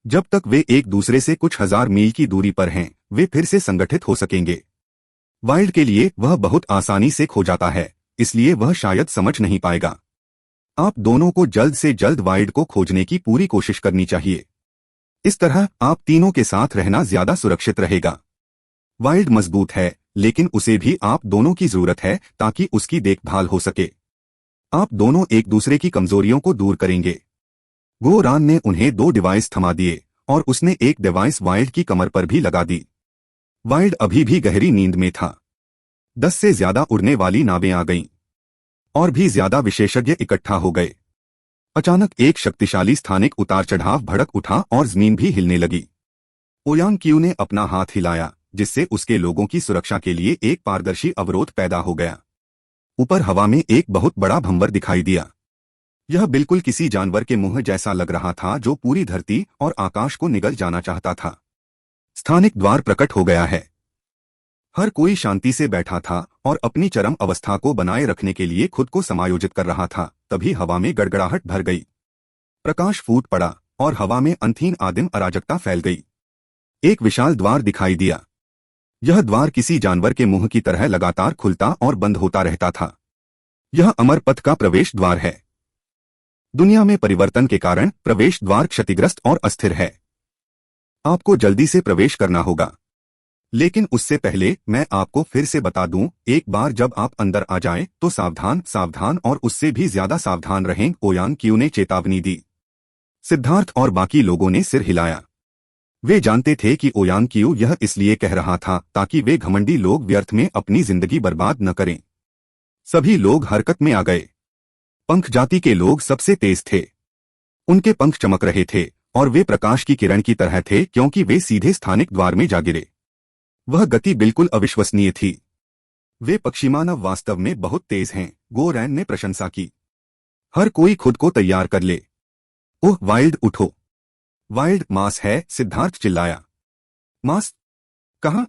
जब तक वे एक दूसरे से कुछ हजार मील की दूरी पर हैं, वे फिर से संगठित हो सकेंगे। वाइल्ड के लिए वह बहुत आसानी से खो जाता है, इसलिए वह शायद समझ नहीं पाएगा। आप दोनों को जल्द से जल्द वाइल्ड को खोजने की पूरी कोशिश करनी चाहिए। इस तरह आप तीनों के साथ रहना ज्यादा सुरक्षित रहेगा। वाइल्ड मजबूत है, लेकिन उसे भी आप दोनों की जरूरत है ताकि उसकी देखभाल हो सके। आप दोनों एक दूसरे की कमजोरियों को दूर करेंगे। गुओरान ने उन्हें 2 डिवाइस थमा दिए और उसने एक डिवाइस वाइल्ड की कमर पर भी लगा दी। वाइल्ड अभी भी गहरी नींद में था। 10 से ज्यादा उड़ने वाली नावें आ गईं और भी ज्यादा विशेषज्ञ इकट्ठा हो गए। अचानक एक शक्तिशाली स्थानिक उतार चढ़ाव भड़क उठा और जमीन भी हिलने लगी। ओयांग कियू ने अपना हाथ हिलाया, जिससे उसके लोगों की सुरक्षा के लिए एक पारदर्शी अवरोध पैदा हो गया। ऊपर हवा में एक बहुत बड़ा भंवर दिखाई दिया। यह बिल्कुल किसी जानवर के मुंह जैसा लग रहा था जो पूरी धरती और आकाश को निगल जाना चाहता था। स्थानिक द्वार प्रकट हो गया है। हर कोई शांति से बैठा था और अपनी चरम अवस्था को बनाए रखने के लिए खुद को समायोजित कर रहा था। तभी हवा में गड़गड़ाहट भर गई। प्रकाश फूट पड़ा और हवा में अंतहीन आदिम अराजकता फैल गई। एक विशाल द्वार दिखाई दिया। यह द्वार किसी जानवर के मुंह की तरह लगातार खुलता और बंद होता रहता था। यह अमर पथ का प्रवेश द्वार है। दुनिया में परिवर्तन के कारण प्रवेश द्वार क्षतिग्रस्त और अस्थिर है। आपको जल्दी से प्रवेश करना होगा। लेकिन उससे पहले मैं आपको फिर से बता दूं, एक बार जब आप अंदर आ जाएं तो सावधान सावधान और उससे भी ज्यादा सावधान रहें। ओयांग कियू ने चेतावनी दी। सिद्धार्थ और बाकी लोगों ने सिर हिलाया। वे जानते थे कि ओयांग कियू यह इसलिए कह रहा था ताकि वे घमंडी लोग व्यर्थ में अपनी जिंदगी बर्बाद न करें। सभी लोग हरकत में आ गए। पंख जाति के लोग सबसे तेज थे। उनके पंख चमक रहे थे और वे प्रकाश की किरण की तरह थे क्योंकि वे सीधे स्थानिक द्वार में जा गिरे। वह गति बिल्कुल अविश्वसनीय थी। वे पक्षीमानव वास्तव में बहुत तेज हैं, गोरैन ने प्रशंसा की। हर कोई खुद को तैयार कर ले। ओह वाइल्ड उठो। वाइल्ड मांस है, सिद्धार्थ चिल्लाया। मांस? कहाँ?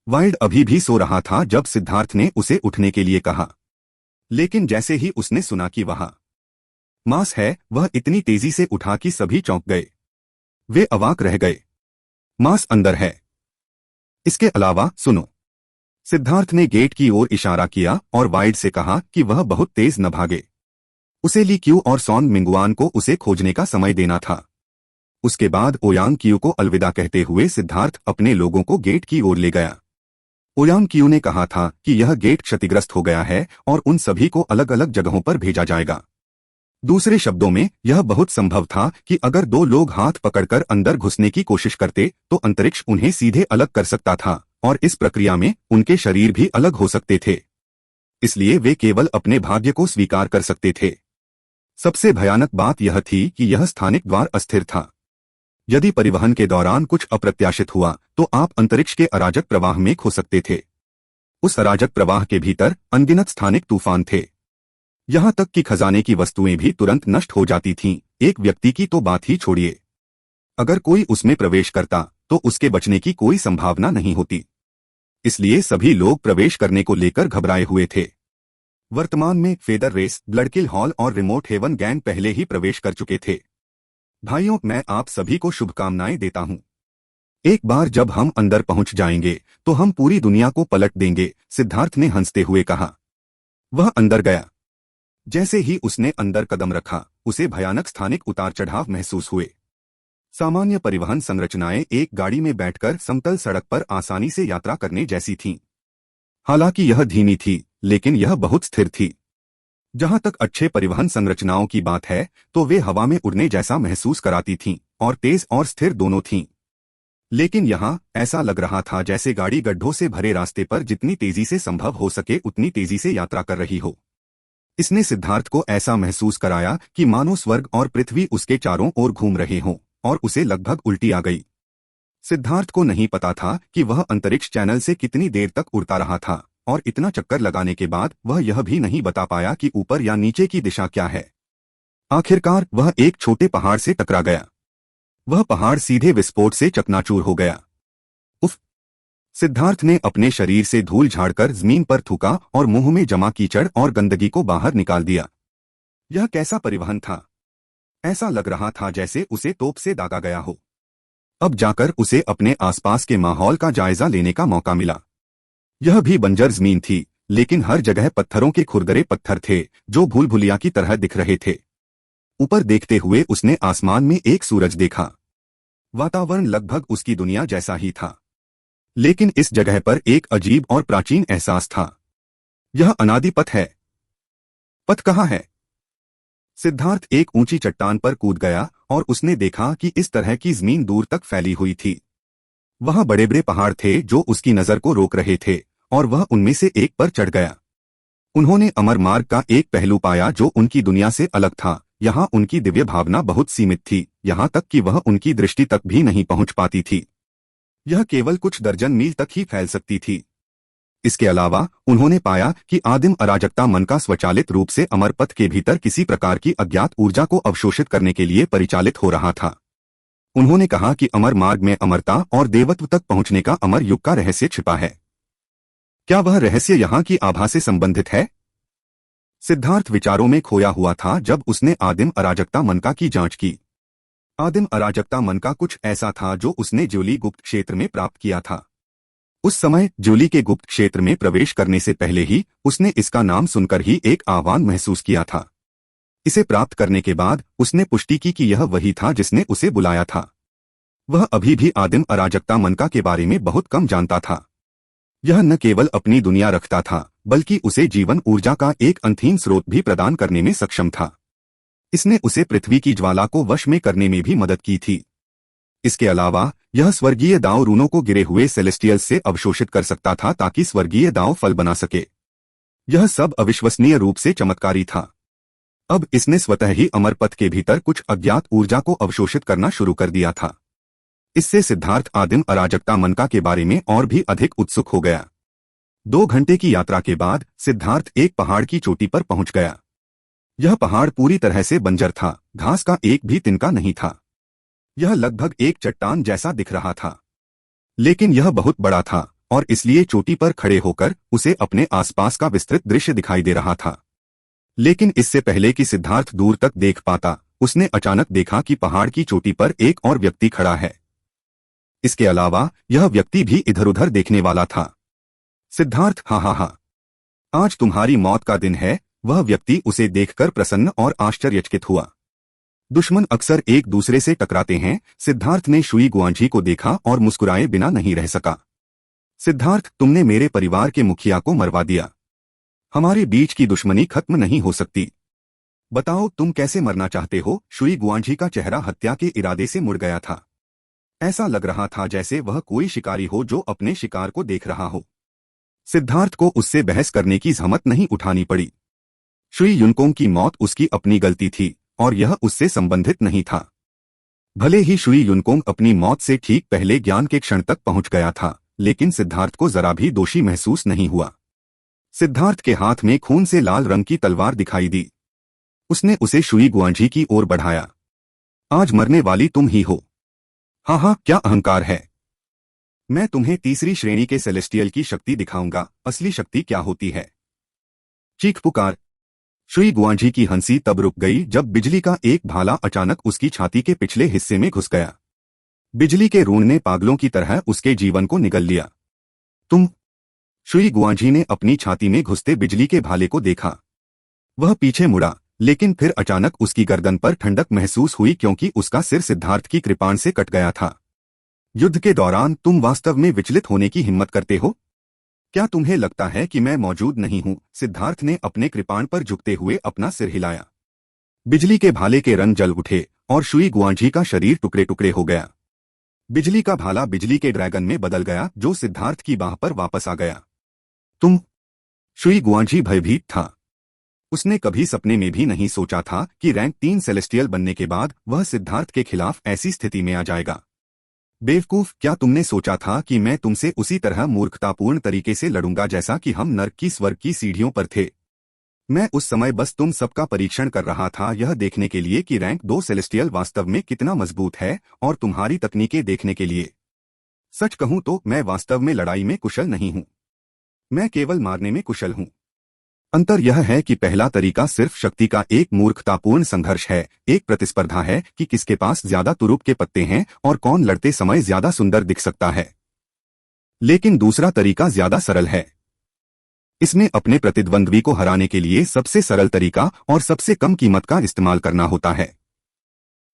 वाइल्ड अभी भी सो रहा था जब सिद्धार्थ ने उसे उठने के लिए कहा, लेकिन जैसे ही उसने सुना कि वहां मांस है, वह इतनी तेजी से उठा कि सभी चौंक गए। वे अवाक रह गए। मांस अंदर है। इसके अलावा सुनो। सिद्धार्थ ने गेट की ओर इशारा किया और वाइल्ड से कहा कि वह बहुत तेज न भागे। उसे ली क्यू और सॉन मिंगुआन को उसे खोजने का समय देना था। उसके बाद ओयांग क्यू को अलविदा कहते हुए सिद्धार्थ अपने लोगों को गेट की ओर ले गया। ओयांग क्यू ने कहा था कि यह गेट क्षतिग्रस्त हो गया है और उन सभी को अलग अलग जगहों पर भेजा जाएगा। दूसरे शब्दों में, यह बहुत संभव था कि अगर दो लोग हाथ पकड़कर अंदर घुसने की कोशिश करते तो अंतरिक्ष उन्हें सीधे अलग कर सकता था और इस प्रक्रिया में उनके शरीर भी अलग हो सकते थे। इसलिए वे केवल अपने भाग्य को स्वीकार कर सकते थे। सबसे भयानक बात यह थी कि यह स्थानिक द्वार अस्थिर था। यदि परिवहन के दौरान कुछ अप्रत्याशित हुआ तो आप अंतरिक्ष के अराजक प्रवाह में खो सकते थे। उस अराजक प्रवाह के भीतर अनगिनत स्थानिक तूफान थे। यहां तक कि खजाने की वस्तुएं भी तुरंत नष्ट हो जाती थीं। एक व्यक्ति की तो बात ही छोड़िए, अगर कोई उसमें प्रवेश करता तो उसके बचने की कोई संभावना नहीं होती। इसलिए सभी लोग प्रवेश करने को लेकर घबराए हुए थे। वर्तमान में फेदर रेस, ब्लडकिल हॉल और रिमोट हेवन गैंग पहले ही प्रवेश कर चुके थे। भाइयों, मैं आप सभी को शुभकामनाएं देता हूं। एक बार जब हम अंदर पहुंच जाएंगे तो हम पूरी दुनिया को पलट देंगे, सिद्धार्थ ने हंसते हुए कहा। वह अंदर गया। जैसे ही उसने अंदर कदम रखा, उसे भयानक स्थानिक उतार चढ़ाव महसूस हुए। सामान्य परिवहन संरचनाएं एक गाड़ी में बैठकर समतल सड़क पर आसानी से यात्रा करने जैसी थीं। हालांकि यह धीमी थी, लेकिन यह बहुत स्थिर थी। जहां तक अच्छे परिवहन संरचनाओं की बात है तो वे हवा में उड़ने जैसा महसूस कराती थीं और तेज और स्थिर दोनों थीं। लेकिन यहां ऐसा लग रहा था जैसे गाड़ी गड्ढों से भरे रास्ते पर जितनी तेजी से संभव हो सके उतनी तेजी से यात्रा कर रही हो। इसने सिद्धार्थ को ऐसा महसूस कराया कि मानो स्वर्ग और पृथ्वी उसके चारों ओर घूम रहे हों और उसे लगभग उल्टी आ गई। सिद्धार्थ को नहीं पता था कि वह अंतरिक्ष चैनल से कितनी देर तक उड़ता रहा था और इतना चक्कर लगाने के बाद वह यह भी नहीं बता पाया कि ऊपर या नीचे की दिशा क्या है। आखिरकार वह एक छोटे पहाड़ से टकरा गया। वह पहाड़ सीधे विस्फोट से चकनाचूर हो गया। उफ! सिद्धार्थ ने अपने शरीर से धूल झाड़कर जमीन पर थूका और मुंह में जमा कीचड़ और गंदगी को बाहर निकाल दिया। यह कैसा परिवहन था? ऐसा लग रहा था जैसे उसे तोप से दागा गया हो। अब जाकर उसे अपने आसपास के माहौल का जायजा लेने का मौका मिला। यह भी बंजर जमीन थी, लेकिन हर जगह पत्थरों के खुरदरे पत्थर थे जो भूल भुलिया की तरह दिख रहे थे। ऊपर देखते हुए उसने आसमान में एक सूरज देखा। वातावरण लगभग उसकी दुनिया जैसा ही था, लेकिन इस जगह पर एक अजीब और प्राचीन एहसास था। यह अनादि पथ है। पथ कहाँ है? सिद्धार्थ एक ऊंची चट्टान पर कूद गया और उसने देखा कि इस तरह की जमीन दूर तक फैली हुई थी। वहां बड़े बड़े पहाड़ थे जो उसकी नजर को रोक रहे थे और वह उनमें से एक पर चढ़ गया। उन्होंने अमर मार्ग का एक पहलू पाया जो उनकी दुनिया से अलग था। यहाँ उनकी दिव्य भावना बहुत सीमित थी, यहाँ तक कि वह उनकी दृष्टि तक भी नहीं पहुंच पाती थी। यह केवल कुछ दर्जन मील तक ही फैल सकती थी। इसके अलावा उन्होंने पाया कि आदिम अराजकता मन का स्वचालित रूप से अमर पथ के भीतर किसी प्रकार की अज्ञात ऊर्जा को अवशोषित करने के लिए परिचालित हो रहा था। उन्होंने कहा कि अमर मार्ग में अमरता और देवत्व तक पहुंचने का अमर युग का रहस्य छिपा है। क्या वह रहस्य यहाँ की आभा से संबंधित है? सिद्धार्थ विचारों में खोया हुआ था जब उसने आदिम अराजकता मनका की जांच की। आदिम अराजकता मनका कुछ ऐसा था जो उसने ज्योली गुप्त क्षेत्र में प्राप्त किया था। उस समय ज्योली के गुप्त क्षेत्र में प्रवेश करने से पहले ही उसने इसका नाम सुनकर ही एक आह्वान महसूस किया था। इसे प्राप्त करने के बाद उसने पुष्टि की कि यह वही था जिसने उसे बुलाया था। वह अभी भी आदिम अराजकता मनका के बारे में बहुत कम जानता था। यह न केवल अपनी दुनिया रखता था, बल्कि उसे जीवन ऊर्जा का एक अनथीम स्रोत भी प्रदान करने में सक्षम था। इसने उसे पृथ्वी की ज्वाला को वश में करने में भी मदद की थी। इसके अलावा यह स्वर्गीय दाव रूनों को गिरे हुए सेलेस्टियल्स से अवशोषित कर सकता था ताकि स्वर्गीय दाव फल बना सके। यह सब अविश्वसनीय रूप से चमत्कारी था। अब इसने स्वतः ही अमर पथ के भीतर कुछ अज्ञात ऊर्जा को अवशोषित करना शुरू कर दिया था। इससे सिद्धार्थ आदिम अराजकता मनका के बारे में और भी अधिक उत्सुक हो गया। 2 घंटे की यात्रा के बाद सिद्धार्थ एक पहाड़ की चोटी पर पहुंच गया। यह पहाड़ पूरी तरह से बंजर था, घास का एक भी तिनका नहीं था। यह लगभग एक चट्टान जैसा दिख रहा था, लेकिन यह बहुत बड़ा था और इसलिए चोटी पर खड़े होकर उसे अपने आसपास का विस्तृत दृश्य दिखाई दे रहा था। लेकिन इससे पहले कि सिद्धार्थ दूर तक देख पाता, उसने अचानक देखा कि पहाड़ की चोटी पर एक और व्यक्ति खड़ा है। इसके अलावा यह व्यक्ति भी इधर उधर देखने वाला था। सिद्धार्थ, हा हा हा, आज तुम्हारी मौत का दिन है। वह व्यक्ति उसे देखकर प्रसन्न और आश्चर्यचकित हुआ। दुश्मन अक्सर एक दूसरे से टकराते हैं। सिद्धार्थ ने शुई गुआंझी को देखा और मुस्कुराए बिना नहीं रह सका। सिद्धार्थ, तुमने मेरे परिवार के मुखिया को मरवा दिया। हमारे बीच की दुश्मनी खत्म नहीं हो सकती। बताओ, तुम कैसे मरना चाहते हो? शुई गुआंझी का चेहरा हत्या के इरादे से मुड़ गया था। ऐसा लग रहा था जैसे वह कोई शिकारी हो जो अपने शिकार को देख रहा हो। सिद्धार्थ को उससे बहस करने की जहमत नहीं उठानी पड़ी। शुई युनकोंग की मौत उसकी अपनी गलती थी और यह उससे संबंधित नहीं था। भले ही शुई युनकोंग अपनी मौत से ठीक पहले ज्ञान के क्षण तक पहुंच गया था, लेकिन सिद्धार्थ को जरा भी दोषी महसूस नहीं हुआ। सिद्धार्थ के हाथ में खून से लाल रंग की तलवार दिखाई दी। उसने उसे शुई गुआंझी की ओर बढ़ाया। आज मरने वाली तुम ही हो। हाँ हाँ, क्या अहंकार है। मैं तुम्हें तीसरी श्रेणी के सेलेस्टियल की शक्ति दिखाऊंगा। असली शक्ति क्या होती है। चीख पुकार। शुई गुआंझी की हंसी तब रुक गई जब बिजली का एक भाला अचानक उसकी छाती के पिछले हिस्से में घुस गया। बिजली के रून ने पागलों की तरह उसके जीवन को निगल लिया। तुम। शुई गुआंझी ने अपनी छाती में घुसते बिजली के भाले को देखा। वह पीछे मुड़ा, लेकिन फिर अचानक उसकी गर्दन पर ठंडक महसूस हुई क्योंकि उसका सिर सिद्धार्थ की कृपाण से कट गया था। युद्ध के दौरान तुम वास्तव में विचलित होने की हिम्मत करते हो? क्या तुम्हें लगता है कि मैं मौजूद नहीं हूं? सिद्धार्थ ने अपने कृपाण पर झुकते हुए अपना सिर हिलाया। बिजली के भाले के रंग जल उठे और शुई गुआंझी का शरीर टुकड़े टुकड़े हो गया। बिजली का भाला बिजली के ड्रैगन में बदल गया जो सिद्धार्थ की बाह पर वापस आ गया। तुम। शुई गुआंझी भयभीत था। उसने कभी सपने में भी नहीं सोचा था कि रैंक 3 सेलेस्टियल बनने के बाद वह सिद्धार्थ के खिलाफ ऐसी स्थिति में आ जाएगा। बेवकूफ, क्या तुमने सोचा था कि मैं तुमसे उसी तरह मूर्खतापूर्ण तरीके से लड़ूंगा जैसा कि हम नर्क की स्वर्ग की सीढ़ियों पर थे? मैं उस समय बस तुम सबका परीक्षण कर रहा था, यह देखने के लिए कि रैंक 2 सेलेस्टियल वास्तव में कितना मजबूत है और तुम्हारी तकनीकें देखने के लिए। सच कहूं तो मैं वास्तव में लड़ाई में कुशल नहीं हूं। मैं केवल मारने में कुशल हूं। अंतर यह है कि पहला तरीका सिर्फ शक्ति का एक मूर्खतापूर्ण संघर्ष है, एक प्रतिस्पर्धा है कि किसके पास ज्यादा तुरुप के पत्ते हैं और कौन लड़ते समय ज्यादा सुंदर दिख सकता है। लेकिन दूसरा तरीका ज्यादा सरल है। इसमें अपने प्रतिद्वंद्वी को हराने के लिए सबसे सरल तरीका और सबसे कम कीमत का इस्तेमाल करना होता है।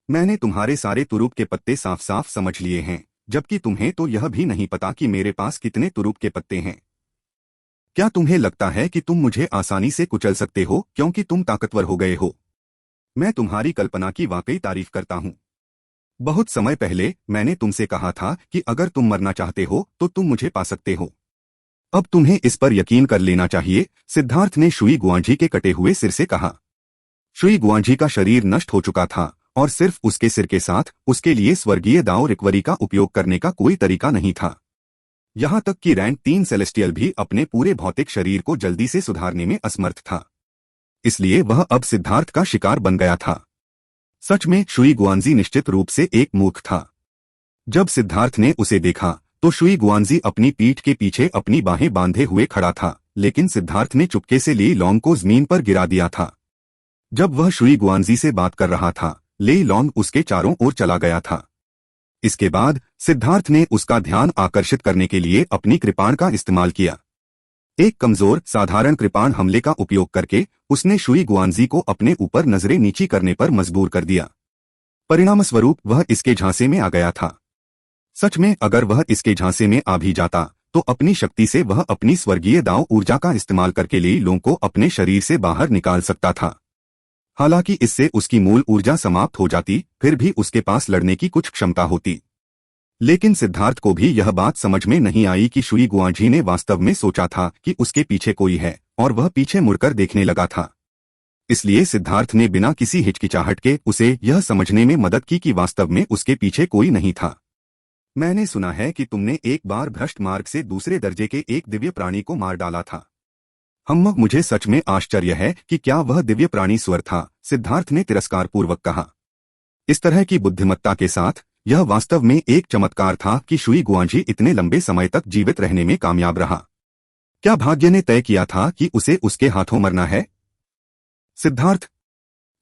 मैंने तुम्हारे सारे तुरुप के पत्ते साफ साफ समझ लिए हैं, जबकि तुम्हें तो यह भी नहीं पता कि मेरे पास कितने तुरुप के पत्ते हैं। क्या तुम्हें लगता है कि तुम मुझे आसानी से कुचल सकते हो क्योंकि तुम ताकतवर हो गए हो? मैं तुम्हारी कल्पना की वाकई तारीफ करता हूं। बहुत समय पहले मैंने तुमसे कहा था कि अगर तुम मरना चाहते हो तो तुम मुझे पा सकते हो। अब तुम्हें इस पर यकीन कर लेना चाहिए, सिद्धार्थ ने शुई गुआंझी के कटे हुए सिर से कहा। शुई गुआंझी का शरीर नष्ट हो चुका था और सिर्फ उसके सिर के साथ उसके लिए स्वर्गीय दाव रिकवरी का उपयोग करने का कोई तरीका नहीं था। यहां तक कि रैंक 3 सेलेस्टियल भी अपने पूरे भौतिक शरीर को जल्दी से सुधारने में असमर्थ था। इसलिए वह अब सिद्धार्थ का शिकार बन गया था। सच में शुई गुआंजी निश्चित रूप से एक मूर्ख था। जब सिद्धार्थ ने उसे देखा तो शुई गुआंजी अपनी पीठ के पीछे अपनी बाहें बांधे हुए खड़ा था, लेकिन सिद्धार्थ ने चुपके से ली लॉन्ग को जमीन पर गिरा दिया था। जब वह शुई गुआंजी से बात कर रहा था, ले लॉन्ग उसके चारों ओर चला गया था। इसके बाद सिद्धार्थ ने उसका ध्यान आकर्षित करने के लिए अपनी कृपाण का इस्तेमाल किया। एक कमजोर साधारण कृपाण हमले का उपयोग करके उसने शुई गुआंजी को अपने ऊपर नजरें नीची करने पर मजबूर कर दिया। परिणामस्वरूप वह इसके झांसे में आ गया था। सच में अगर वह इसके झांसे में आ भी जाता तो अपनी शक्ति से वह अपनी स्वर्गीय दाव ऊर्जा का इस्तेमाल करके ली लोगों को अपने शरीर से बाहर निकाल सकता था। हालांकि इससे उसकी मूल ऊर्जा समाप्त हो जाती, फिर भी उसके पास लड़ने की कुछ क्षमता होती। लेकिन सिद्धार्थ को भी यह बात समझ में नहीं आई कि शुई गुआंझी ने वास्तव में सोचा था कि उसके पीछे कोई है और वह पीछे मुड़कर देखने लगा था। इसलिए सिद्धार्थ ने बिना किसी हिचकिचाहट के उसे यह समझने में मदद की कि वास्तव में उसके पीछे कोई नहीं था। मैंने सुना है कि तुमने एक बार भ्रष्ट मार्ग से दूसरे दर्जे के एक दिव्य प्राणी को मार डाला था। मुझे सच में आश्चर्य है कि क्या वह दिव्य प्राणी स्वर था, सिद्धार्थ ने तिरस्कारपूर्वक कहा। इस तरह की बुद्धिमत्ता के साथ यह वास्तव में एक चमत्कार था कि शुई गुआंजी इतने लंबे समय तक जीवित रहने में कामयाब रहा। क्या भाग्य ने तय किया था कि उसे उसके हाथों मरना है? सिद्धार्थ,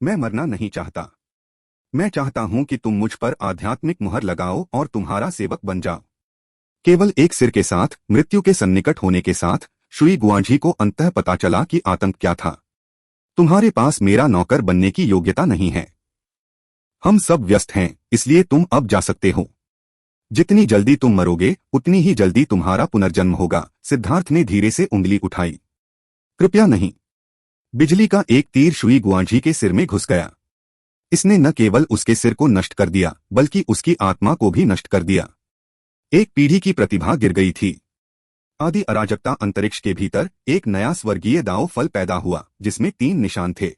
मैं मरना नहीं चाहता। मैं चाहता हूं कि तुम मुझ पर आध्यात्मिक मुहर लगाओ और तुम्हारा सेवक बन जाओ। केवल एक सिर के साथ मृत्यु के सन्निकट होने के साथ शुई गुआंजी को अंततः पता चला कि आतंक क्या था। तुम्हारे पास मेरा नौकर बनने की योग्यता नहीं है। हम सब व्यस्त हैं, इसलिए तुम अब जा सकते हो। जितनी जल्दी तुम मरोगे उतनी ही जल्दी तुम्हारा पुनर्जन्म होगा। सिद्धार्थ ने धीरे से उंगली उठाई। कृपया नहीं। बिजली का एक तीर शुई गुआंजी के सिर में घुस गया। इसने न केवल उसके सिर को नष्ट कर दिया बल्कि उसकी आत्मा को भी नष्ट कर दिया। एक पीढ़ी की प्रतिभा गिर गई थी। आदि अराजकता अंतरिक्ष के भीतर एक नया स्वर्गीय दाव फल पैदा हुआ जिसमें 3 निशान थे।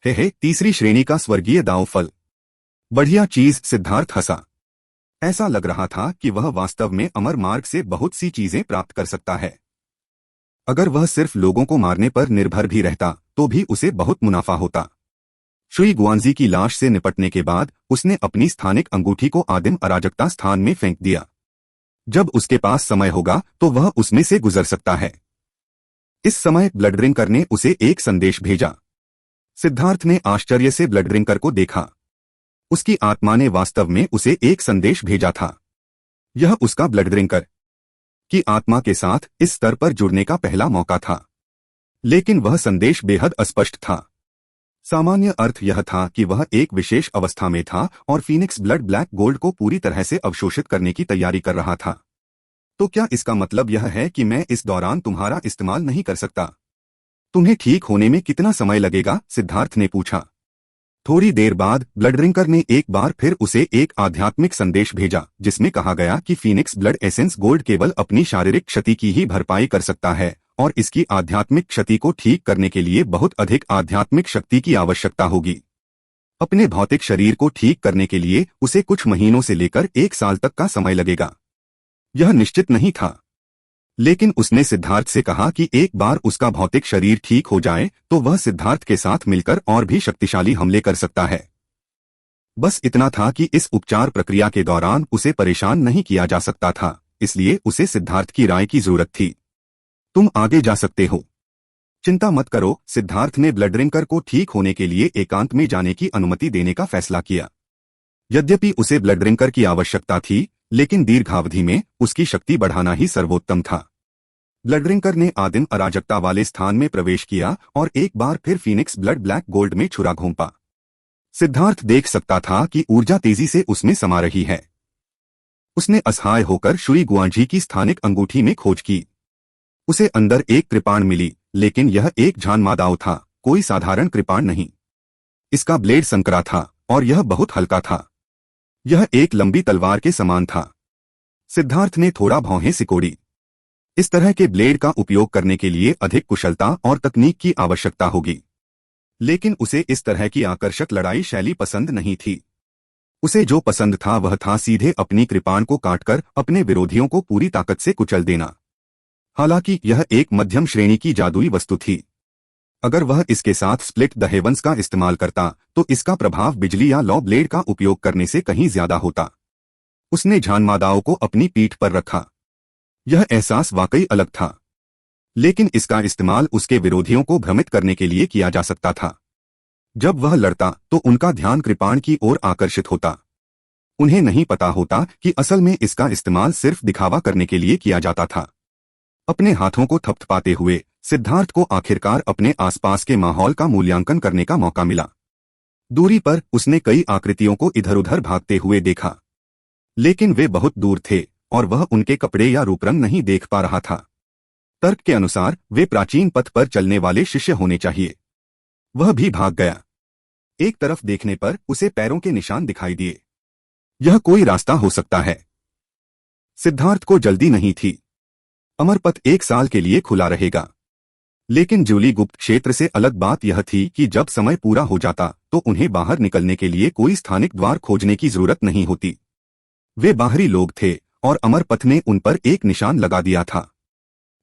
हे तीसरी श्रेणी का स्वर्गीय दाव फल। बढ़िया चीज, सिद्धार्थ हंसा। ऐसा लग रहा था कि वह वास्तव में अमर मार्ग से बहुत सी चीजें प्राप्त कर सकता है। अगर वह सिर्फ लोगों को मारने पर निर्भर भी रहता तो भी उसे बहुत मुनाफा होता। शुई गुआंजी की लाश से निपटने के बाद उसने अपनी स्थानिक अंगूठी को आदिम अराजकता स्थान में फेंक दिया। जब उसके पास समय होगा तो वह उसमें से गुजर सकता है। इस समय ब्लड ड्रिंकर ने उसे एक संदेश भेजा। सिद्धार्थ ने आश्चर्य से ब्लड ड्रिंकर को देखा। उसकी आत्मा ने वास्तव में उसे एक संदेश भेजा था। यह उसका ब्लड ड्रिंकर की आत्मा के साथ इस स्तर पर जुड़ने का पहला मौका था। लेकिन वह संदेश बेहद अस्पष्ट था। सामान्य अर्थ यह था कि वह एक विशेष अवस्था में था और फीनिक्स ब्लड ब्लैक गोल्ड को पूरी तरह से अवशोषित करने की तैयारी कर रहा था। तो क्या इसका मतलब यह है कि मैं इस दौरान तुम्हारा इस्तेमाल नहीं कर सकता? तुम्हें ठीक होने में कितना समय लगेगा? सिद्धार्थ ने पूछा। थोड़ी देर बाद ब्लड ड्रिंकर ने एक बार फिर उसे एक आध्यात्मिक संदेश भेजा जिसमें कहा गया कि फीनिक्स ब्लड एसेंस गोल्ड केवल अपनी शारीरिक क्षति की ही भरपाई कर सकता है और इसकी आध्यात्मिक क्षति को ठीक करने के लिए बहुत अधिक आध्यात्मिक शक्ति की आवश्यकता होगी। अपने भौतिक शरीर को ठीक करने के लिए उसे कुछ महीनों से लेकर 1 साल तक का समय लगेगा। यह निश्चित नहीं था, लेकिन उसने सिद्धार्थ से कहा कि एक बार उसका भौतिक शरीर ठीक हो जाए तो वह सिद्धार्थ के साथ मिलकर और भी शक्तिशाली हमले कर सकता है। बस इतना था कि इस उपचार प्रक्रिया के दौरान उसे परेशान नहीं किया जा सकता था, इसलिए उसे सिद्धार्थ की राय की जरूरत थी। तुम आगे जा सकते हो। चिंता मत करो। सिद्धार्थ ने ब्लड ड्रिंकर को ठीक होने के लिए एकांत में जाने की अनुमति देने का फैसला किया। यद्यपि उसे ब्लड ड्रिंकर की आवश्यकता थी, लेकिन दीर्घावधि में उसकी शक्ति बढ़ाना ही सर्वोत्तम था। ब्लड ड्रिंकर ने आदिम अराजकता वाले स्थान में प्रवेश किया और एक बार फिर फीनिक्स ब्लड ब्लैक गोल्ड में छुरा घोंपा। सिद्धार्थ देख सकता था कि ऊर्जा तेजी से उसमें समा रही है। उसने असहाय होकर शुई गुआंजी की स्थानिक अंगूठी में खोज की। उसे अंदर एक कृपाण मिली, लेकिन यह एक झानमादाव था, कोई साधारण कृपाण नहीं। इसका ब्लेड संकरा था और यह बहुत हल्का था। यह एक लंबी तलवार के समान था। सिद्धार्थ ने थोड़ा भौहें सिकोड़ी। इस तरह के ब्लेड का उपयोग करने के लिए अधिक कुशलता और तकनीक की आवश्यकता होगी, लेकिन उसे इस तरह की आकर्षक लड़ाई शैली पसंद नहीं थी। उसे जो पसंद था वह था सीधे अपनी कृपाण को काटकर अपने विरोधियों को पूरी ताकत से कुचल देना। हालांकि यह एक मध्यम श्रेणी की जादुई वस्तु थी। अगर वह इसके साथ स्प्लिट द हेवंस का इस्तेमाल करता तो इसका प्रभाव बिजली या लॉ ब्लेड का उपयोग करने से कहीं ज्यादा होता। उसने झानमादाओ को अपनी पीठ पर रखा। यह एहसास वाकई अलग था, लेकिन इसका इस्तेमाल उसके विरोधियों को भ्रमित करने के लिए किया जा सकता था। जब वह लड़ता तो उनका ध्यान कृपाण की ओर आकर्षित होता। उन्हें नहीं पता होता कि असल में इसका इस्तेमाल सिर्फ दिखावा करने के लिए किया जाता था। अपने हाथों को थपथपाते हुए सिद्धार्थ को आखिरकार अपने आसपास के माहौल का मूल्यांकन करने का मौका मिला। दूरी पर उसने कई आकृतियों को इधर उधर भागते हुए देखा, लेकिन वे बहुत दूर थे और वह उनके कपड़े या रूपरंग नहीं देख पा रहा था। तर्क के अनुसार वे प्राचीन पथ पर चलने वाले शिष्य होने चाहिए। वह भी भाग गया। एक तरफ देखने पर उसे पैरों के निशान दिखाई दिए। यह कोई रास्ता हो सकता है। सिद्धार्थ को जल्दी नहीं थी। अमर पथ 1 साल के लिए खुला रहेगा। लेकिन जूली गुप्त क्षेत्र से अलग बात यह थी कि जब समय पूरा हो जाता तो उन्हें बाहर निकलने के लिए कोई स्थानिक द्वार खोजने की जरूरत नहीं होती। वे बाहरी लोग थे और अमर पथ ने उन पर एक निशान लगा दिया था।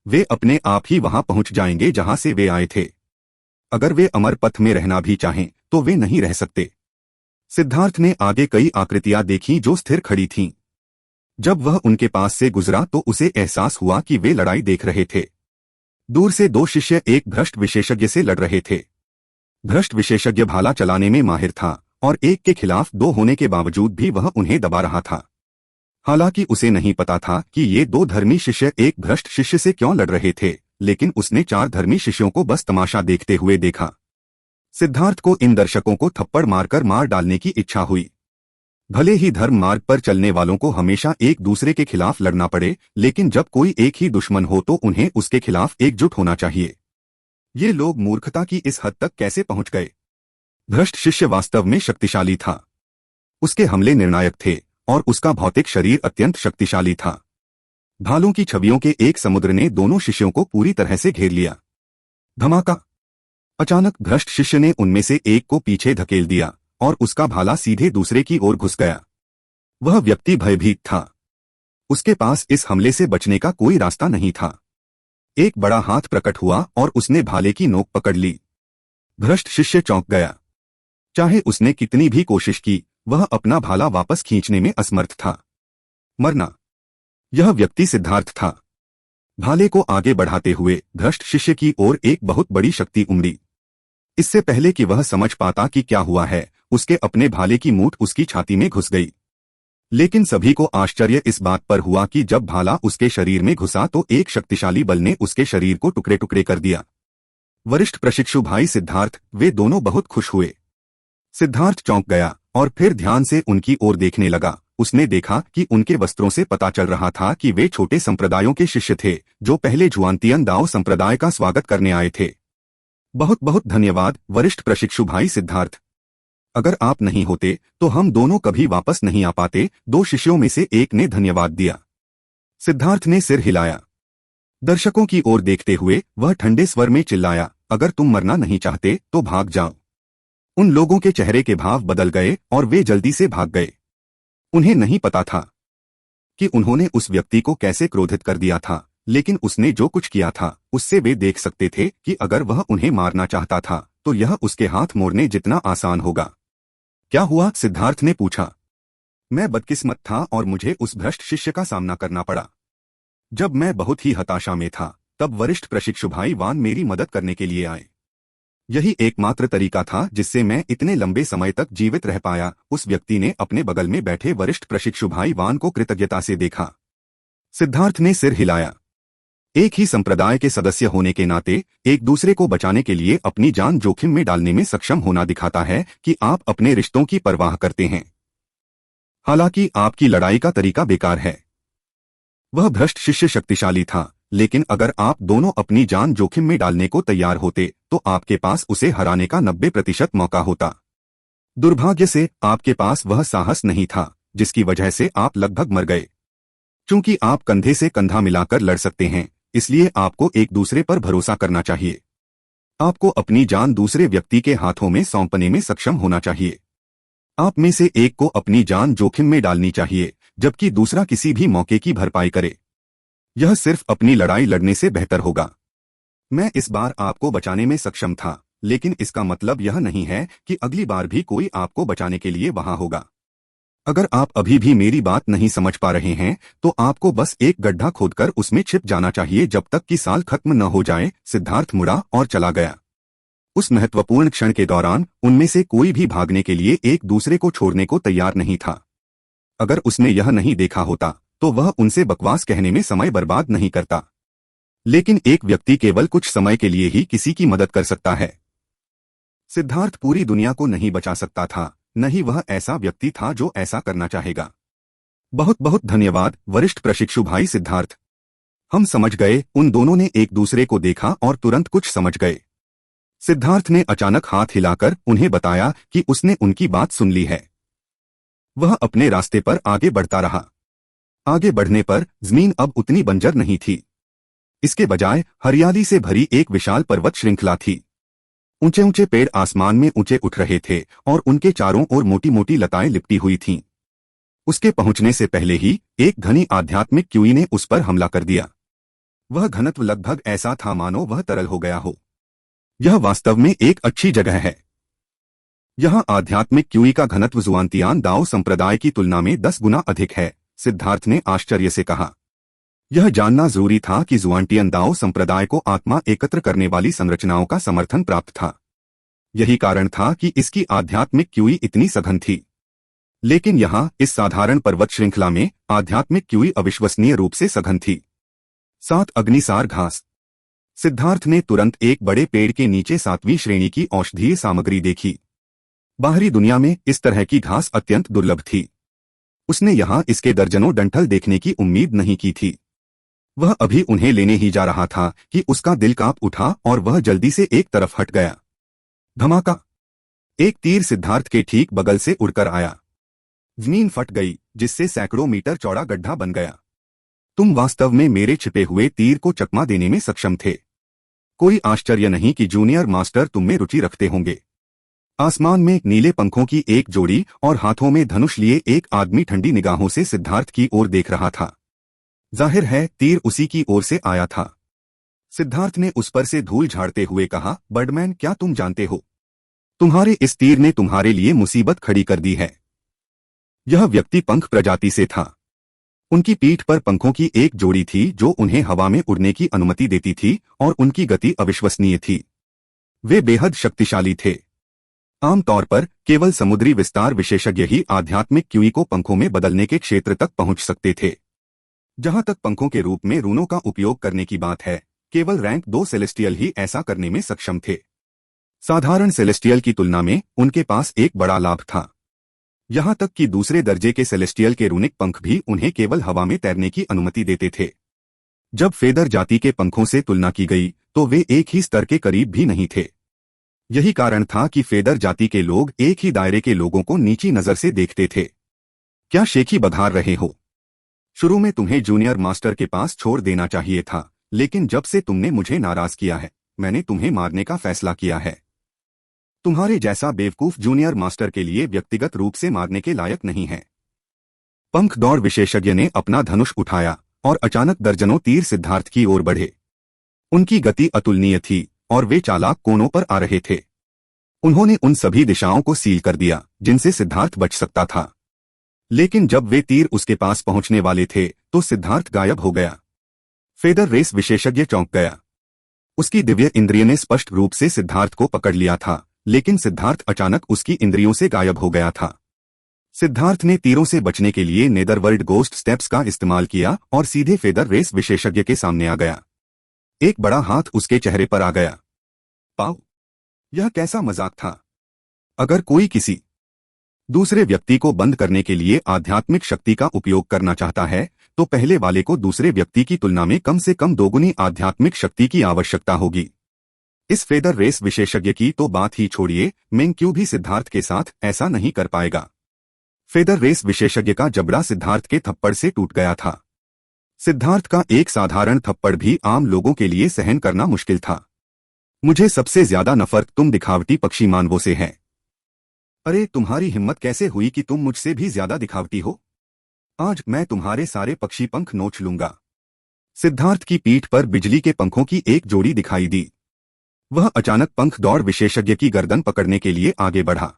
वे अपने आप ही वहां पहुंच जाएंगे जहां से वे आए थे। अगर वे अमर पथ में रहना भी चाहें तो वे नहीं रह सकते। सिद्धार्थ ने आगे कई आकृतियां देखीं जो स्थिर खड़ी थीं। जब वह उनके पास से गुजरा तो उसे एहसास हुआ कि वे लड़ाई देख रहे थे। दूर से दो शिष्य एक भ्रष्ट विशेषज्ञ से लड़ रहे थे। भ्रष्ट विशेषज्ञ भाला चलाने में माहिर था और एक के खिलाफ दो होने के बावजूद भी वह उन्हें दबा रहा था। हालांकि उसे नहीं पता था कि ये दो धर्मी शिष्य एक भ्रष्ट शिष्य से क्यों लड़ रहे थे, लेकिन उसने चार धर्मी शिष्यों को बस तमाशा देखते हुए देखा। सिद्धार्थ को इन दर्शकों को थप्पड़ मारकर मार डालने की इच्छा हुई। भले ही धर्म मार्ग पर चलने वालों को हमेशा एक दूसरे के खिलाफ लड़ना पड़े, लेकिन जब कोई एक ही दुश्मन हो तो उन्हें उसके खिलाफ एकजुट होना चाहिए। ये लोग मूर्खता की इस हद तक कैसे पहुंच गए? भ्रष्ट शिष्य वास्तव में शक्तिशाली था। उसके हमले निर्णायक थे और उसका भौतिक शरीर अत्यंत शक्तिशाली था। भालों की छवियों के एक समुद्र ने दोनों शिष्यों को पूरी तरह से घेर लिया। धमाका! अचानक भ्रष्ट शिष्य ने उनमें से एक को पीछे धकेल दिया और उसका भाला सीधे दूसरे की ओर घुस गया। वह व्यक्ति भयभीत था। उसके पास इस हमले से बचने का कोई रास्ता नहीं था। एक बड़ा हाथ प्रकट हुआ और उसने भाले की नोक पकड़ ली। भ्रष्ट शिष्य चौंक गया। चाहे उसने कितनी भी कोशिश की, वह अपना भाला वापस खींचने में असमर्थ था। मरना! यह व्यक्ति सिद्धार्थ था। भाले को आगे बढ़ाते हुए भ्रष्ट शिष्य की ओर एक बहुत बड़ी शक्ति उमड़ी। इससे पहले कि वह समझ पाता कि क्या हुआ है, उसके अपने भाले की मूठ उसकी छाती में घुस गई। लेकिन सभी को आश्चर्य इस बात पर हुआ कि जब भाला उसके शरीर में घुसा तो एक शक्तिशाली बल ने उसके शरीर को टुकड़े टुकड़े कर दिया। वरिष्ठ प्रशिक्षु भाई सिद्धार्थ, वे दोनों बहुत खुश हुए। सिद्धार्थ चौंक गया और फिर ध्यान से उनकी ओर देखने लगा। उसने देखा कि उनके वस्त्रों से पता चल रहा था कि वे छोटे संप्रदायों के शिष्य थे जो पहले जुआनतियन दाओ संप्रदाय का स्वागत करने आए थे। बहुत बहुत धन्यवाद वरिष्ठ प्रशिक्षु भाई सिद्धार्थ। अगर आप नहीं होते तो हम दोनों कभी वापस नहीं आ पाते। दो शिष्यों में से एक ने धन्यवाद दिया। सिद्धार्थ ने सिर हिलाया। दर्शकों की ओर देखते हुए वह ठंडे स्वर में चिल्लाया, अगर तुम मरना नहीं चाहते तो भाग जाओ। उन लोगों के चेहरे के भाव बदल गए और वे जल्दी से भाग गए। उन्हें नहीं पता था कि उन्होंने उस व्यक्ति को कैसे क्रोधित कर दिया था, लेकिन उसने जो कुछ किया था उससे वे देख सकते थे कि अगर वह उन्हें मारना चाहता था तो यह उसके हाथ मोड़ने जितना आसान होगा। क्या हुआ? सिद्धार्थ ने पूछा। मैं बदकिस्मत था और मुझे उस भ्रष्ट शिष्य का सामना करना पड़ा। जब मैं बहुत ही हताशा में था तब वरिष्ठ प्रशिक्षु भाई वान मेरी मदद करने के लिए आए। यही एकमात्र तरीका था जिससे मैं इतने लंबे समय तक जीवित रह पाया। उस व्यक्ति ने अपने बगल में बैठे वरिष्ठ प्रशिक्षु भाई वान को कृतज्ञता से देखा। सिद्धार्थ ने सिर हिलाया। एक ही संप्रदाय के सदस्य होने के नाते एक दूसरे को बचाने के लिए अपनी जान जोखिम में डालने में सक्षम होना दिखाता है कि आप अपने रिश्तों की परवाह करते हैं। हालांकि आपकी लड़ाई का तरीका बेकार है। वह भ्रष्ट शिष्य शक्तिशाली था, लेकिन अगर आप दोनों अपनी जान जोखिम में डालने को तैयार होते तो आपके पास उसे हराने का 90% मौका होता। दुर्भाग्य से आपके पास वह साहस नहीं था, जिसकी वजह से आप लगभग मर गए। चूंकि आप कंधे से कंधा मिलाकर लड़ सकते हैं, इसलिए आपको एक दूसरे पर भरोसा करना चाहिए। आपको अपनी जान दूसरे व्यक्ति के हाथों में सौंपने में सक्षम होना चाहिए। आप में से एक को अपनी जान जोखिम में डालनी चाहिए, जबकि दूसरा किसी भी मौके की भरपाई करे। यह सिर्फ अपनी लड़ाई लड़ने से बेहतर होगा। मैं इस बार आपको बचाने में सक्षम था, लेकिन इसका मतलब यह नहीं है कि अगली बार भी कोई आपको बचाने के लिए वहां होगा। अगर आप अभी भी मेरी बात नहीं समझ पा रहे हैं तो आपको बस एक गड्ढा खोदकर उसमें छिप जाना चाहिए जब तक कि साल खत्म न हो जाए। सिद्धार्थ मुड़ा और चला गया। उस महत्वपूर्ण क्षण के दौरान उनमें से कोई भी भागने के लिए एक दूसरे को छोड़ने को तैयार नहीं था। अगर उसने यह नहीं देखा होता तो वह उनसे बकवास कहने में समय बर्बाद नहीं करता। लेकिन एक व्यक्ति केवल कुछ समय के लिए ही किसी की मदद कर सकता है। सिद्धार्थ पूरी दुनिया को नहीं बचा सकता था, न ही वह ऐसा व्यक्ति था जो ऐसा करना चाहेगा। बहुत बहुत धन्यवाद वरिष्ठ प्रशिक्षु भाई सिद्धार्थ। हम समझ गए। उन दोनों ने एक दूसरे को देखा और तुरंत कुछ समझ गए। सिद्धार्थ ने अचानक हाथ हिलाकर उन्हें बताया कि उसने उनकी बात सुन ली है। वह अपने रास्ते पर आगे बढ़ता रहा। आगे बढ़ने पर जमीन अब उतनी बंजर नहीं थी। इसके बजाय हरियाली से भरी एक विशाल पर्वत श्रृंखला थी। ऊंचे ऊंचे पेड़ आसमान में ऊंचे उठ रहे थे और उनके चारों ओर मोटी मोटी लताएं लिपटी हुई थीं। उसके पहुंचने से पहले ही एक घनी आध्यात्मिक क्यूई ने उस पर हमला कर दिया। वह घनत्व लगभग ऐसा था मानो वह तरल हो गया हो। यह वास्तव में एक अच्छी जगह है। यहाँ आध्यात्मिक क्यूई का घनत्व जुआनतियान दाओ संप्रदाय की तुलना में 10 गुना अधिक है, सिद्धार्थ ने आश्चर्य से कहा। यह जानना जरूरी था कि जुआनटियन दाओ संप्रदाय को आत्मा एकत्र करने वाली संरचनाओं का समर्थन प्राप्त था। यही कारण था कि इसकी आध्यात्मिक क्यूई इतनी सघन थी। लेकिन यहाँ इस साधारण पर्वत श्रृंखला में आध्यात्मिक क्यूई अविश्वसनीय रूप से सघन थी। 7 अग्निसार घास। सिद्धार्थ ने तुरंत एक बड़े पेड़ के नीचे 7वीं श्रेणी की औषधीय सामग्री देखी। बाहरी दुनिया में इस तरह की घास अत्यंत दुर्लभ थी। उसने यहाँ इसके दर्जनों डंठल देखने की उम्मीद नहीं की थी। वह अभी उन्हें लेने ही जा रहा था कि उसका दिल कांप उठा और वह जल्दी से एक तरफ हट गया। धमाका! एक तीर सिद्धार्थ के ठीक बगल से उड़कर आया। जमीन फट गई, जिससे सैकड़ों मीटर चौड़ा गड्ढा बन गया। तुम वास्तव में मेरे छिपे हुए तीर को चकमा देने में सक्षम थे। कोई आश्चर्य नहीं कि जूनियर मास्टर तुम में रुचि रखते होंगे। आसमान में नीले पंखों की एक जोड़ी और हाथों में धनुष लिए एक आदमी ठंडी निगाहों से सिद्धार्थ की ओर देख रहा था। जाहिर है तीर उसी की ओर से आया था। सिद्धार्थ ने उस पर से धूल झाड़ते हुए कहा, बर्डमैन, क्या तुम जानते हो, तुम्हारे इस तीर ने तुम्हारे लिए मुसीबत खड़ी कर दी है। यह व्यक्ति पंख प्रजाति से था। उनकी पीठ पर पंखों की एक जोड़ी थी जो उन्हें हवा में उड़ने की अनुमति देती थी और उनकी गति अविश्वसनीय थी। वे बेहद शक्तिशाली थे। आमतौर पर केवल समुद्री विस्तार विशेषज्ञ ही आध्यात्मिक क्यूई को पंखों में बदलने के क्षेत्र तक पहुंच सकते थे। जहां तक पंखों के रूप में रूनों का उपयोग करने की बात है, केवल रैंक 2 सेलेस्टियल ही ऐसा करने में सक्षम थे। साधारण सेलेस्टियल की तुलना में उनके पास एक बड़ा लाभ था। यहां तक कि दूसरे दर्जे के सेलेस्टियल के रूनिक पंख भी उन्हें केवल हवा में तैरने की अनुमति देते थे। जब फेदर जाति के पंखों से तुलना की गई तो वे एक ही स्तर के करीब भी नहीं थे। यही कारण था कि फेदर जाति के लोग एक ही दायरे के लोगों को नीची नजर से देखते थे। क्या शेखी बघार रहे हो? शुरू में तुम्हें जूनियर मास्टर के पास छोड़ देना चाहिए था, लेकिन जब से तुमने मुझे नाराज किया है, मैंने तुम्हें मारने का फैसला किया है। तुम्हारे जैसा बेवकूफ जूनियर मास्टर के लिए व्यक्तिगत रूप से मारने के लायक नहीं है। पंख दौड़ विशेषज्ञ ने अपना धनुष उठाया और अचानक दर्जनों तीर सिद्धार्थ की ओर बढ़े। उनकी गति अतुलनीय थी और वे चालाक कोनों पर आ रहे थे। उन्होंने उन सभी दिशाओं को सील कर दिया जिनसे सिद्धार्थ बच सकता था। लेकिन जब वे तीर उसके पास पहुंचने वाले थे तो सिद्धार्थ गायब हो गया। फेदर रेस विशेषज्ञ चौंक गया। उसकी दिव्य इंद्रिय ने स्पष्ट रूप से सिद्धार्थ को पकड़ लिया था, लेकिन सिद्धार्थ अचानक उसकी इंद्रियों से गायब हो गया था। सिद्धार्थ ने तीरों से बचने के लिए नेदरवर्ल्ड गोस्ट स्टेप्स का इस्तेमाल किया और सीधे फेदर रेस विशेषज्ञ के सामने आ गया। एक बड़ा हाथ उसके चेहरे पर आ गया। पाओ! यह कैसा मजाक था? अगर कोई किसी दूसरे व्यक्ति को बंद करने के लिए आध्यात्मिक शक्ति का उपयोग करना चाहता है, तो पहले वाले को दूसरे व्यक्ति की तुलना में कम से कम दोगुनी आध्यात्मिक शक्ति की आवश्यकता होगी। इस फेदर रेस विशेषज्ञ की तो बात ही छोड़िए, मेंक्यू भी सिद्धार्थ के साथ ऐसा नहीं कर पाएगा। फेदर रेस विशेषज्ञ का जबड़ा सिद्धार्थ के थप्पड़ से टूट गया था। सिद्धार्थ का एक साधारण थप्पड़ भी आम लोगों के लिए सहन करना मुश्किल था। मुझे सबसे ज्यादा नफरत तुम दिखावटी पक्षी मानवों से है। अरे तुम्हारी हिम्मत कैसे हुई कि तुम मुझसे भी ज्यादा दिखावटी हो? आज मैं तुम्हारे सारे पक्षी पंख नोच लूंगा। सिद्धार्थ की पीठ पर बिजली के पंखों की एक जोड़ी दिखाई दी। वह अचानक पंख दौड़ विशेषज्ञ की गर्दन पकड़ने के लिए आगे बढ़ा।